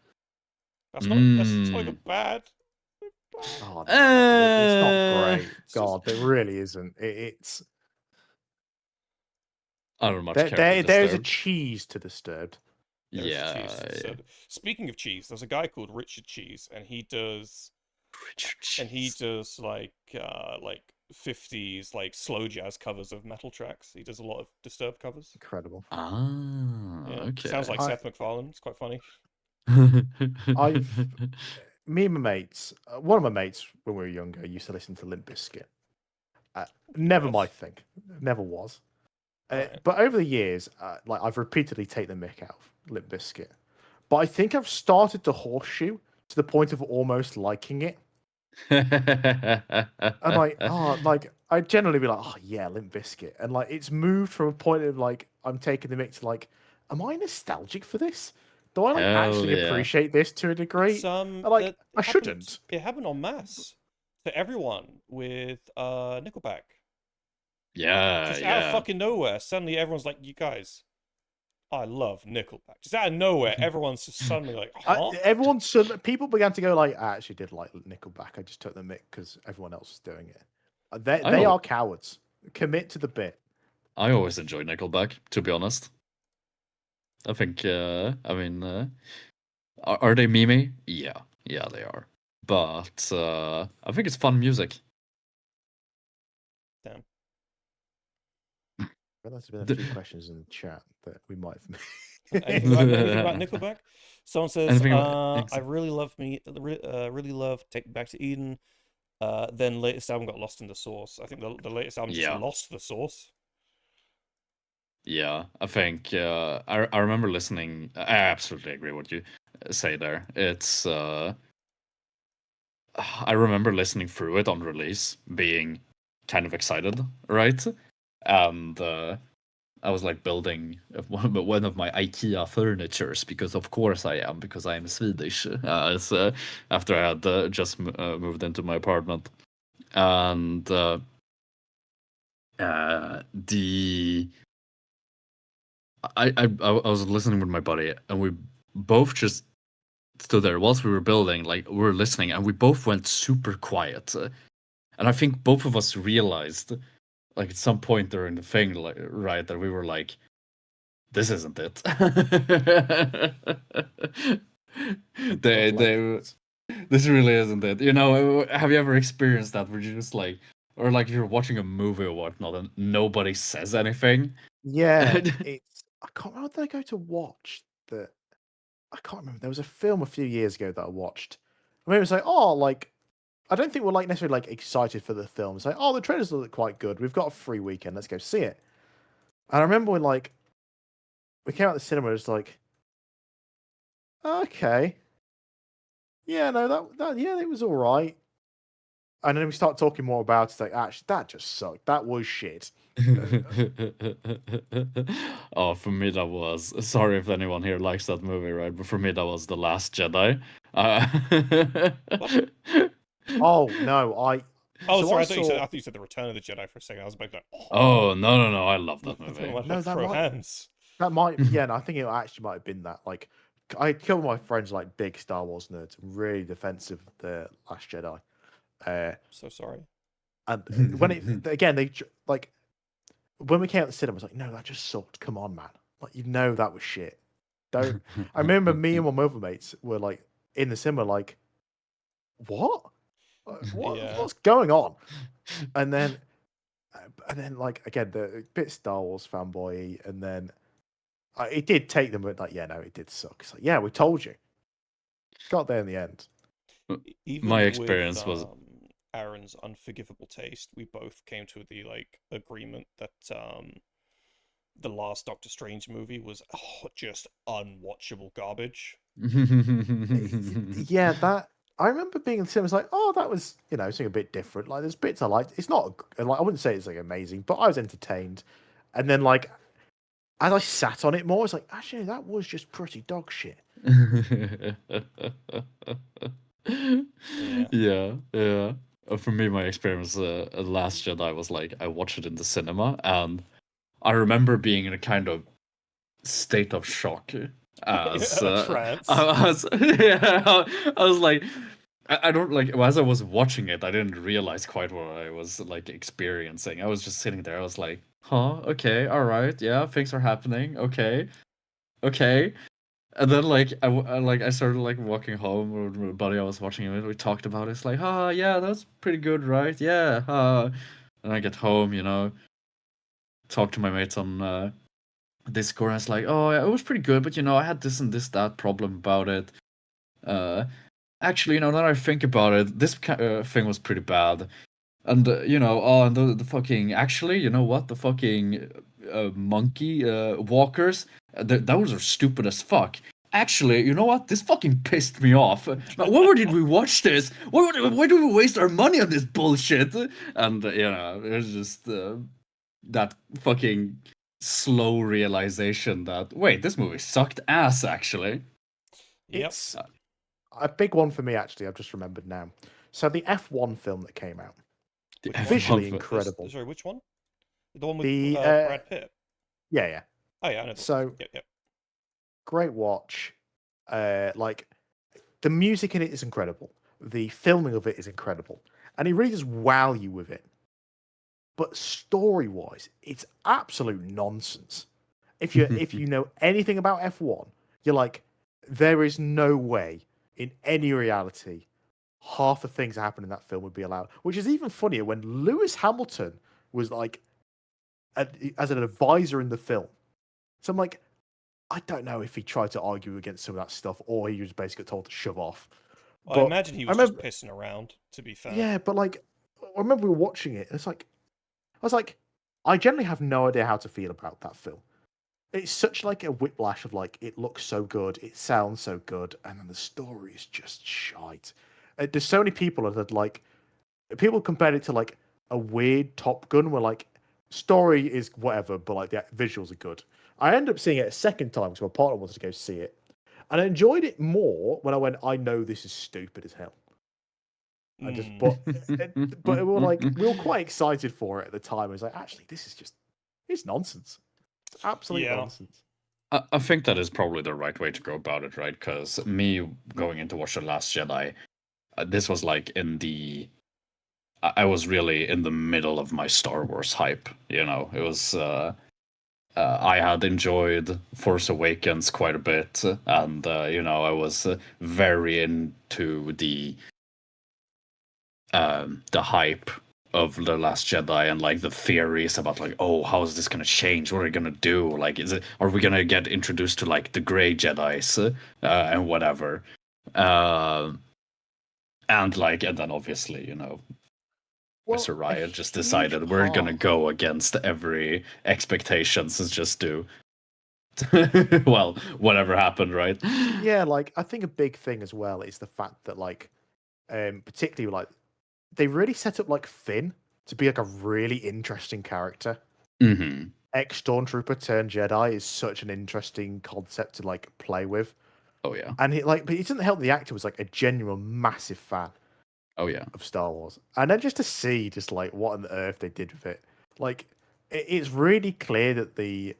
That's not even bad. Oh, no, it's not great. It's God, it really isn't. It's I don't much care for there is a Disturbed. cheese to Disturbed. There is Yeah. cheese. So, speaking of cheese, there's a guy called Richard Cheese, and he does like 50s like slow jazz covers of metal tracks. He does a lot of Disturbed covers. Incredible. Yeah, Okay. sounds like Seth MacFarlane. It's quite funny. Me and my mates, one of my mates when we were younger used to listen to Limp Bizkit. Never my thing. Never was. Right. But over the years, like I've repeatedly taken the mick out of Limp Bizkit. But I think I've started to horseshoe to the point of almost liking it. And like I'd generally be like, oh yeah, Limp Bizkit. And like it's moved from a point of like I'm taking the mick to like, am I nostalgic for this? Do I like Hell actually yeah. appreciate this to a degree? It's, Like I shouldn't. It happened en masse to everyone with Nickelback. Yeah, Just yeah. out of fucking nowhere, suddenly everyone's like, "You guys, I love Nickelback." Just out of nowhere, everyone's just suddenly like, "Huh?" People began to go like, I actually did like Nickelback. I just took the mick because everyone else was doing it. They are cowards. Commit to the bit. I always enjoy Nickelback, to be honest. I think. I mean, are they memey? Yeah, yeah, they are. But I think it's fun music. Damn. Well, there's been a The- few questions in the chat that we might have. Anything about Nickelback? Someone says, Anything about? I really really love Take Me Back to Eden. Then latest album got lost in the sauce. I think the latest album just Yeah. lost the sauce. Yeah, I think I remember listening. I absolutely agree what you say there. It's I remember listening through it on release, being kind of excited, right? And I was like building one of my IKEA furnitures because of course I am because I am Swedish. After I had just moved into my apartment, and the I was listening with my buddy, and we both just stood there whilst we were building, like we were listening, and we both went super quiet. And I think both of us realized, like at some point during the thing, like right, that we were like, "This isn't it." they this really isn't it. You know, have you ever experienced that where you just like, or like you're watching a movie or whatnot, and nobody says anything? Yeah, it's. I can't remember. Did I go to watch the? I can't remember. There was a film a few years ago that I watched. I mean, it was like, oh, like I don't think we're like necessarily like excited for the film. It's like, oh, the trailers look quite good. We've got a free weekend. Let's go see it. And I remember when like we came out of the cinema, it's like, okay, yeah, no, that yeah, it was all right. And then we start talking more about it. It's like, actually, that just sucked. That was shit. Oh, for me that was. Sorry if anyone here likes that movie, right? But for me that was The Last Jedi. What? Oh no, Oh, so sorry. I I saw. thought you said the Return of the Jedi for a second. I was about to go, Oh no! I love that I movie. might No, like that throw might hands. yeah, no, I think it actually might have been that. Like, I killed my friends like big Star Wars nerds, really defensive of the Last Jedi. So sorry. And when it again, like when we came out the cinema, I was like, no, that just sucked. Come on, man. Like, you know that was shit. Don't. I remember me and my other mates were like in the cinema, like, what? Yeah. What's going on? And then, like again, the bit Star Wars fanboy, and then it did take them, but like, yeah, no, it did suck. It's like, yeah, we told you. Got there in the end. My Even with experience was Aaron's unforgivable taste, we both came to the like agreement that the last Doctor Strange movie was just unwatchable garbage. Yeah, that I remember being in the cinema. I was like, oh, that was something a bit different. Like, there's bits I liked. It's not like I wouldn't say it's like amazing, but I was entertained. And then like as I sat on it more, it's like actually that was just pretty dog shit. Yeah. Yeah. For me, my experience Last Jedi was like I watched it in the cinema, and I remember being in a kind of state of shock as A trance. I was yeah, I was like I don't like as I was watching it I didn't realize quite what I was like experiencing. I was just sitting there. I was like, huh, okay, all right, yeah, things are happening, okay. And then like I started like walking home with my buddy. I was watching it. We talked about it. It's like, yeah, that's pretty good, right? Yeah. And I get home, talk to my mates on Discord. And it's like, oh, yeah, it was pretty good, but I had this and this that problem about it. Uh, Actually, now that I think about it, this thing was pretty bad. And oh, and the fucking actually, you know what? The fucking monkey walkers, those are stupid as fuck. Actually, you know what? This fucking pissed me off. Now, why did we watch this? Why do we waste our money on this bullshit? And it's just that fucking slow realization that wait, this movie sucked ass. Actually, Yep. It's a big one for me actually. I've just remembered now. So the F1 film that came out, Which F1 one? visually film. incredible. Sorry, which one? The one with The Brad Pitt. yeah. Oh yeah, I know. So Yep. great watch. Like the music in it is incredible. The filming of it is incredible, and he really does wow you with it. But story wise, it's absolute nonsense. if you know anything about F1, you're like, there is no way in any reality half the things that happen in that film would be allowed. Which is even funnier when Lewis Hamilton was like as an advisor in the film. So I'm like, I don't know if he tried to argue against some of that stuff or he was basically told to shove off. Well, I imagine he was just remember, pissing around, to be fair. yeah, but like, I remember we were watching it. And it's like, I was like, I generally have no idea how to feel about that film. It's such like a whiplash of like, it looks so good, it sounds so good, and then the story is just shite. There's so many people that like, people compared it to like a weird Top Gun where like story is whatever, but like the visuals are good. I ended up seeing it a second time because my partner wanted to go see it, and I enjoyed it more when I went. I know this is stupid as hell. I just but we were like we were quite excited for it at the time. I was like, actually, this is just it's nonsense, absolute nonsense. I think that is probably the right way to go about it, right? Because me going into watch The Last Jedi, this was like I was really in the middle of my Star Wars hype. You know, it was. I had enjoyed Force Awakens quite a bit, and you know, I was very into the hype of The Last Jedi and like the theories about like, oh, how is this gonna change? What are we gonna do? Like, are we gonna get introduced to like the Grey Jedi's and whatever? And then obviously, you know, Mr. Riot just decided we're gonna go against every expectations and just do well, whatever happened, right? Yeah, like I think a big thing as well is the fact that like particularly like they really set up like Finn to be like a really interesting character. Mm-hmm. Ex-Stormtrooper turned Jedi is such an interesting concept to like play with. Oh yeah. And but it didn't help the actor was like a genuine massive fan. Oh yeah. Of Star Wars. And then just to see just like what on earth they did with it. Like it's really clear that the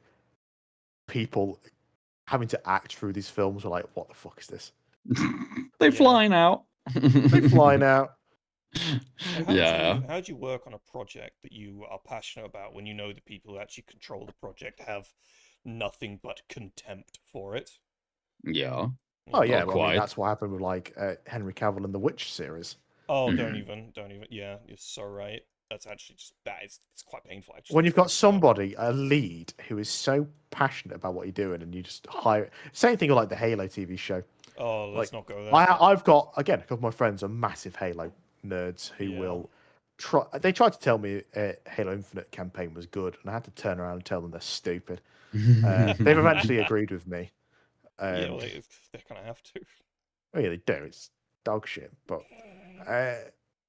people having to act through these films were like, what the fuck is this? They fly now. They fly now. How do you work on a project that you are passionate about when you know the people who actually control the project have nothing but contempt for it? Yeah. Oh yeah, well, I mean, that's what happened with like Henry Cavill and the Witch series. Oh, don't even. Yeah, you're so right. That's actually just bad. It's quite painful, actually. When you've got somebody, a lead, who is so passionate about what you're doing, and you just hire. Same thing with like the Halo TV show. Oh, let's like, not go there. I've got again, a couple of my friends are massive Halo nerds who will try. They tried to tell me Halo Infinite campaign was good, and I had to turn around and tell them they're stupid. They've eventually agreed with me. Yeah, well, they kind of have to. Oh yeah, they do. It's dog shit, but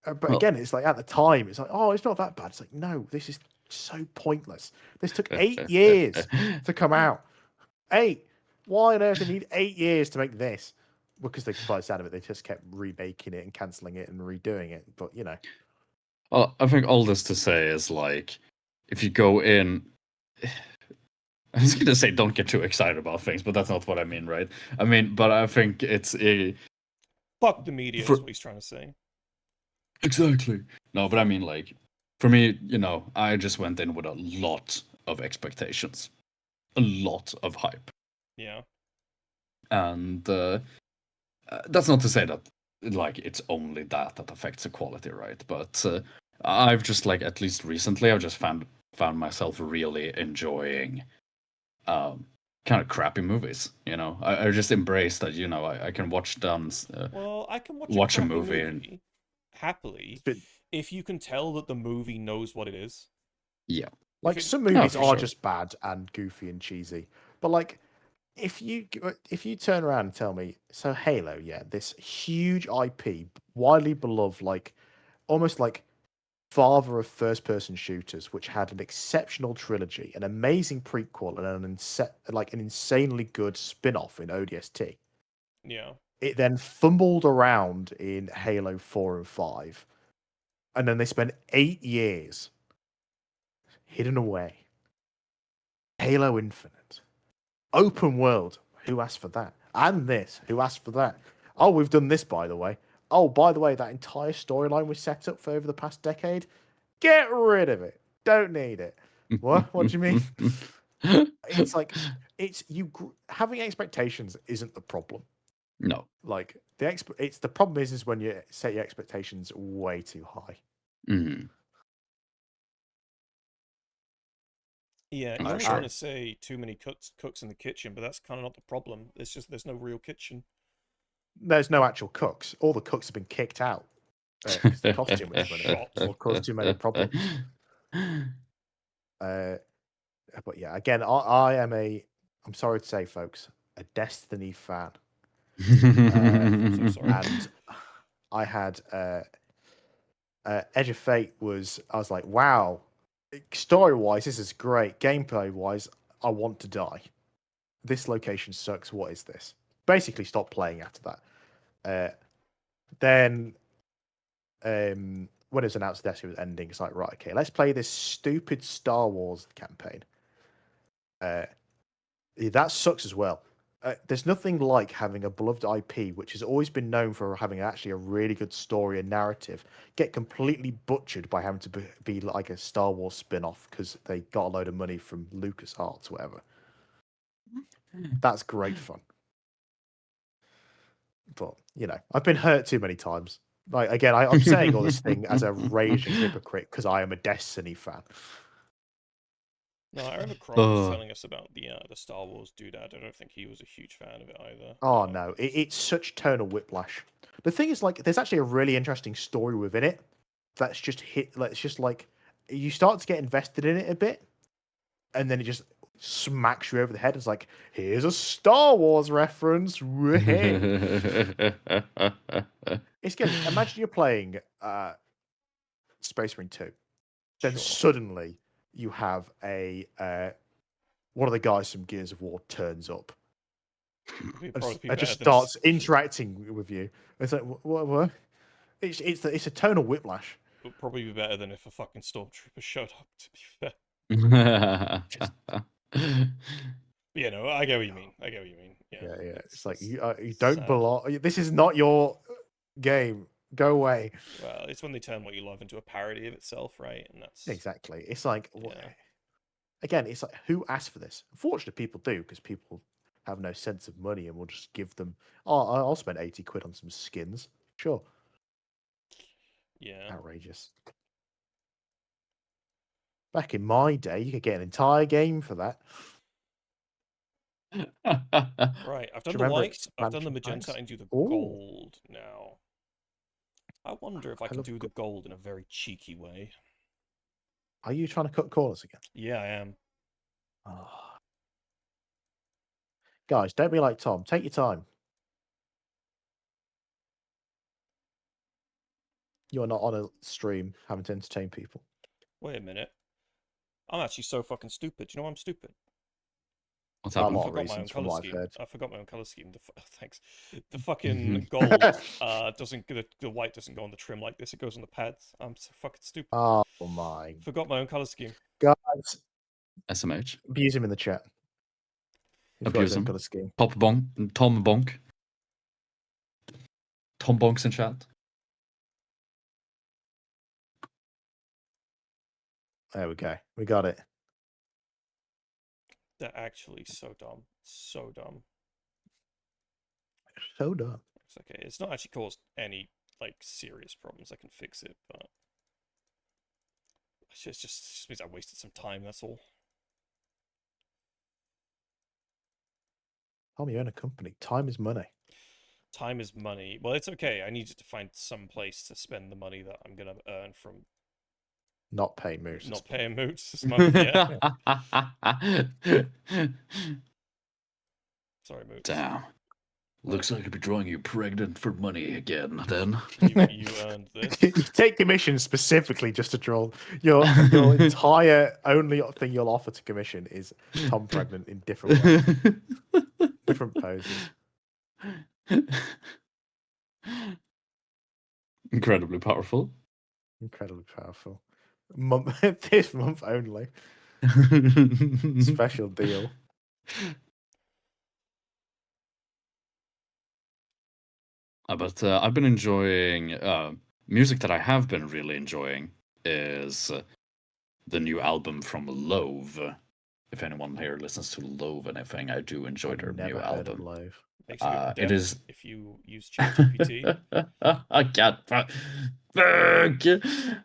again, it's like at the time, it's like, oh, it's not that bad. It's like, no, this is so pointless. This took 8 years to come out. 8. Why on earth do they need 8 years to make this? Because they by the sound of it, they just kept remaking it and cancelling it and redoing it. But you know, well, I think all this to say is like, if you go in. I was going to say don't get too excited about things, but that's not what I mean, right? I mean, but I think it's a... Fuck the media is what he's trying to say. Exactly. No, but I mean, like, for me, you know, I just went in with a lot of expectations. A lot of hype. Yeah. And that's not to say that, like, it's only that affects the quality, right? But I've just, like, at least recently, I've just found myself really enjoying... kind of crappy movies, you know. I just embrace that, you know, I can watch well, I can watch a movie and happily if you can tell that the movie knows what it is. Yeah. Like some movies are just bad and goofy and cheesy. But like if you turn around and tell me, so Halo, yeah, this huge IP, widely beloved, like almost like father of first-person shooters, which had an exceptional trilogy, an amazing prequel, and an insanely good spin-off in ODST. Yeah. It then fumbled around in Halo 4 and 5, and then they spent 8 years hidden away. Halo Infinite, open world. Who asked for that? And this. Who asked for that? Oh, we've done this, by the way. Oh, by the way, that entire storyline we set up for over the past decade. Get rid of it. Don't need it. What? What do you mean? It's like having expectations isn't the problem. No. Like the problem is when you set your expectations way too high. Mm. Yeah, you For don't sure. want to say too many cooks in the kitchen, but that's kind of not the problem. It's just there's no real kitchen. There's no actual cooks. All the cooks have been kicked out because they cost too much money Shot. or cause too many problems. But yeah, again, I am I'm sorry to say, folks, a Destiny fan. So sorry. And I had Edge of Fate I was like, wow, story wise, this is great. Gameplay wise, I want to die. This location sucks. What is this? Basically, stop playing after that. Then, when it was announced Destiny was ending, it's like, right, okay, let's play this stupid Star Wars campaign. That sucks as well. There's nothing like having a beloved IP, which has always been known for having actually a really good story and narrative, get completely butchered by having to be like a Star Wars spin-off because they got a load of money from LucasArts, whatever. That's great fun. But, I've been hurt too many times. Like, again, I'm saying all this thing as a raging hypocrite because I am a Destiny fan. No, I remember Crom was telling us about the Star Wars doodad. I don't think he was a huge fan of it either. Oh no, it's such tonal whiplash. The thing is, like, there's actually a really interesting story within it. That's just it's just like you start to get invested in it a bit, and then it just smacks you over the head. It's like, here's a Star Wars reference. Hey. It's good. Imagine you're playing Space Marine 2. Then Sure. suddenly you have one of the guys from Gears of War turns up and just starts interacting with you. It's like, what? It's a tonal whiplash. It would probably be better than if a fucking stormtrooper showed up, to be fair. Yeah, no, I get what you mean. Yeah, It's like you don't belong. This is not your game. Go away. Well, it's when they turn what you love into a parody of itself, right? And that's exactly. It's like, yeah. Again, it's like, who asked for this? Unfortunately, people do because people have no sense of money and will just give them. Oh, I'll spend 80 quid on some skins. Sure. Yeah. Outrageous. Back in my day, you could get an entire game for that. Right, I've done the white, I've done the magenta, and do the gold now. I wonder if I can do the gold in a very cheeky way. Are you trying to cut corners again? Yeah, I am. Oh. Guys, don't be like Tom. Take your time. You're not on a stream having to entertain people. Wait a minute. I'm actually so fucking stupid. Do you know I'm stupid? What's happening? I forgot my own color scheme. I forgot my own color scheme. Thanks. The fucking gold doesn't the white doesn't go on the trim like this. It goes on the pads. I'm so fucking stupid. Oh my! Forgot my own color scheme. Guys, SMH. Abuse him in the chat. Abuse him. Color scheme. Tom Bonk. Tom Bonks in chat. There we go. We got it. They're actually so dumb. So dumb. So dumb. It's okay. It's not actually caused any like serious problems. I can fix it, but it just means I wasted some time. That's all. Tom, you own a company. Time is money. Time is money. Well, it's okay. I needed to find some place to spend the money that I'm gonna earn from not paying Moots. Not paying Moots this month. Yeah. Sorry, Moots. Damn. Looks like I'd be drawing you pregnant for money again, then. You earned this. You take commission specifically just to draw. Your entire only thing you'll offer to commission is Tom pregnant in different ways. Different poses. Incredibly powerful. Incredibly powerful. This month only. Special deal. But I've been enjoying music that I have been really enjoying is the new album from Love. if anyone here listens to Loathe anything, I do enjoy I've their never new heard of album. Loathe. Makes you It deaf is. if you use ChatGPT. I can't.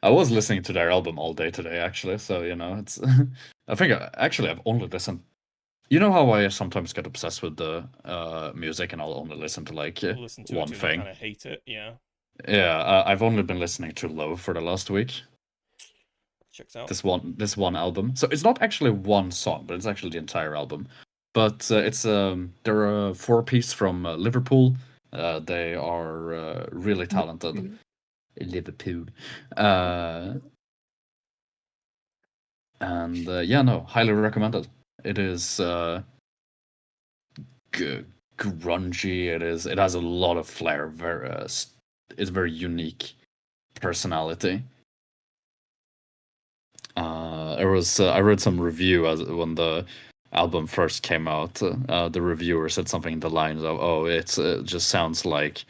I was listening to their album all day today, actually. So it's. I think actually I've only listened. You know how I sometimes get obsessed with the music and I'll only listen to like Listen to it one till you thing. kind of hate it. Yeah, Yeah, I've only been listening to Low for the last week. checks out. This one album. So it's not actually one song, but it's actually the entire album. But it's they're a 4-piece from Liverpool. They are really talented. Liverpool. And yeah, no, highly recommended. It is grungy. It has a lot of flair. It's very unique personality. I read some review when the album first came out. The reviewer said something in the lines of, "Oh, it just sounds like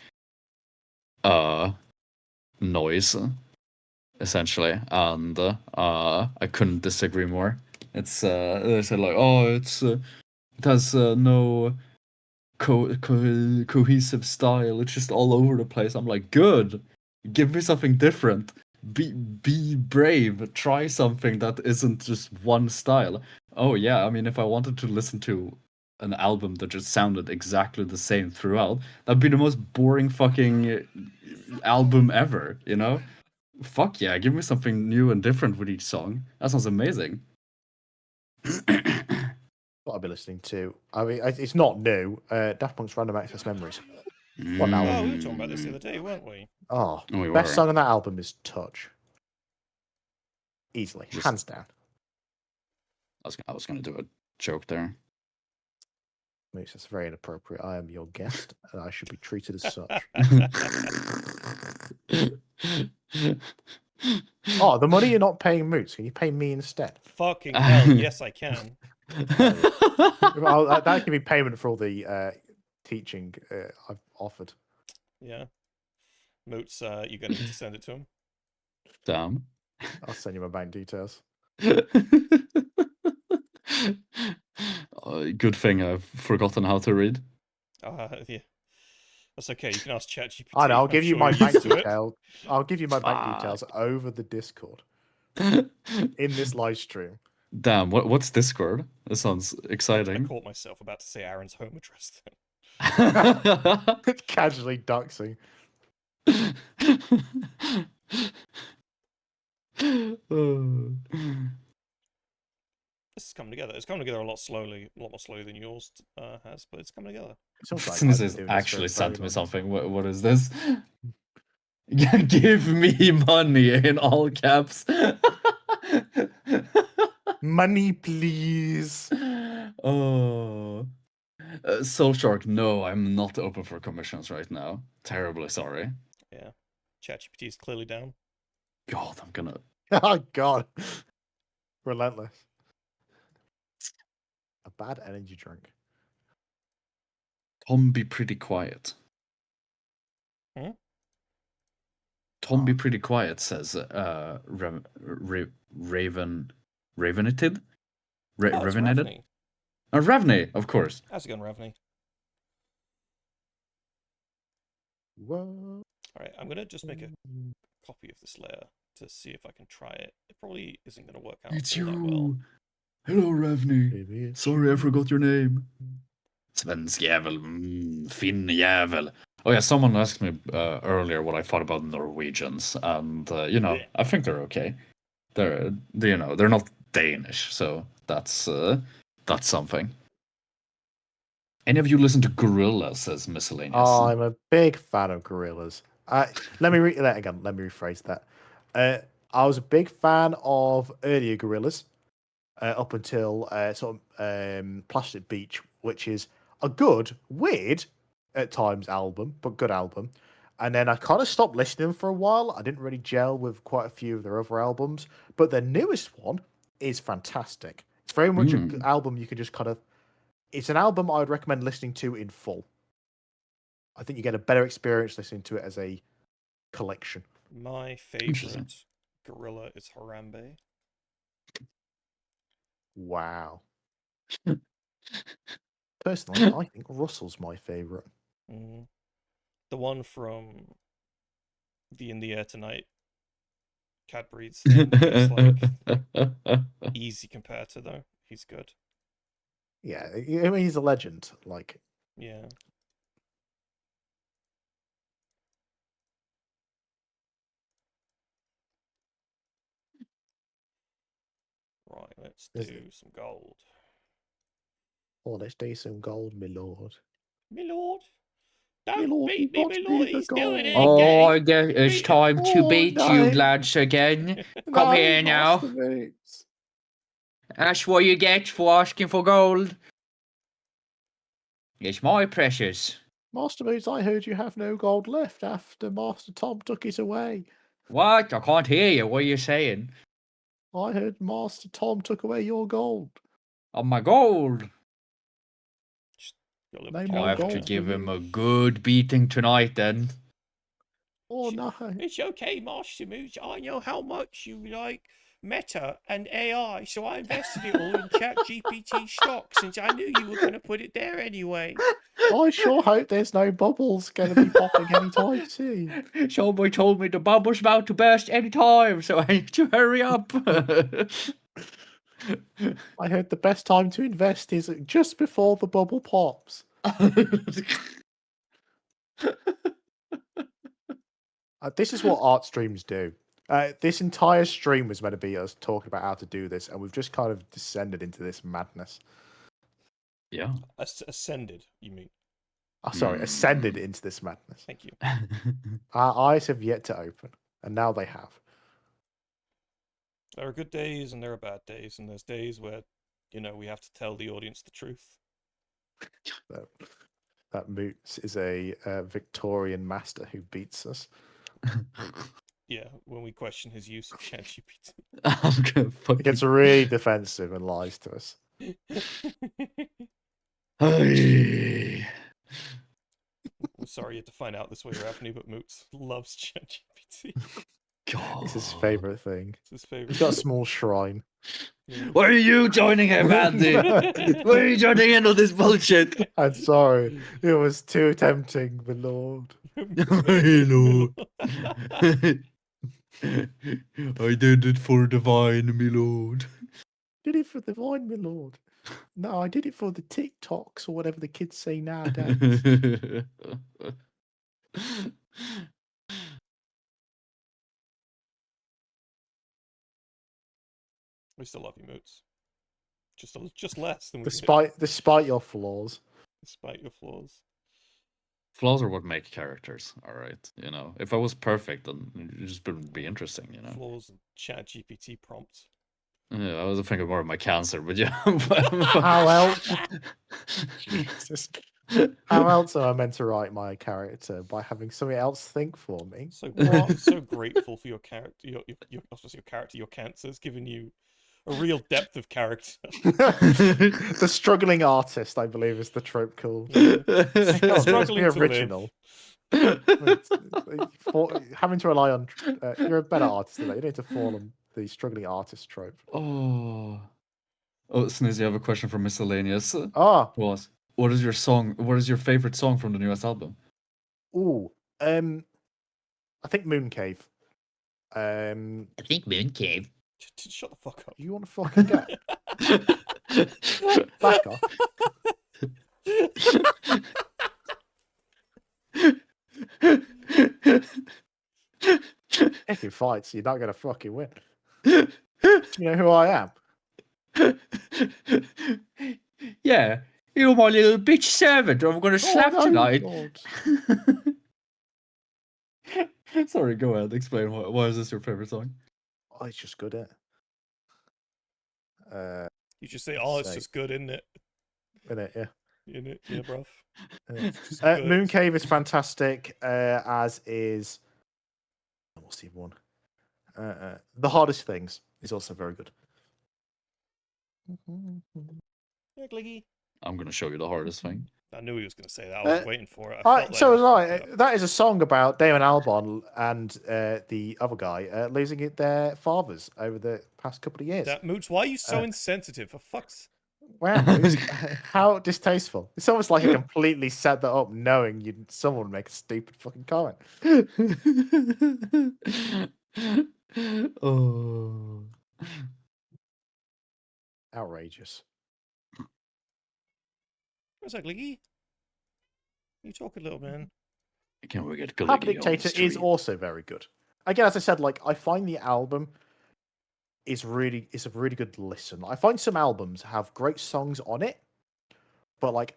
noise, essentially," and I couldn't disagree more. It's they said like, "Oh, it has no cohesive style. It's just all over the place." I'm like, "Good, give me something different. Be brave. Try something that isn't just one style." Oh yeah, I mean, if I wanted to listen to an album that just sounded exactly the same throughout, that'd be the most boring fucking album ever. Fuck yeah, give me something new and different with each song. That sounds amazing. What I'll be listening to. I mean, it's not new. Daft Punk's Random Access Memories. What an album. Oh, we were talking about this the other day, weren't we? Oh, We best were. song on that album is Touch. Easily, Just- hands down. I was gonna do a joke there. Moots, that's very inappropriate. I am your guest, and I should be treated as such. Oh, the money you're not paying Moots, can you pay me instead? Fucking hell, yes, I can. Well, that can be payment for all the teaching I've offered. Yeah. Moots, you're going to need to send it to him. Damn. I'll send you my bank details. Good thing I've forgotten how to read. Yeah. That's okay. You can ask ChatGPT. I know, I'll give you my you're bank used to it. details. I'll give you my bank Fuck. details over the Discord in this live stream. Damn, what's Discord? That sounds I exciting. caught myself about to say Aaron's home address then. Casually doxing. This is coming together. It's coming together a lot more slowly than yours has, but it's coming together. Snizzy has actually sent me something. What is this? Give me money in all caps. Money, please. Oh. Soul Shark, no, I'm not open for commissions right now. Terribly sorry. Yeah. ChatGPT is clearly down. God, I'm gonna. Oh, God. Relentless. A bad energy drink. Tom, be pretty quiet. Hmm? Tom, be pretty quiet, says Ravenitid? Oh, it's Ravenitid? Ravney. Ravney, of course. How's it going, Ravney? Whoa. Alright, I'm going to just make a copy of this layer to see if I can try it. It probably isn't going to work out It's all that well. you. Hello, Ravney. Maybe it's Sorry, I forgot your name. Svensk jävel. Finn jävel. Oh yeah, someone asked me earlier what I thought about Norwegians, and I think they're okay. They're not Danish, so that's something. Any of you listen to Gorilla? Says Miscellaneous. Oh, I'm a big fan of Gorillas. Let me rephrase that. I was a big fan of earlier Gorillas up until Plastic Beach, which is a good, weird at times album, but good album. And then I kind of stopped listening for a while. I didn't really gel with quite a few of their other albums, but their newest one is fantastic. It's very much an album you can just kind of. It's an album I would recommend listening to in full. I think you get a better experience listening to it as a collection. My favorite gorilla is Harambe. Wow. Personally, I think Russell's my favourite. Mm. The one from the In the Air Tonight Cadbury's thing is like easy compared to though. He's good. Yeah, I mean, he's a legend. Like, Yeah. Right, let's do some gold. oh, let's do some gold, my lord. My lord. My Don't lord, beat he me, wants my me lord. for He's doing it gold. Oh, again. I guess it's Beat time to Oh, beat you no. lads again. Come No, here now. Master Moots. That's what you get for asking for gold. It's my precious. Master Moots, I heard you have no gold left after Master Tom took it away. What? I can't hear you. What are you saying? I heard Master Tom took away your gold. Oh, my gold. Got a little No bit more I have to gold give for him you. a good beating tonight then. Oh no. It's okay, Master Mooch. I know how much you like Meta and AI, so I invested it all in ChatGPT stock since I knew you were going to put it there anyway. I sure hope there's no bubbles going to be popping anytime soon. Somebody told me the bubble's about to burst any time, so I need to hurry up. I heard the best time to invest is just before the bubble pops. This is what art streams do. This entire stream was meant to be us talking about how to do this, and we've just kind of descended into this madness. Yeah. Ascended, you mean? Oh, sorry, ascended into this madness. Thank you. Our eyes have yet to open, and now they have. There are good days and there are bad days, and there's days where, we have to tell the audience the truth. That Moots is a Victorian master who beats us. Yeah, when we question his use of ChatGPT. I'm gonna fucking... He gets really defensive and lies to us. Hey. We're sorry you had to find out this way, Raphne, but Moots loves ChatGPT. God. It's his favourite thing. It's his favorite. He's got a small shrine. Yeah. Why are you joining him, Andy? Why are you joining in on this bullshit? I'm sorry. It was too tempting, my lord. Hello. I did it for divine, my lord. Did it for the vine, my lord. No, I did it for the TikToks or whatever the kids say nowadays. We still love you, Moots. Just less than we Despite your flaws. despite your flaws. Flaws are what make characters, alright? If I was perfect, then it just wouldn't be interesting, Flaws and ChatGPT prompts. Yeah, I was thinking more of my cancer, but yeah. How else? Jesus. How else am I meant to write my character? By having somebody else think for me? So so grateful for your character. Your cancer's given you a real depth of character. The struggling artist, I believe, is the trope called. Yeah. Struggling to original. Having to rely on you're a better artist than that. You need to fall on the struggling artist trope. Oh, Snizzy, I have a question for Miscellaneous. What is your favorite song from the newest album? I think Mooncave. I think Mooncave. Shut the fuck up. You want to fucking go? Back off. Picking fights, you're not gonna fucking win. You know who I am? Yeah, you're my little bitch servant. I'm gonna slap tonight. Sorry, go ahead. Explain why is this your favorite song? Oh, it's just good, isn't it? You just say, "Oh, it's just good, isn't it?" In it, yeah. In it, yeah, bruv. Mooncave is fantastic, as is. What's the one? The Hardest Things is also very good. Yeah, Gliggy. I'm gonna show you the hardest thing. I knew he was going to say that. I was waiting for it. So was I. That is a song about Damon Albarn and the other guy losing their fathers over the past couple of years. Moots, why are you so insensitive? For fuck's... Wow, Moots, how distasteful. It's almost like you completely set that up knowing someone would make a stupid fucking comment. Oh. Outrageous. What's that, Gliggy? You talk a little, man. Can we get Happy Gulliggy on the Dictator is stream? also very good. Again, as I said, like I find the album is a really good listen. I find some albums have great songs on it, but like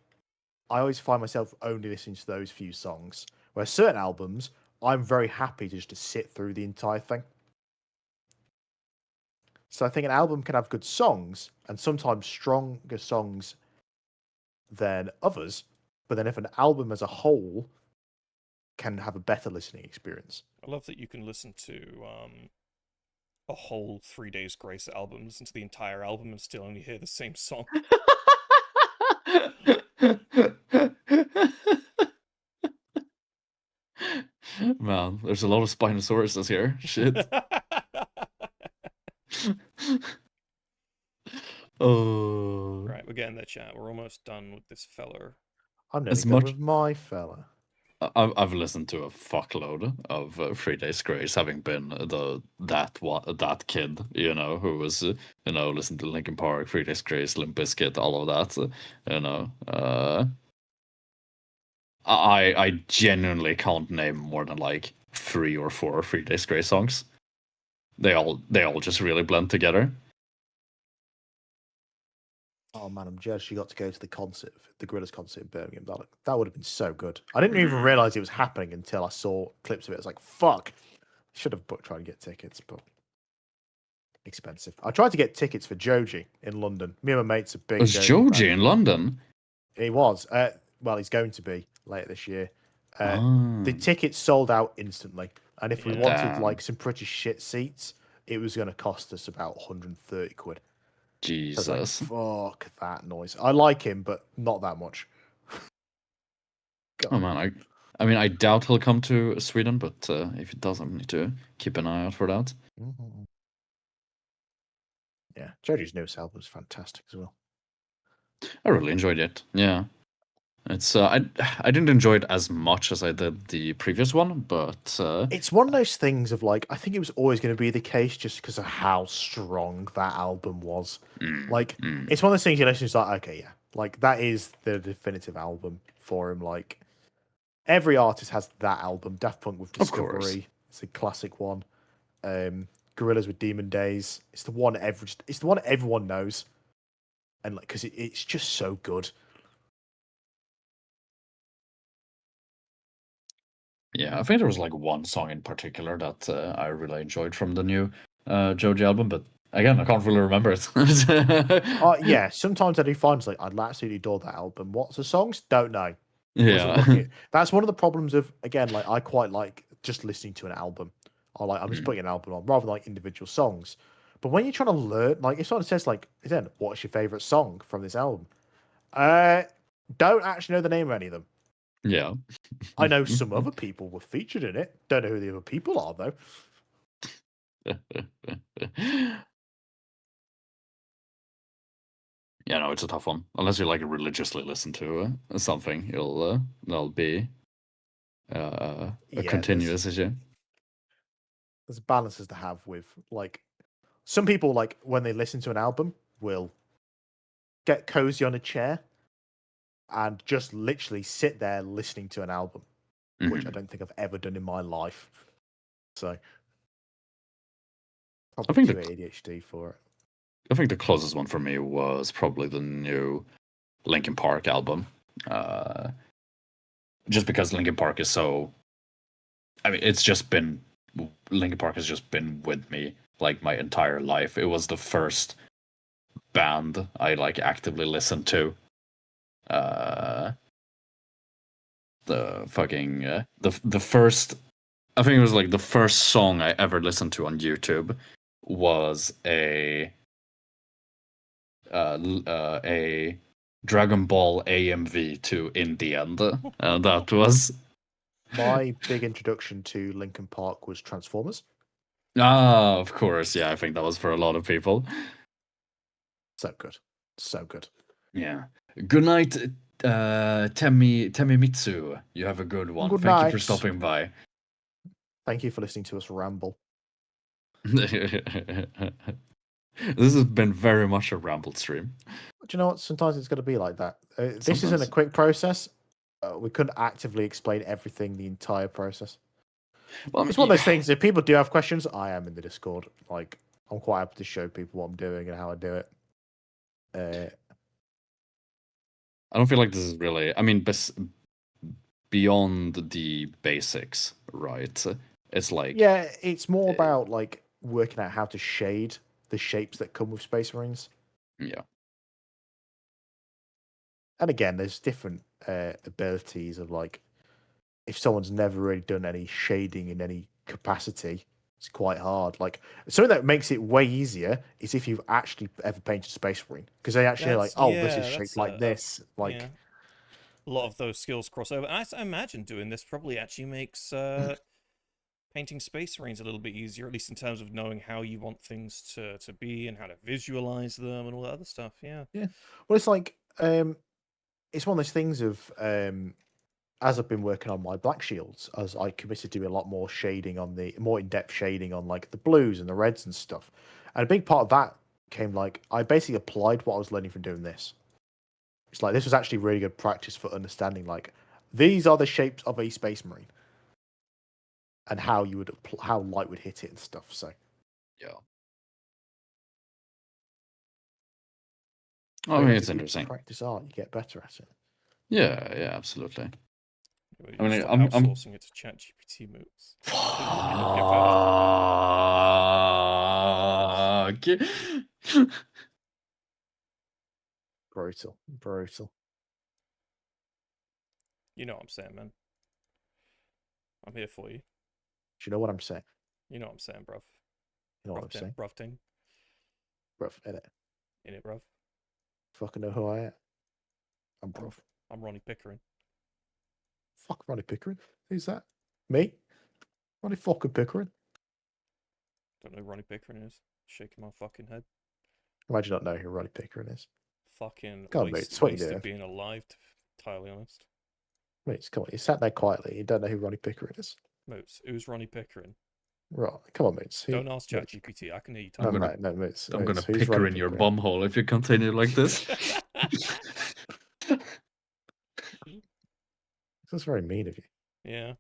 I always find myself only listening to those few songs. Where certain albums, I'm very happy just to sit through the entire thing. So I think an album can have good songs and sometimes stronger songs than others. But then if an album as a whole can have a better listening experience. I love that you can listen to a whole 3 Days Grace album, listen to the entire album, and still only hear the same song. Man, there's a lot of Spinosauruses here. Shit. Oh. Right, we're getting there, chat. We're almost done with this feller. I'm nearly As done much- with my fella. I've listened to a fuckload of 3 Days Grace, having been that kid, you know, who was listening to Linkin Park, 3 Days Grace, Limp Bizkit, all of that, you know. I genuinely can't name more than like 3 or 4 3 Days Grace songs. They all just really blend together. Oh man, I'm jealous you got to go to the concert, the Gorillaz concert in Birmingham. That would have been so good. I didn't even realize it was happening until I saw clips of it. It's like, fuck. Should have booked trying to get tickets, but expensive. I tried to get tickets for Joji in London. Me and my mates are big. Was Joji in London? He was. Well, he's going to be later this year. The Ah, tickets sold out instantly, and if we wanted Damn. like some pretty shit seats, it was going to cost us about 130 quid. So it's like, Jesus. fuck that noise. I like him, but not that much. Oh man, I mean, I doubt he'll come to Sweden, but if he does, I need to keep an eye out for that. Mhm. Yeah, Joji's newest album is fantastic as well. I really enjoyed it. Yeah, it's I didn't enjoy it as much as I did the previous one, but It's one of those things of like, I think it was always going to be the case just because of how strong that album was. Like, it's one of those things you listen to, it's like, okay, yeah, like that is the definitive album for him. Like, every artist has that album. Daft Punk with Of course. Discovery, it's a classic one. Gorillaz with Demon Days, it's the one everyone knows, and like because it's just so good. Yeah, I think there was like one song in particular that I really enjoyed from the new Joji album, but again, I can't really remember it. Yeah, sometimes I do find like I'd absolutely adore that album. What's the songs? Don't know. Yeah. That's one of the problems of again, like I quite like just listening to an album. I'm just putting an album on rather than like individual songs. But when you're trying to learn, like if someone says like, then what's your favorite song from this album? Don't actually know the name of any of them. Yeah. I know some other people were featured in it. Don't know who the other people are though. Yeah, no, it's a tough one. Unless you like religiously listen to something, that'll be a continuous issue. There's balances to have with like some people like when they listen to an album will get cozy on a chair and just literally sit there listening to an album, which I don't think I've ever done in my life. So probably think too ADHD for it. I think the closest one for me was probably the new Linkin Park album. Just because Linkin Park is so... I mean, Linkin Park has just been with me like my entire life. It was the first band I like actively listened to. The fucking the first, I think it was like the first song I ever listened to on YouTube was a Dragon Ball AMV to In the End. That was My big introduction to Linkin Park was Transformers. of course, yeah. I think that was for a lot of people. So good, so good. Yeah. Good night, Temimitsu. You have a good one. Good Thank you for night. stopping by. Thank you for listening to us ramble. This has been very much a ramble stream. Do you know what? Sometimes it's going to be like that. This isn't a Sometimes. quick process. We couldn't actively explain everything, the entire process. Well, I It's mean, one of those things. If people do have questions, I am in the Discord. Like, I'm quite happy to show people what I'm doing and how I do it. I don't feel like this is really. I mean, beyond the basics, right? It's like Yeah, it's more about like working out how to shade the shapes that come with Space Marines. yeah. And again, there's different abilities of like, if someone's never really done any shading in any capacity, it's quite hard. Like something that makes it way easier is if you've actually ever painted Space Marine, because they actually are like, oh, this is shaped like this. Like, yeah. A lot of those skills cross over. And I imagine doing this probably actually makes painting Space Marines a little bit easier, at least in terms of knowing how you want things to be and how to visualize them and all that other stuff. Yeah. yeah. Well, it's like it's one of those things of as I've been working on my black shields, as I committed to do a lot more shading on the more in-depth shading on like the blues and the reds and stuff. And a big part of that came like I basically applied what I was learning from doing this. It's like this was actually really good practice for understanding like these are the shapes of a Space Marine and how you would how light would hit it and stuff. So Yeah. I mean, it's if you interesting. practice art, you get better at it. Yeah, yeah, absolutely. I mean, I'm outsourcing it to ChatGPT Moots. You'll get better. Fuck. Brutal. You know what I'm saying, man. I'm here for you. Do you know what I'm saying? You know what I'm saying, bruv. You know what I'm saying? Bruv ting. Bruv, edit. In it, bruv. Fucking know who I am. I'm bruv. I'm Ronnie Pickering. Fuck Ronnie Pickering. Who's that? Me? Ronnie fucking Pickering? Don't know who Ronnie Pickering is. Shaking my fucking head. Imagine not know who Ronnie Pickering is. Fucking God, mate, it's what you waste do. of being alive, to be entirely honest. Mate, come on, you sat there quietly. You don't know who Ronnie Pickering is. Moots, who's Ronnie Pickering? Right, come on, mates. Don't ask ChatGPT. I can hear you No, talking. no, mates. I'm gonna Who's picker Ronnie in your Pickering? bumhole if you continue like this. That's very mean of you. Yeah.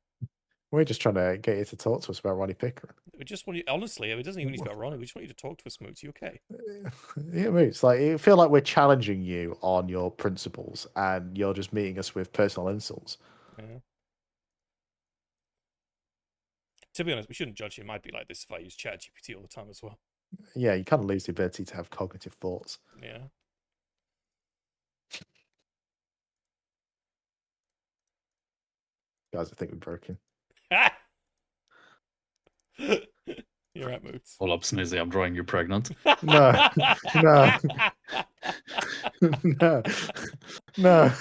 We're just trying to get you to talk to us about Ronnie Pickering. We just want you, honestly, it doesn't even need to be about Ronnie. We just want you to talk to us, Moots. You okay? Yeah, mates. Like, I feel like we're challenging you on your principles, and you're just meeting us with personal insults. Yeah. To be honest, we shouldn't judge him. I'd be like this if I use ChatGPT all the time as well. Yeah, you kind of lose the ability to have cognitive thoughts. Yeah. Guys, I think we're broken. You're at Moots. Hold up, Snizzy, I'm drawing you pregnant. No, no, no, no.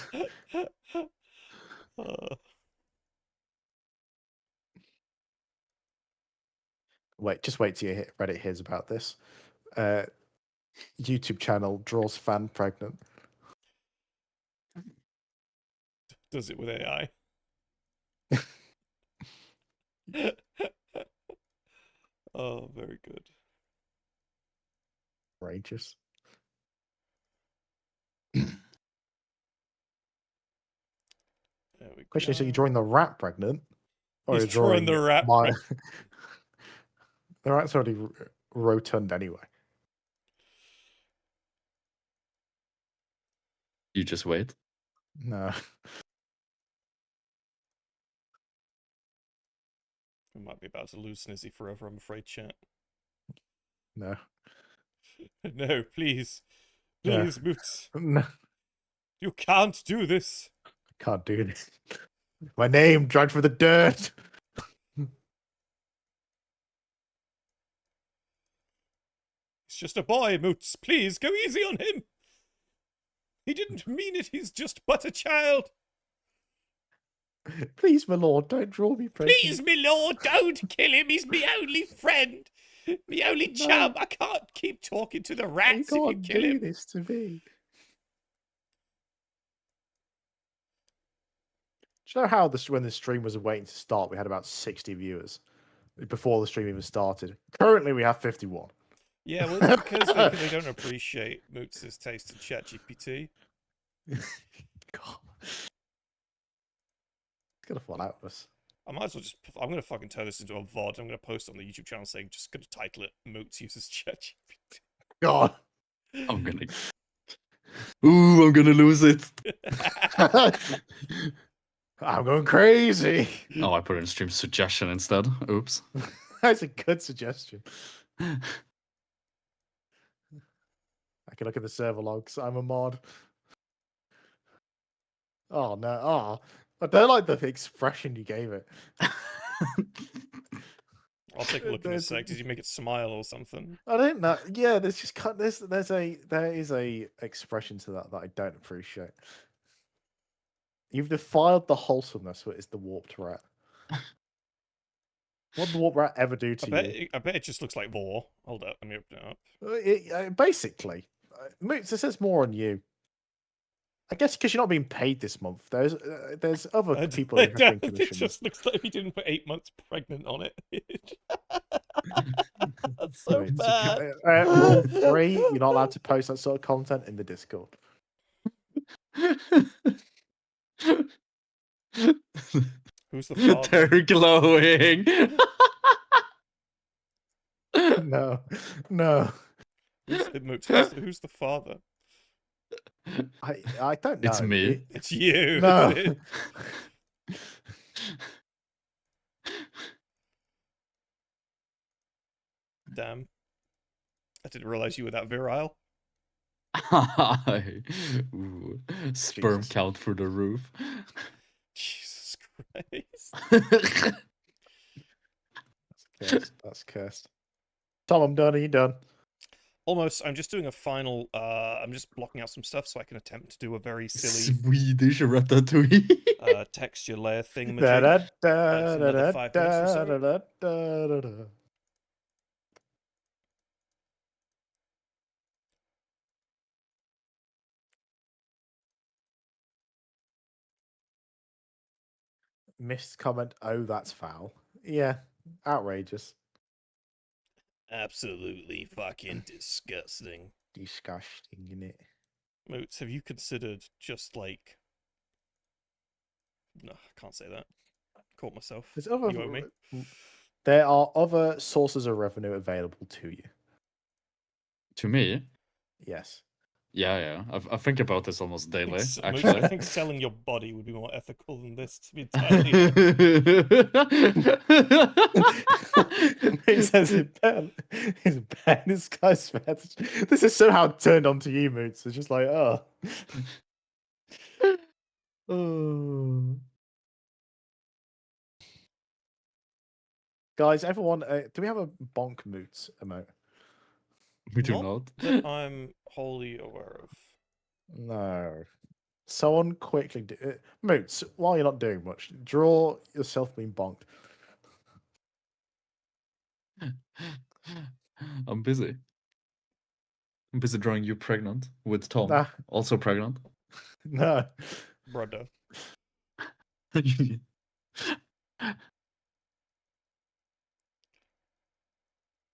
Wait, just wait till you hit Reddit hears about this. YouTube channel draws fan pregnant. Does it with AI? Oh, very good. Outrageous. Question is, are you drawing the rat pregnant? Or He's are you drawing the rat the rat's already rotund anyway. You just wait. No. We might be about to lose Snizzy forever, I'm afraid, chat. No. No, please. No. Please, Moots. No. You can't do this. I can't do this. My name dragged for the dirt. He's just a boy, Moots. Please, go easy on him. He didn't mean it. He's just but a child. Please, my lord, don't draw me pregnant. Please, my lord, don't kill him. He's my only friend. My only chum. I can't keep talking to the rats if you kill him. Do this to me. Do you know how when the stream was waiting to start, we had about 60 viewers before the stream even started? Currently, we have 51. Yeah, well, it's because they don't appreciate Moots' taste in ChatGPT. God. It's gonna fall out of us. I might as well just. I'm gonna fucking turn this into a VOD. I'm gonna post on the YouTube channel saying just gonna title it "Moots uses ChatGPT." God. I'm gonna. Ooh, I'm gonna lose it. I'm going crazy. Oh, I put in stream suggestion instead. Oops. That's a good suggestion. I can look at the server logs. I'm a mod. Oh no! Oh, I don't like the expression you gave it. I'll take a look in a sec. Did you make it smile or something? I don't know. Yeah, there's just there is a expression to that I don't appreciate. You've defiled the wholesomeness that is the warped rat. What did the warped rat ever do to you? I bet it just looks like vor. Hold up, let me open it up. Basically, Moots, it says more on you. I guess because you're not being paid this month. There's other people who have been It commissioned. just looks like he didn't put 8 months pregnant on it. That's so bad. Rule 3: you're not allowed to post that sort of content in the Discord. Who's the father? They're glowing. No, no. Who's the father? I don't know. It's me. It's you. No. It? Damn. I didn't realize you were that virile. Ooh, sperm Jesus. count through the roof. Jesus Christ. That's cursed. Tom, I'm done. Are you done? Almost. I'm just doing a final. I'm just blocking out some stuff so I can attempt to do a very silly Swedish ratatouille. texture layer thing. It's another 5 minutes or so. Missed comment. Oh, that's foul. Yeah, outrageous. Absolutely fucking disgusting. Disgusting, innit? Moots, have you considered just like... No, I can't say that. Caught myself. There's other. You owe me. There are other sources of revenue available to you. To me? Yes. Yeah. I think about this almost daily, Moots, actually. I think selling your body would be more ethical than this, to be entirely honest. He says his pen is guy's message. This is somehow turned onto you, Moots. It's just like, oh. Oh. Guys, everyone, do we have a bonk Moots emote? We do not. That I'm wholly aware of. No. Someone quickly do Moots, while you're not doing much, draw yourself being bonked. I'm busy. I'm busy drawing you pregnant with Tom. Nah. Also pregnant. No. Brother.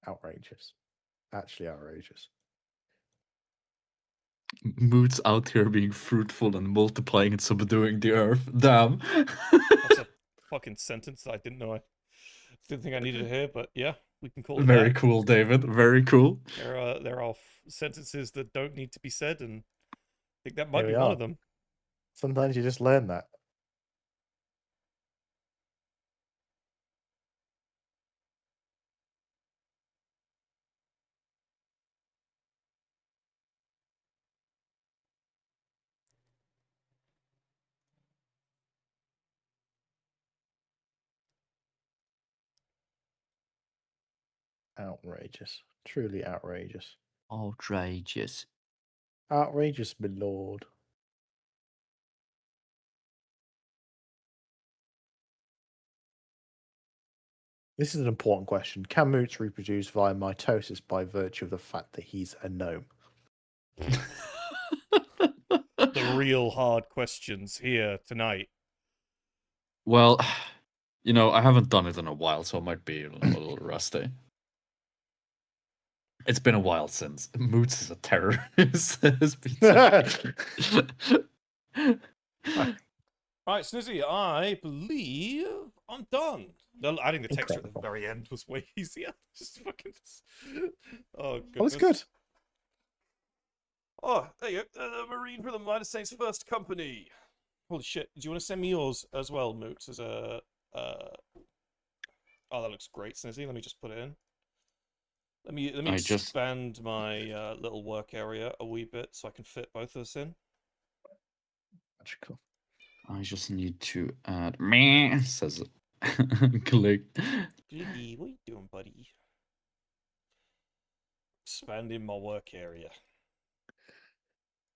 Outrageous. Actually outrageous. Moods out here being fruitful and multiplying and subduing the earth. Damn. That's a fucking sentence that I didn't know. I didn't think I needed to hear, but yeah, we can call it Very that. cool, David. Very cool. There are sentences that don't need to be said, and I think that might be Here we one are. of them. Sometimes you just learn that. Outrageous. Truly outrageous. Outrageous. Outrageous, my lord. This is an important question. Can Moots reproduce via mitosis by virtue of the fact that he's a gnome? The real hard questions here tonight. Well, you know, I haven't done it in a while, so I might be a little rusty. It's been a while since Moots is a terrorist. Has been Right, Snizzy, I believe I'm done. Adding the texture at the Incredible. very end was way easier. Just fucking. Oh goodness. Well, it's good. Oh, there you go. Marine for the United States First Company. Holy shit! Do you want to send me yours as well, Moots? As a. Oh, that looks great, Snizzy. Let me just put it in. Let me expand my little work area a wee bit so I can fit both of us in. Magical. I just need to add meh, says click. Gliggy, what are you doing, buddy? Expanding my work area.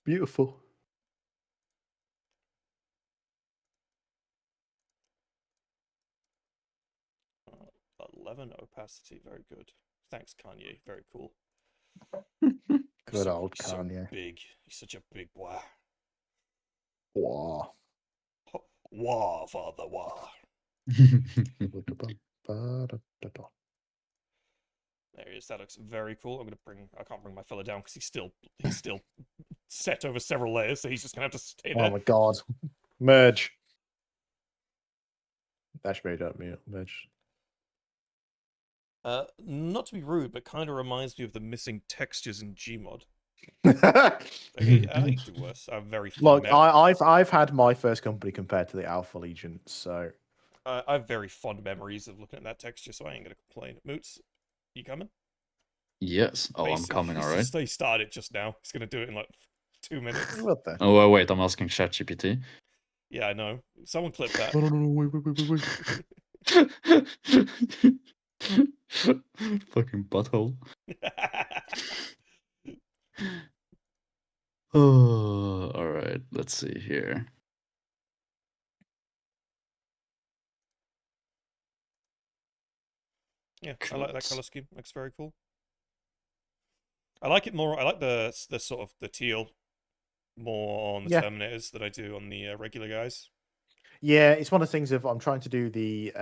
Beautiful. 11 opacity, very good. Thanks, Kanye. Very cool. Good old He's so Kanye. big. He's such a big wah. Wow. Wah, father, wah. There he is. That looks very cool. I can't bring my fella down because he's still set over several layers, so he's just gonna have to stay there. Oh my god. Merge. Dash made up me merge. Not to be rude, but kind of reminds me of the missing textures in Gmod. Okay, I think do worse. I'm very fond. Look, I've had my first company compared to the Alpha Legion, so I have very fond memories of looking at that texture, so I ain't gonna complain. Moots, you coming? Yes. Oh, I'm coming. All right. He started just now. He's gonna do it in like 2 minutes. what the? Oh wait, I'm asking ChatGPT. Yeah, I know. Someone clip that. Fucking butthole. Oh, all right. Let's see here. Yeah, I like that color scheme. Looks very cool. I like it more. I like the sort of the teal more on the Terminators than I do on the regular guys. Yeah, it's one of the things of I'm trying to do the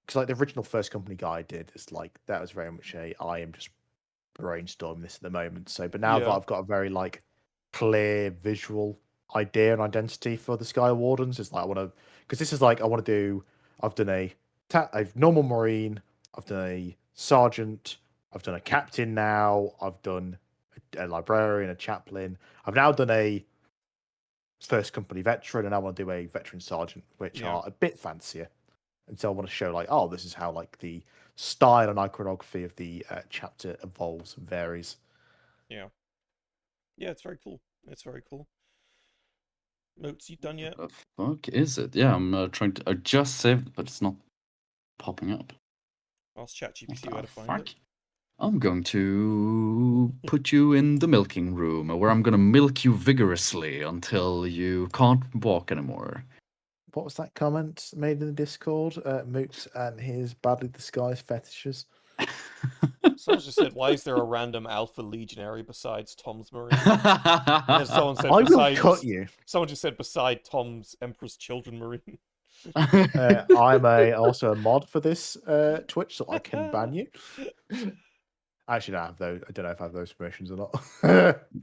because like the original first company guy I did, it's like that was very much I am just brainstorming this at the moment. So, but now that I've got a very like clear visual idea and identity for the Sky Wardens, it's like I want to because this is like I want to do. I've done a normal Marine. I've done a sergeant. I've done a captain now. I've done a librarian, a chaplain. I've now done a first company veteran, and I want to do a veteran sergeant, which are a bit fancier. And so I want to show like, oh, this is how like the style and iconography of the chapter evolves and varies. Yeah. Yeah, it's very cool. It's very cool. Moots, you done yet? What the fuck is it? Yeah, I'm trying to. I just saved, but it's not popping up. Ask ChatGPT where to find it. I'm going to put you in the milking room, where I'm going to milk you vigorously until you can't walk anymore. What was that comment made in the Discord? Moots and his badly disguised fetishes. Someone just said, "Why is there a random Alpha Legionary besides Tom's Marine?" And then someone said, "I will cut you." Someone just said, "Beside Tom's Emperor's Children Marine." I'm also a mod for this Twitch, so I can ban you. Actually, I have those. I don't know if I have those permissions or not.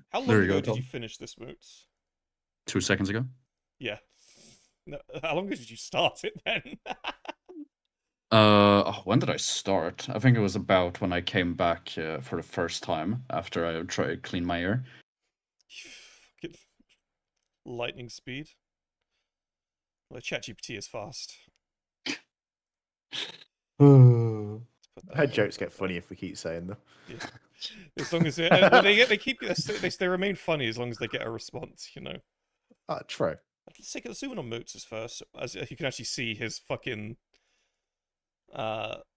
How long ago did you finish this, Moots? 2 seconds ago. Yeah. No, how long did you start it then? When did I start? I think it was about when I came back for the first time after I tried to clean my ear. Fucking lightning speed. Well, ChatGPT is fast. Her jokes get funny if we keep saying them. Yeah. As long as they remain funny as long as they get a response, you know. True. Let's take a zoom in on Moots first, as you can actually see his fucking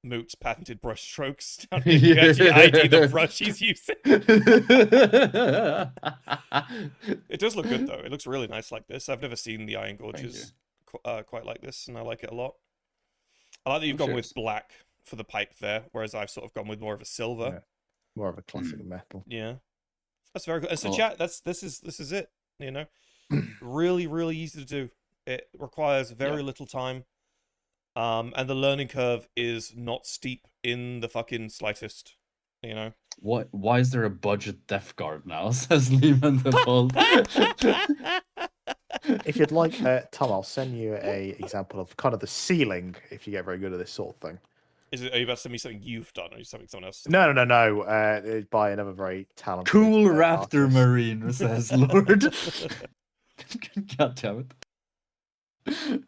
Moots patented brush strokes. You can actually ID the brush he's using. It does look good though. It looks really nice like this. I've never seen the Iron Gorges quite like this, and I like it a lot. I like that you've gone with black for the pipe there, whereas I've sort of gone with more of a silver. Yeah. More of a classic metal. Yeah. That's very good. And so chat, this is it, you know. Really, really easy to do. It requires very Yeah. little time. And the learning curve is not steep in the fucking slightest. You know. Why is there a budget Death Guard now? Says Lehman the Bold. If you'd like, Tom, I'll send you a example of kind of the ceiling if you get very good at this sort of thing. Are you about to send me something you've done, or is something someone else has No, done? no, no, no. It's by another very talented Cool Raptor artist. Marine, says Lord. God damn it.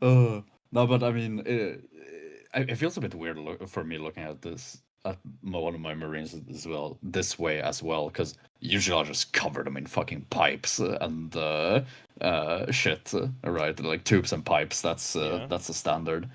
No, but I mean, it feels a bit weird for me looking at this at one of my Marines as well this way as well, because usually I'll just cover them in fucking pipes and shit, right? Like tubes and pipes. That's Yeah. that's the standard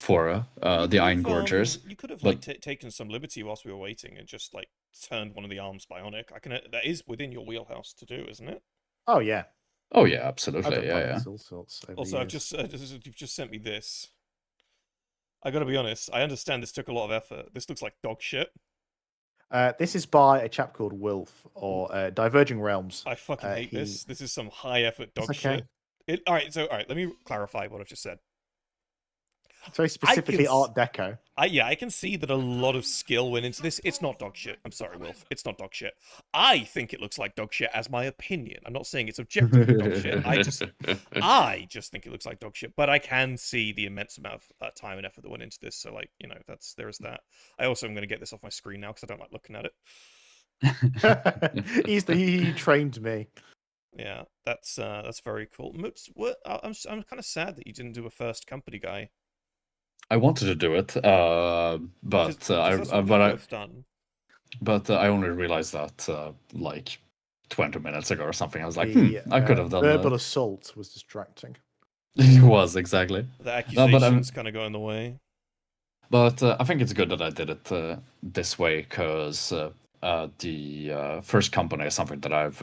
for You the could Iron have, Gorgers. you could have But like taken some liberty whilst we were waiting and just like turned one of the arms bionic. That is within your wheelhouse to do, isn't it? Oh yeah, oh yeah, I've absolutely, done yeah, pipes all sorts over Also, the years. you've just sent me this. I gotta be honest. I understand this took a lot of effort. This looks like dog shit. This is by a chap called Wilf or Diverging Realms. I fucking hate He... this. This is some high effort It's dog okay. shit. All right. Let me clarify what I've just said. It's very specifically s- Art Deco. I can see that a lot of skill went into this. It's not dog shit. I'm sorry, Wilf. It's not dog shit. I think it looks like dog shit as my opinion. I'm not saying it's objectively dog shit. I just think it looks like dog shit. But I can see the immense amount of time and effort that went into this. So like, you know, there's that. I also am going to get this off my screen now because I don't like looking at it. He trained me. Yeah, that's very cool. Moots, I'm kind of sad that you didn't do a first company guy. I wanted to do it, but Because that's what we've both done. But I only realized that like 20 minutes ago or something. I was like, The I could have done verbal that. assault was distracting. It was exactly. The No, but accusations kind of go in the way. But I think it's good that I did it this way because the first company is something that I've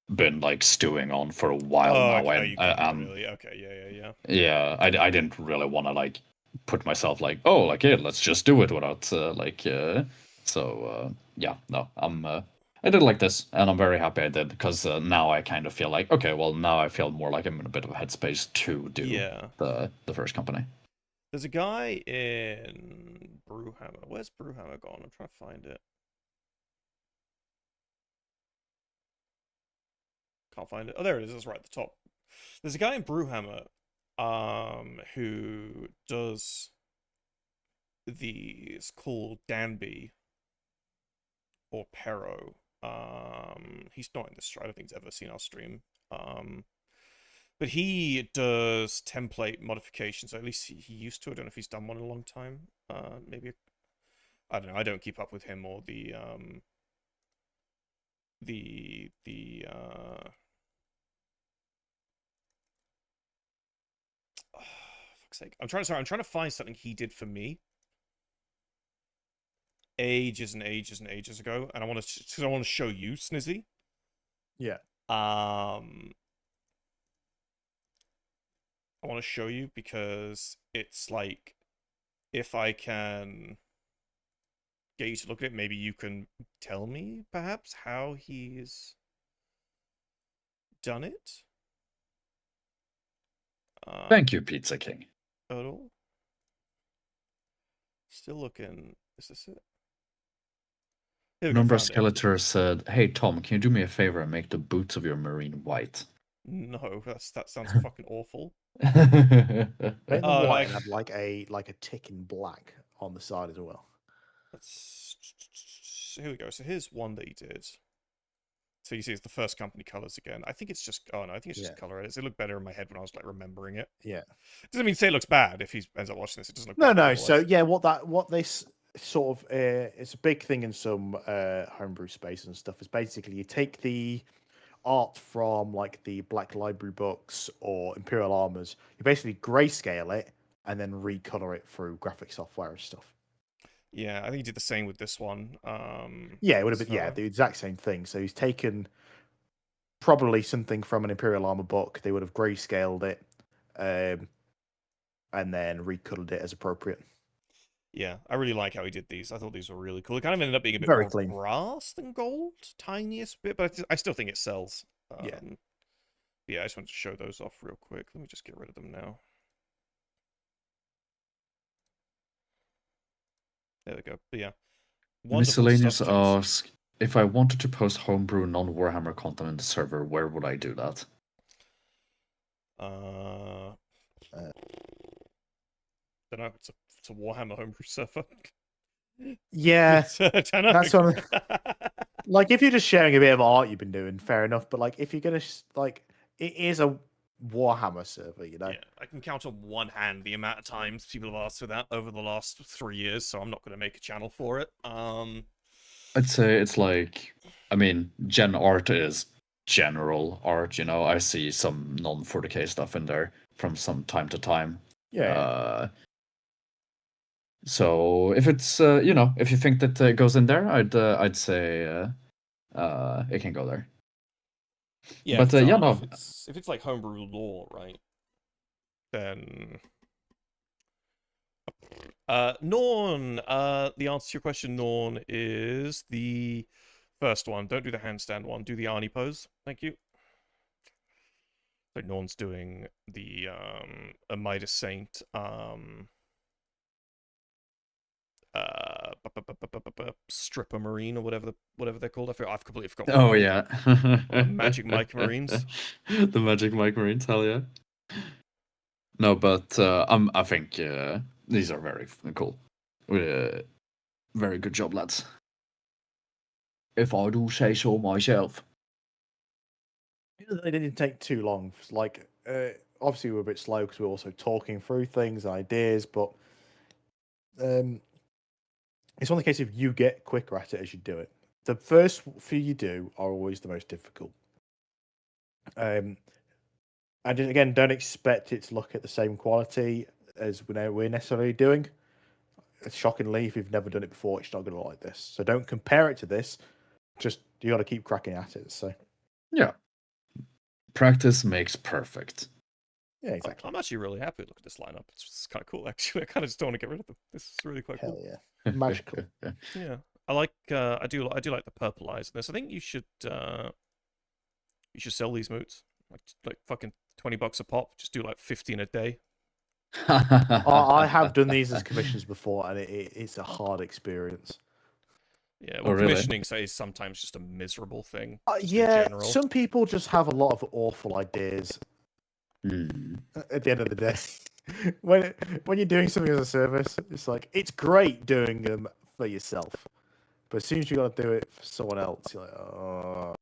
been like stewing on for a while now, Okay. and You couldn't really. Okay, yeah. yeah, I didn't really want to like put myself like, oh, like yeah, let's just do it without yeah, no, I did like this, and I'm very happy I did because now I kind of feel like, okay, well now I feel more like I'm in a bit of a headspace to do the first company. There's a guy in Brewhammer. Where's Brewhammer gone? I'm trying to find it. Can't find it. Oh, there it is. It's right at the top. There's a guy in Brewhammer, who does these called Danby or Pero. He's not in this. I don't think he's ever seen our stream. But he does template modifications. At least he used to. I don't know if he's done one in a long time. Maybe I don't know. I don't keep up with him or the fuck's sake. I'm trying to find something he did for me ages and ages and ages ago, and I want to show you, Snizzy. Yeah. I want to show you because it's like, if I can get you to look at it, maybe you can tell me perhaps how he's done it. Thank you, Pizza King. At all. Still looking. Is this it? Number Skeletor said, "Hey Tom, can you do me a favor and make the boots of your Marine white?" No, that sounds fucking awful. Make them Oh, white and have like a tick in black on the side as well. Here we go. So here's one that he did. So you see, it's the first company colors again. I think it's just. Oh no, I think it's just color edits. It looked better in my head when I was like remembering it. Yeah. Doesn't mean to say it looks bad if he ends up watching this. It doesn't look. No, bad, no. So yeah, what this sort of it's a big thing in some homebrew space and stuff. Is basically you take the art from like the Black Library books or Imperial Armors, you basically grayscale it and then recolor it through graphic software and stuff. Yeah, I think he did the same with this one. Yeah, it would have been the exact same thing. So he's taken probably something from an Imperial Armor book. They would have grayscaled it, and then recolored it as appropriate. Yeah, I really like how he did these. I thought these were really cool. It kind of ended up being a bit Very more clean. brass than gold, tiniest bit, but I still think it sells. Yeah. Yeah, I just wanted to show those off real quick. Let me just get rid of them now. There we go. But yeah, wonderful Miscellaneous stuff, chaps. asks, if I wanted to post homebrew non-Warhammer content in the server, where would I do that? Don't know. It's a Warhammer homebrew server. Yeah, I don't know. that's what. Like, if you're just sharing a bit of art you've been doing, fair enough. But like, if you're gonna like, it is a Warhammer server, you know. Yeah, I can count on one hand the amount of times people have asked for that over the last 3 years, so I'm not going to make a channel for it. I'd say it's like, I mean, gen art is general art, you know. I see some non-40k stuff in there from some time to time. Yeah. So if it's you know, if you think that it goes in there, I'd say it can go there. Yeah, But yeah, no. if it's like homebrew lore, right? Then Norn, the answer to your question, Norn, is the first one. Don't do the handstand one. Do the Arnie pose. Thank you. So Norn's doing the a Midas Saint stripper marine or whatever they're called. I've completely forgotten. Oh yeah. Or the Magic Mike Marines. The Magic Mike Marines, hell yeah. No, but I think these are very cool. Very good job, lads. If I do say so myself. They didn't take too long. Like, obviously, we were a bit slow because we were also talking through things, ideas, but it's only the case if you get quicker at it as you do it. The first few you do are always the most difficult. And again, don't expect it to look at the same quality as we're necessarily doing. Shockingly, if you've never done it before, it's not going to look like this. So don't compare it to this. Just you got to keep cracking at it. So yeah, practice makes perfect. Yeah, exactly. I'm actually really happy to look at this lineup. It's kind of cool, actually. I kind of just don't want to get rid of them. This is really quite Hell cool. yeah, magical. Yeah, I like. I do like the purple eyes in this. I think you should sell these moots like fucking $20 a pop. Just do like 15 a day. I have done these as commissions before, and it's a hard experience. Yeah, well, really? commissioning is sometimes just a miserable thing. Yeah, some people just have a lot of awful ideas. Mm. At the end of the day, when you're doing something as a service, it's like it's great doing them for yourself, but as soon as you got to do it for someone else, you're like, oh.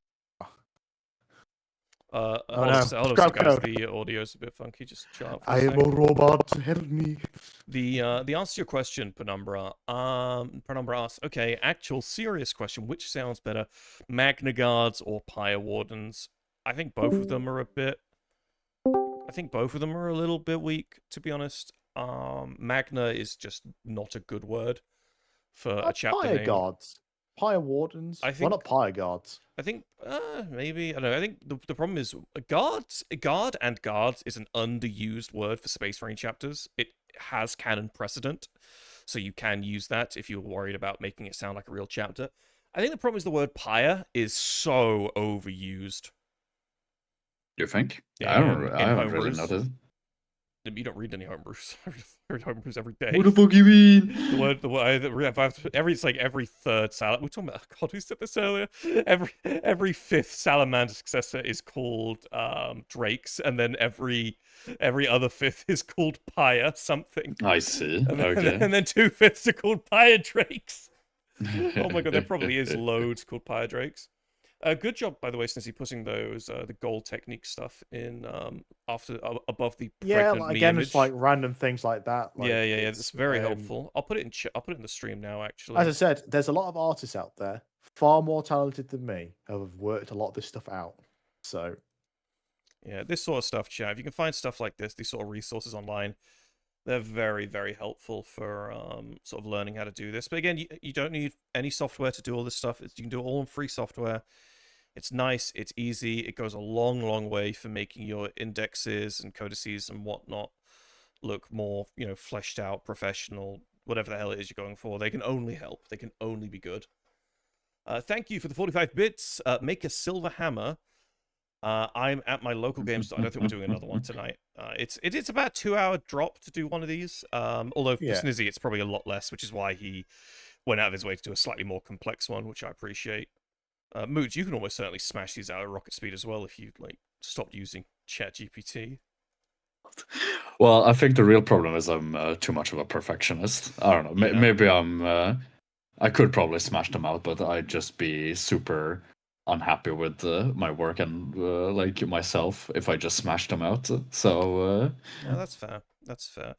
Hold no. on a sec, guys. Code. The audio's a bit funky. Just chill out for I a am a sec. robot. Help me. The answer to your question, Penumbra. Penumbra asks, okay, actual serious question. Which sounds better, Magna Guards or Pyre Wardens? I think both of them are a bit. I think both of them are a little bit weak, to be honest. Magna is just not a good word for a chapter Pyre name. Guards. Pyre Wardens. I think, well, not Pyre Guards. I think maybe, I don't know. I think the problem is a guard and guards is an underused word for Space Marine chapters. It has canon precedent, so you can use that if you're worried about making it sound like a real chapter. I think the problem is the word pyre is so overused. You think? Yeah, I haven't really noticed. You don't read any homebrews. I read homebrews every day. What the fuck you mean? The word it's like every third salad. We're talking about God. Who said this earlier? Every fifth salamander successor is called Drakes, and then every other fifth is called Pyre something. I see. And then, Okay. and then 2/5 are called Pyre Drakes. Oh my God, there probably is loads called Pyre Drakes. Good job, by the way, Snizzy, putting those the gold technique stuff in above the pregnant me again, image. it's like random things like that. Like, yeah. It's very helpful. I'll put it in the stream now. Actually, as I said, there's a lot of artists out there far more talented than me who have worked a lot of this stuff out. So yeah, this sort of stuff, chat. If you can find stuff like this, these sort of resources online, they're very, very helpful for sort of learning how to do this. But again, you don't need any software to do all this stuff. You can do it all in free software. It's nice, it's easy, it goes a long, long way for making your indexes and codices and whatnot look more, fleshed out, professional, whatever the hell it is you're going for. They can only help. They can only be good. Thank you for the 45 bits. Make a silver hammer. I'm at my local game store. I don't think we're doing another one tonight. It's about a 2-hour drop to do one of these. Although for Yeah. Snizzy, it's probably a lot less, which is why he went out of his way to do a slightly more complex one, which I appreciate. Moots, you can almost certainly smash these out at rocket speed as well if you like stopped using ChatGPT. Well, I think the real problem is I'm too much of a perfectionist. I don't know. Yeah. Maybe I could probably smash them out, but I'd just be super unhappy with my work and like myself if I just smashed them out. So No, that's fair. That's fair.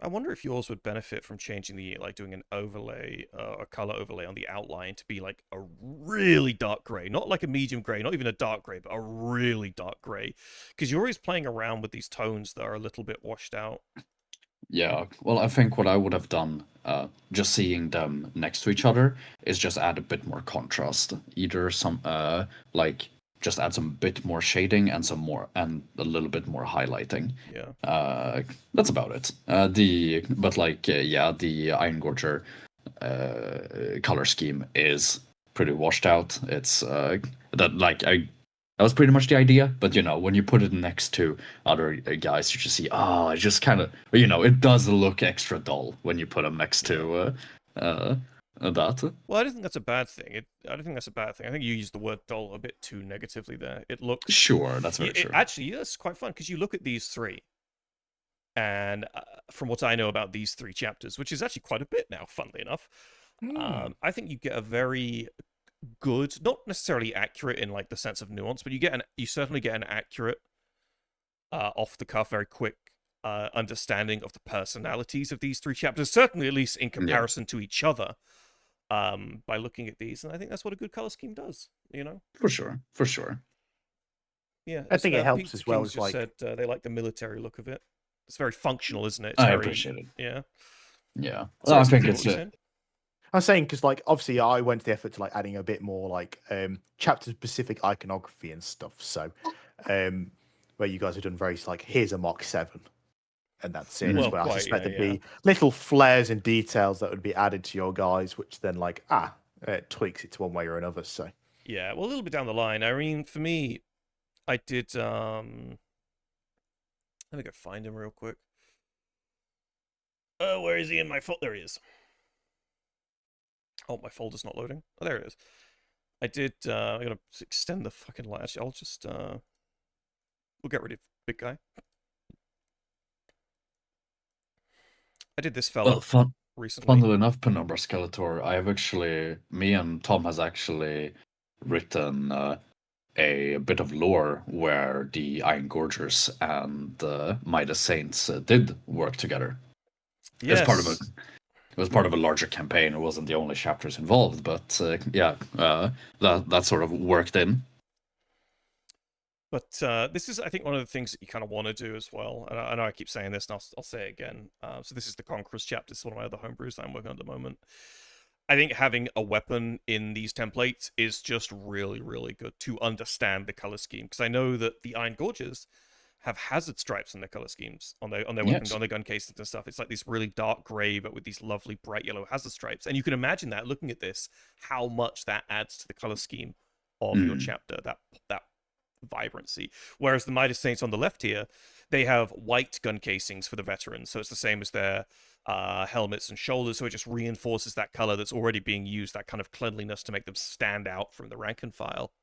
I wonder if yours would benefit from changing like doing an overlay, a color overlay on the outline to be like a really dark gray, not like a medium gray, not even a dark gray, but a really dark gray, because you're always playing around with these tones that are a little bit washed out. yeah, well, I think what I would have done, just seeing them next to each other, is just add a bit more contrast. Either some like just add some bit more shading and some more and a little bit more highlighting. Yeah. That's about it. The Iron Gorger color scheme is pretty washed out. It's that was pretty much the idea, but when you put it next to other guys, you just see, it just kind of, it does look extra dull when you put them next to that. Well, I don't think that's a bad thing. I don't think that's a bad thing. I think you used the word dull a bit too negatively there. It looks Sure, that's very true. Actually, that's quite fun because you look at these three, and from what I know about these 3 chapters, which is actually quite a bit now, funnily enough, I think you get a very good, not necessarily accurate in like the sense of nuance, but you certainly get an accurate, off the cuff, very quick understanding of the personalities of these 3 chapters. Certainly, at least in comparison to each other, by looking at these, and I think that's what a good color scheme does. For sure, for sure. Yeah, I think it helps Pete as well. Kings just said they like the military look of it. It's very functional, isn't it? I appreciate it. Yeah. Yeah. Sorry, I think Snizzy, it's what were you saying? I'm saying because, like, obviously, I went to the effort to like adding a bit more like chapter-specific iconography and stuff. So, where you guys have done very like, here's a Mach 7, and that's it. Well, But I quite, suspect yeah, there'd be little flares and details that would be added to your guys, which then it tweaks it to one way or another. So, yeah. Well, a little bit down the line. I mean, for me, I did. Let me go find him real quick. Oh, where is he in my folder? There he is. Oh, my folder's not loading. Oh, there it is. I did. I'm gonna extend the fucking light. Actually, I'll just. We'll get rid of big guy. I did this fella recently. Funnily enough, Penumbra Skeletor, me and Tom has actually written a bit of lore where the Iron Gorgers and the Midas Saints did work together. Yes. It was part of a larger campaign. It wasn't the only chapters involved, but that sort of worked in. But this is, I think, one of the things that you kind of want to do as well. And I know I keep saying this, and I'll say it again. So this is the Conqueror's chapter. This is one of my other homebrews that I'm working on at the moment. I think having a weapon in these templates is just really, really good to understand the color scheme. Because I know that the Iron Gorges have hazard stripes in their color schemes on their weapons, on their gun casings and stuff. It's like this really dark gray, but with these lovely bright yellow hazard stripes. And you can imagine that, looking at this, how much that adds to the color scheme of your chapter. That vibrancy. Whereas the Midas Saints on the left here, they have white gun casings for the veterans, so it's the same as their helmets and shoulders, so it just reinforces that color that's already being used, that kind of cleanliness, to make them stand out from the rank and file.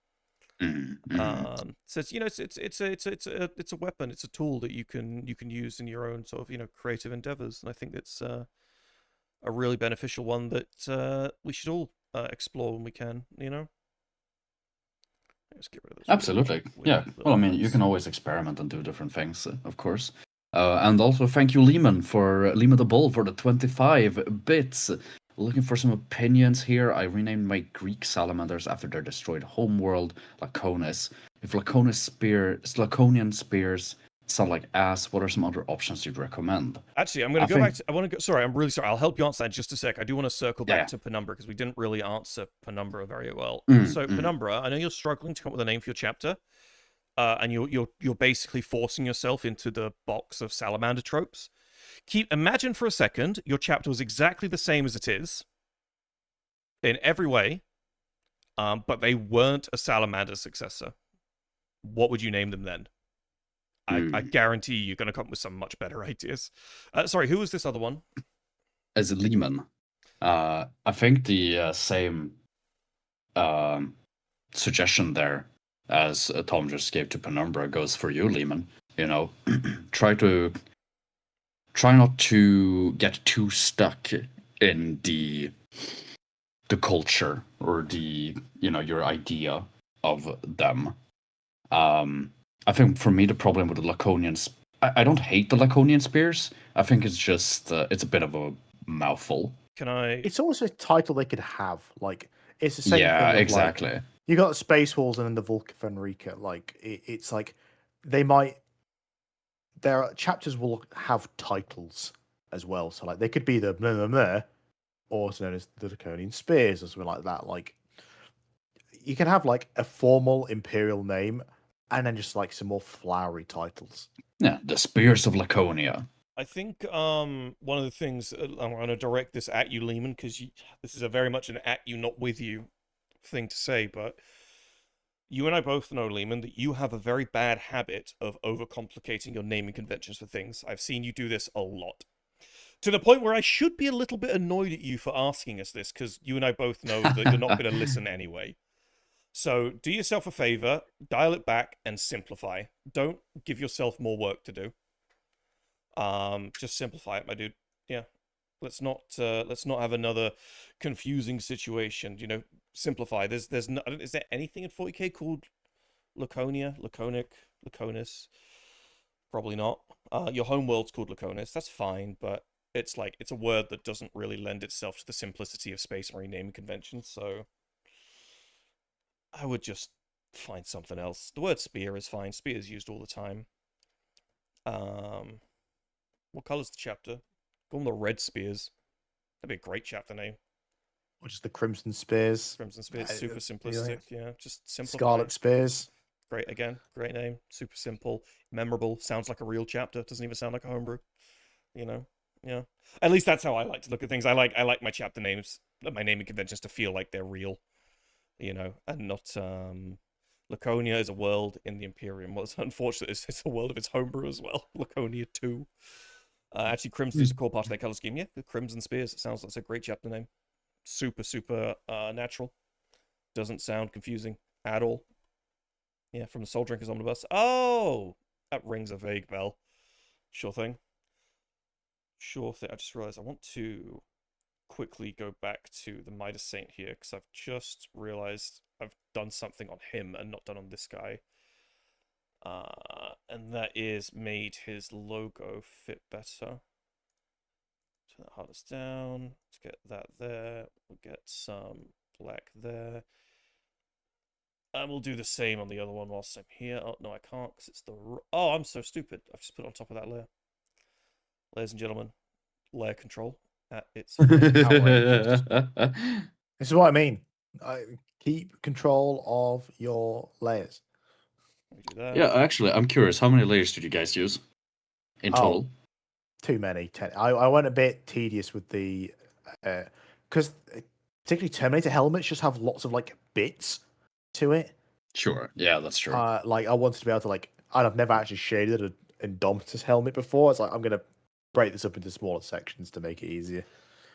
So it's a weapon, it's a tool that you can use in your own sort of creative endeavors, and I think it's a really beneficial one that we should all explore when we can. Let's get rid of those. Absolutely. Yeah. Well, I mean, you can always experiment and do different things, of course. And also, thank you, Lehman the Bull, for the 25 bits. Looking for some opinions here. I renamed my Greek salamanders after their destroyed homeworld, Laconis. If Laconian spears sound like ass, what are some other options you'd recommend? Actually, I'm going to go back to... I want to go... Sorry, I'm really sorry. I'll help you answer that in just a sec. I do want to circle back to Penumbra, because we didn't really answer Penumbra very well. Penumbra, I know you're struggling to come up with a name for your chapter, and you're basically forcing yourself into the box of salamander tropes. Imagine for a second your chapter was exactly the same as it is in every way, but they weren't a salamander successor. what would you name them then? I guarantee you're going to come up with some much better ideas. Sorry, who was this other one? As a Lehman, I think the same suggestion there as Tom just gave to Penumbra goes for you, Lehman. You know, try not to get too stuck in the culture or the your idea of them. I think for me the problem with the Laconians, I don't hate the Laconian spears. I think it's just it's a bit of a mouthful. Can I? It's also a title they could have. Like, it's the same Yeah, thing. Of, exactly. Like, you got the Space Wolves and then the Vulcanrica. Like, it's like they might. Their chapters will have titles as well. So, like, they could be the blah, blah, blah, also known as the Draconian Spears or something like that. Like, you can have like a formal imperial name and then just like some more flowery titles. Yeah, the Spears of Laconia. I think one of the things I'm going to direct this at you, Lehman, because this is a very much an at you, not with you thing to say, but you and I both know, Lehman, that you have a very bad habit of overcomplicating your naming conventions for things. I've seen you do this a lot. To the point where I should be a little bit annoyed at you for asking us this, because you and I both know that you're not going to listen anyway. So do yourself a favor, dial it back, and simplify. Don't give yourself more work to do. Just simplify it, my dude. Yeah. Let's not have another confusing situation. You know, simplify. There's no, is there anything in 40k called Laconia, Laconic, Laconis? Probably not. Your home world's called Laconis. That's fine, but it's like it's a word that doesn't really lend itself to the simplicity of Space Marine naming conventions. So I would just find something else. The word spear is fine. Spear is used all the time. What color's the chapter? Call them the Red Spears. That'd be a great chapter name. Or just the Crimson Spears. Crimson Spears, super simplistic. Yeah, just simplify. Scarlet Spears. Great, again, great name. Super simple, memorable. Sounds like a real chapter. Doesn't even sound like a homebrew. You know, yeah. At least that's how I like to look at things. I like my chapter names, my naming conventions to feel like they're real. You know, and not Laconia is a world in the Imperium. What's unfortunate is it's a world of its homebrew as well. Laconia 2. Actually, Crimson is a core part of their color scheme. Yeah, the Crimson Spears. It sounds like a great chapter name. Super natural. Doesn't sound confusing at all. Yeah, from the Soul Drinkers Omnibus. Oh! That rings a vague bell. Sure thing. Sure thing. I just realized I want to quickly go back to the Midas Saint here, because I've just realized I've done something on him and not done on this guy. And that is made his logo fit better. Turn that hardness down. Let's get that there. We'll get some black there. And we'll do the same on the other one whilst I'm here. Oh, no, I can't because it's the... Oh, I'm so stupid. I've just put it on top of that layer. Ladies and gentlemen, layer control at its This is what I mean. Keep control of your layers. Do that. Yeah, actually, I'm curious. How many layers did you guys use in total? Too many. I went a bit tedious with the... Because particularly Terminator helmets just have lots of, like, bits to it. Sure. Yeah, that's true. Like, I wanted to be able to, like... I've never actually shaded an Indomitus helmet before. It's like, I'm going to break this up into smaller sections to make it easier.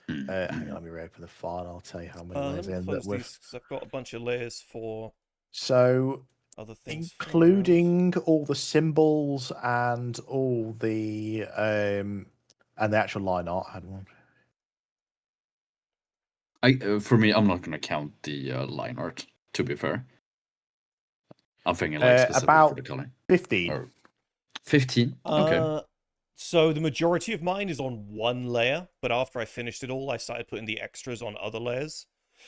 Hang on, let me reopen the file. I'll tell you how many layers I ended up with. Because I've got a bunch of layers for other things, including all the symbols and all the and the actual line art. I had one. For me, I'm not gonna count the line art. To be fair, I'm thinking like specific about for the color. 15. Or 15. Okay. So the majority of mine is on one layer, but after I finished it all, I started putting the extras on other layers.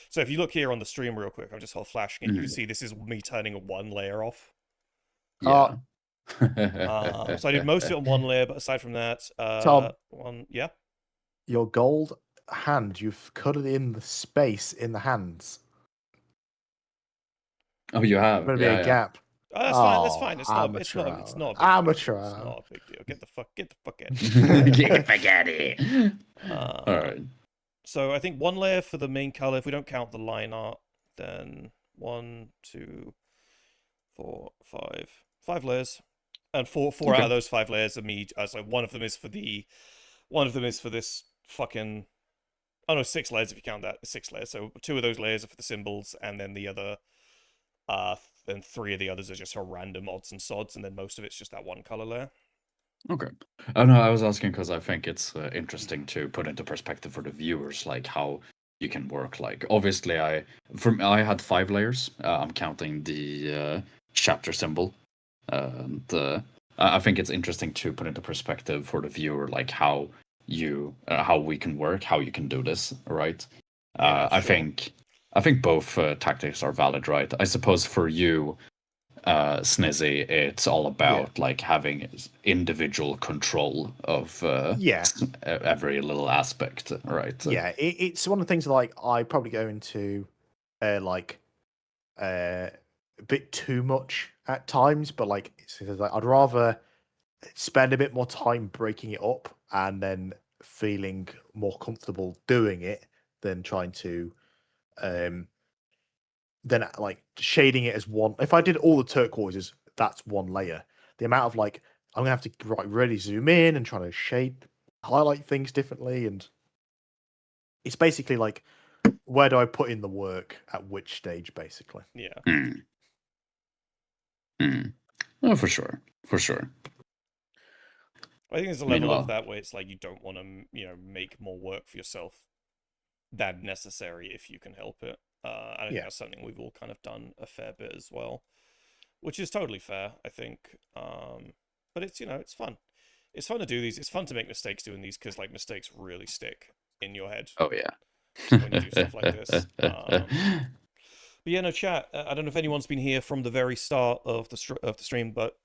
So if you look here on the stream real quick, I'm just flashing it. You can see this is me turning one layer off. Yeah. So I did most of it on one layer, but aside from that, Tom, yeah. Your gold hand, you've cut it in the space in the hands. Oh, you have. There's going to be a gap. Oh, that's fine. That's fine. It's not a big deal. Amateur. It's not a big deal. Get the fuck out of here. Get the fuck out of here. All right. So I think one layer for the main color. If we don't count the line art, then 1, 2, 4, 5 layers, and four out Okay. of those 5 layers are me. So one of them is for this fucking. Oh no, 6 layers if you count that. 6 layers. So 2 of those layers are for the symbols, and then the other, then 3 of the others are just for random odds and sods, and then most of it's just that one color layer. Okay. Oh no, I was asking because I think it's interesting to put into perspective for the viewers, like how you can work. Like, obviously, I had 5 layers. I'm counting the chapter symbol, and I think it's interesting to put into perspective for the viewer, like how we can work, how you can do this, right? Yeah, I sure. think both tactics are valid, right? I suppose for you, Snizzy, it's all about like having individual control of Yeah. every little aspect, right? Yeah, it's one of the things like I probably go into like a bit too much at times, but like I'd rather spend a bit more time breaking it up and then feeling more comfortable doing it than trying to um then like shading it as one. If I did all the turquoises, that's one layer. The amount of like I'm gonna have to really zoom in and try to highlight things differently, and it's basically like where do I put in the work at which stage, basically. Yeah. Mm. Mm. Oh, for sure, for sure. I think there's a level of that where it's like you don't want to, make more work for yourself than necessary if you can help it. I think Yeah. that's something we've all kind of done a fair bit as well, which is totally fair, I think. But it's it's fun. It's fun to do these. It's fun to make mistakes doing these because like mistakes really stick in your head Oh yeah. when you do stuff like this. But yeah, no chat. I don't know if anyone's been here from the very start of the stream, but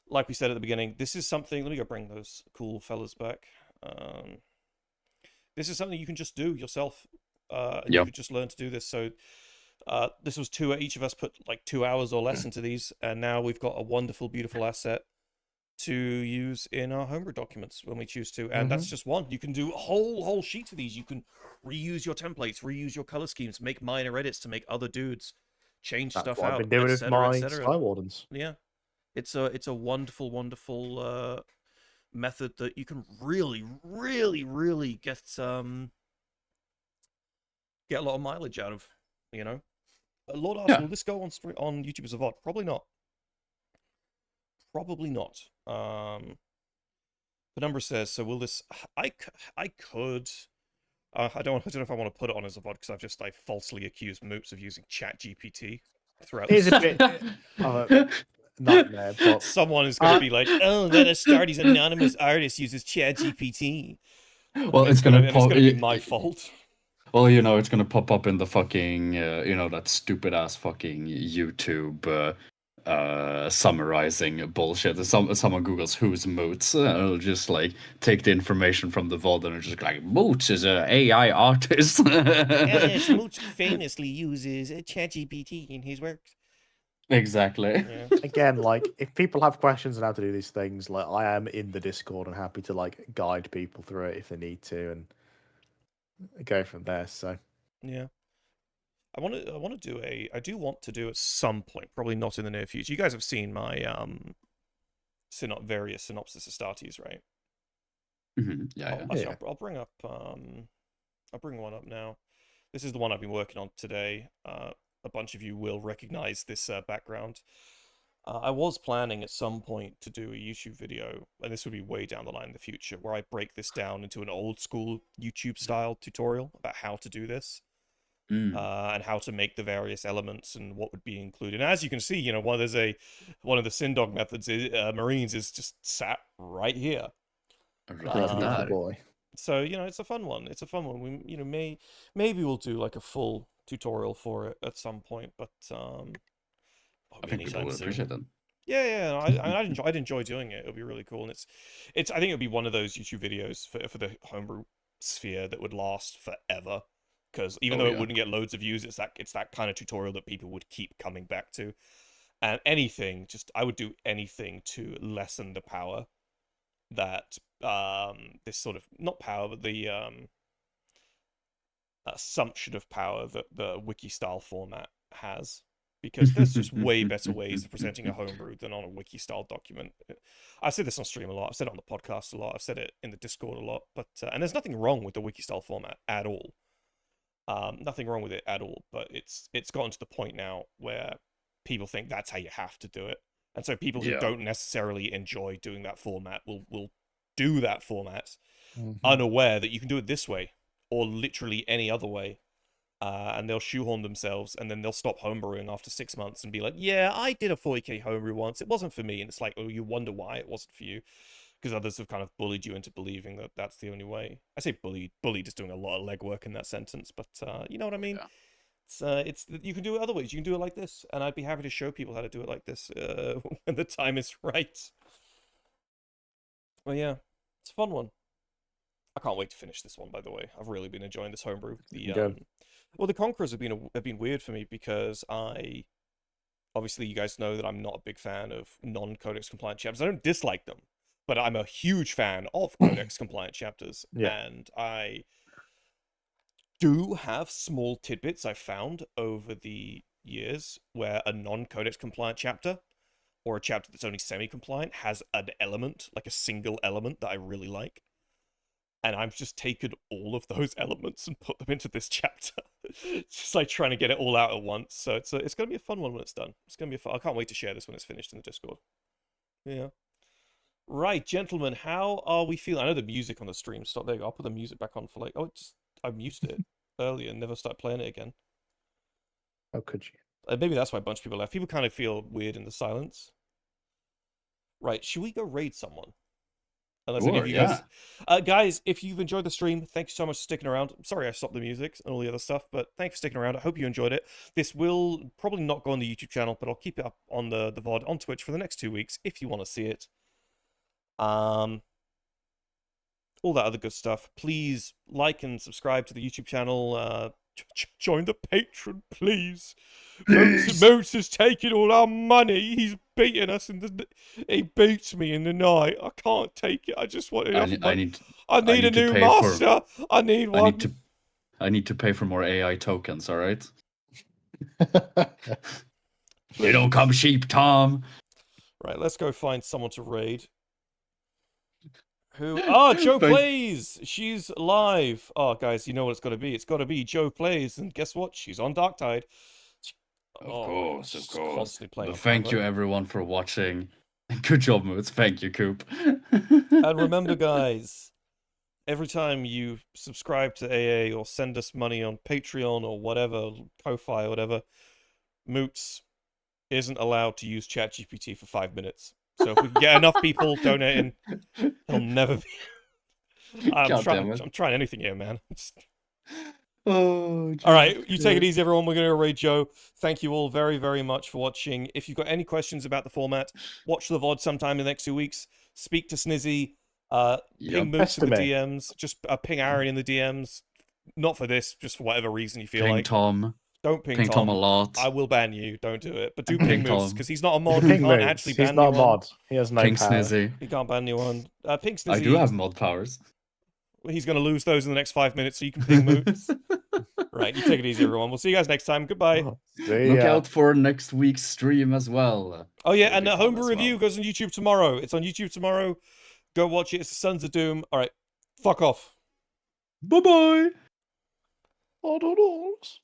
like we said at the beginning, this is something. Let me go bring those cool fellas back. This is something you can just do yourself, and you Yep. could just learn to do this. So this was each of us put like 2 hours or less into these, and now we've got a wonderful, beautiful asset to use in our homebrew documents when we choose to. And that's just one. You can do a whole sheet of these. You can reuse your templates, reuse your color schemes, make minor edits to make other dudes change That's stuff what I've out, been doing with etc., my etc. Sky Wardens. Yeah, it's a wonderful, wonderful method that you can really, really, really get a lot of mileage out of. Lord asks, Yeah. will this go on YouTube as a VOD? Probably not. Probably not. The number says, so will this? I could. I don't know if I want to put it on as a VOD because I've just falsely accused Moots of using ChatGPT throughout It is this. a bit of a nightmare, but Someone is going to be like, "Oh, that Astartes anonymous artist uses ChatGPT." Well, it's gonna and it's pop. going to be my fault. Well, it's gonna pop up in the fucking, that stupid ass fucking YouTube summarizing bullshit. Someone Googles who's Moots, and it'll just like take the information from the vault and it'll just like Moots is a AI artist. Yes, Moots famously uses ChatGPT in his works. Exactly. Yeah. again, like if people have questions on how to do these things, like I am in the Discord and happy to like guide people through it if they need to and go from there. So Yeah. I do want to do at some point, probably not in the near future. You guys have seen my various synopsis Astartes, right? Yeah, yeah. Actually, I'll bring up I'll bring one up now. This is the one I've been working on today. A bunch of you will recognize this background. I was planning at some point to do a YouTube video, and this would be way down the line in the future, where I break this down into an old school YouTube style tutorial about how to do this. And how to make the various elements and what would be included. And as you can see, one of the Sindogg methods, Marines, is just sat right here. Right there. boy. So it's a fun one. It's a fun one. We maybe we'll do like a full tutorial for it at some point, but I think people would appreciate that. Yeah. I'd enjoy doing it. It'll be really cool, and it's. I think it'll be one of those YouTube videos for the homebrew sphere that would last forever. Because even though it wouldn't get loads of views, it's that kind of tutorial that people would keep coming back to. And I would do anything to lessen the power that this sort of, not power, but the assumption of power that the wiki style format has. because there's just way better ways of presenting a homebrew than on a wiki style document. I said this on stream a lot. I've said it on the podcast a lot. I've said it in the Discord a lot. But and there's nothing wrong with the wiki style format at all. Nothing wrong with it at all. But it's gotten to the point now where people think that's how you have to do it, and so people who don't necessarily enjoy doing that format will do that format, unaware that you can do it this way or literally any other way. And they'll shoehorn themselves, and then they'll stop homebrewing after 6 months and be like, yeah, I did a 40k homebrew once. It wasn't for me. And it's like, oh, you wonder why it wasn't for you. Because others have kind of bullied you into believing that that's the only way. I say bullied. Bullied is doing a lot of legwork in that sentence, but you know what I mean? Yeah. It's you can do it other ways. You can do it like this. And I'd be happy to show people how to do it like this when the time is right. Well, yeah, it's a fun one. I can't wait to finish this one, by the way. I've really been enjoying this homebrew. Well, the Conquerors have been weird for me because obviously you guys know that I'm not a big fan of non-codex compliant chapters. I don't dislike them, but I'm a huge fan of codex compliant chapters. Yeah. And I do have small tidbits I've found over the years where a non-codex compliant chapter or a chapter that's only semi-compliant has an element, like a single element that I really like. And I've just taken all of those elements and put them into this chapter. It's just like trying to get it all out at once. So it's going to be a fun one when it's done. It's going to be fun. I can't wait to share this when it's finished in the Discord. Yeah. Right, gentlemen, how are we feeling? I know the music on the stream stopped. There you go. I'll put the music back on for like... Oh, I muted it earlier and never started playing it again. How could you? Maybe that's why a bunch of people left. People kind of feel weird in the silence. Right, should we go raid someone? Unless any of you guys... guys, if you've enjoyed the stream, thank you so much for sticking around. I'm sorry I stopped the music and all the other stuff, but thanks for sticking around. I hope you enjoyed it. This will probably not go on the YouTube channel, but I'll keep it up on the VOD on Twitch for the next 2 weeks if you want to see it. All that other good stuff. Please like and subscribe to the YouTube channel. Join the Patreon, please. Moots is taking all our money. He's beating us, he beats me in the night. I can't take it. I just want enough money. I need a new master. I need one. I need to pay for more AI tokens. All right. You don't come cheap, Tom. Right, let's go find someone to raid. Who? Oh, Joe Plays! She's live. Oh, guys, you know what it's got to be. It's got to be Joe Plays. And guess what? She's on Darktide. Of course. Constantly playing. But thank you, everyone, for watching. Good job, Moots. Thank you, Coop. And remember, guys, every time you subscribe to AA or send us money on Patreon or whatever, Ko-Fi or whatever, Moots isn't allowed to use ChatGPT for 5 minutes. So if we can get enough people donating, he'll never be... I'm trying anything here, man. Oh, all right, you take it easy, everyone. We're going to raid Joe. Thank you all very, very much for watching. If you've got any questions about the format, watch the VOD sometime in the next 2 weeks. Speak to Snizzy. Ping Moots in the DMs. Just ping Aaron in the DMs. Not for this, just for whatever reason you feel like. Tom. Don't ping Tom a lot. I will ban you. Don't do it. But do ping Moots, because he's not a mod. He can't actually ban anyone. He's not a mod. He has no ping power. Snizzy. He can't ban anyone. Ping Snizzy. I do have mod powers. He's going to lose those in the next 5 minutes, so you can ping Moots. Right, you take it easy, everyone. We'll see you guys next time. Goodbye. Look out for next week's stream as well. Oh, yeah, and the Homebrew Review goes on YouTube tomorrow. It's on YouTube tomorrow. Go watch it. It's the Sons of Doom. All right, fuck off. Bye-bye. Adonals.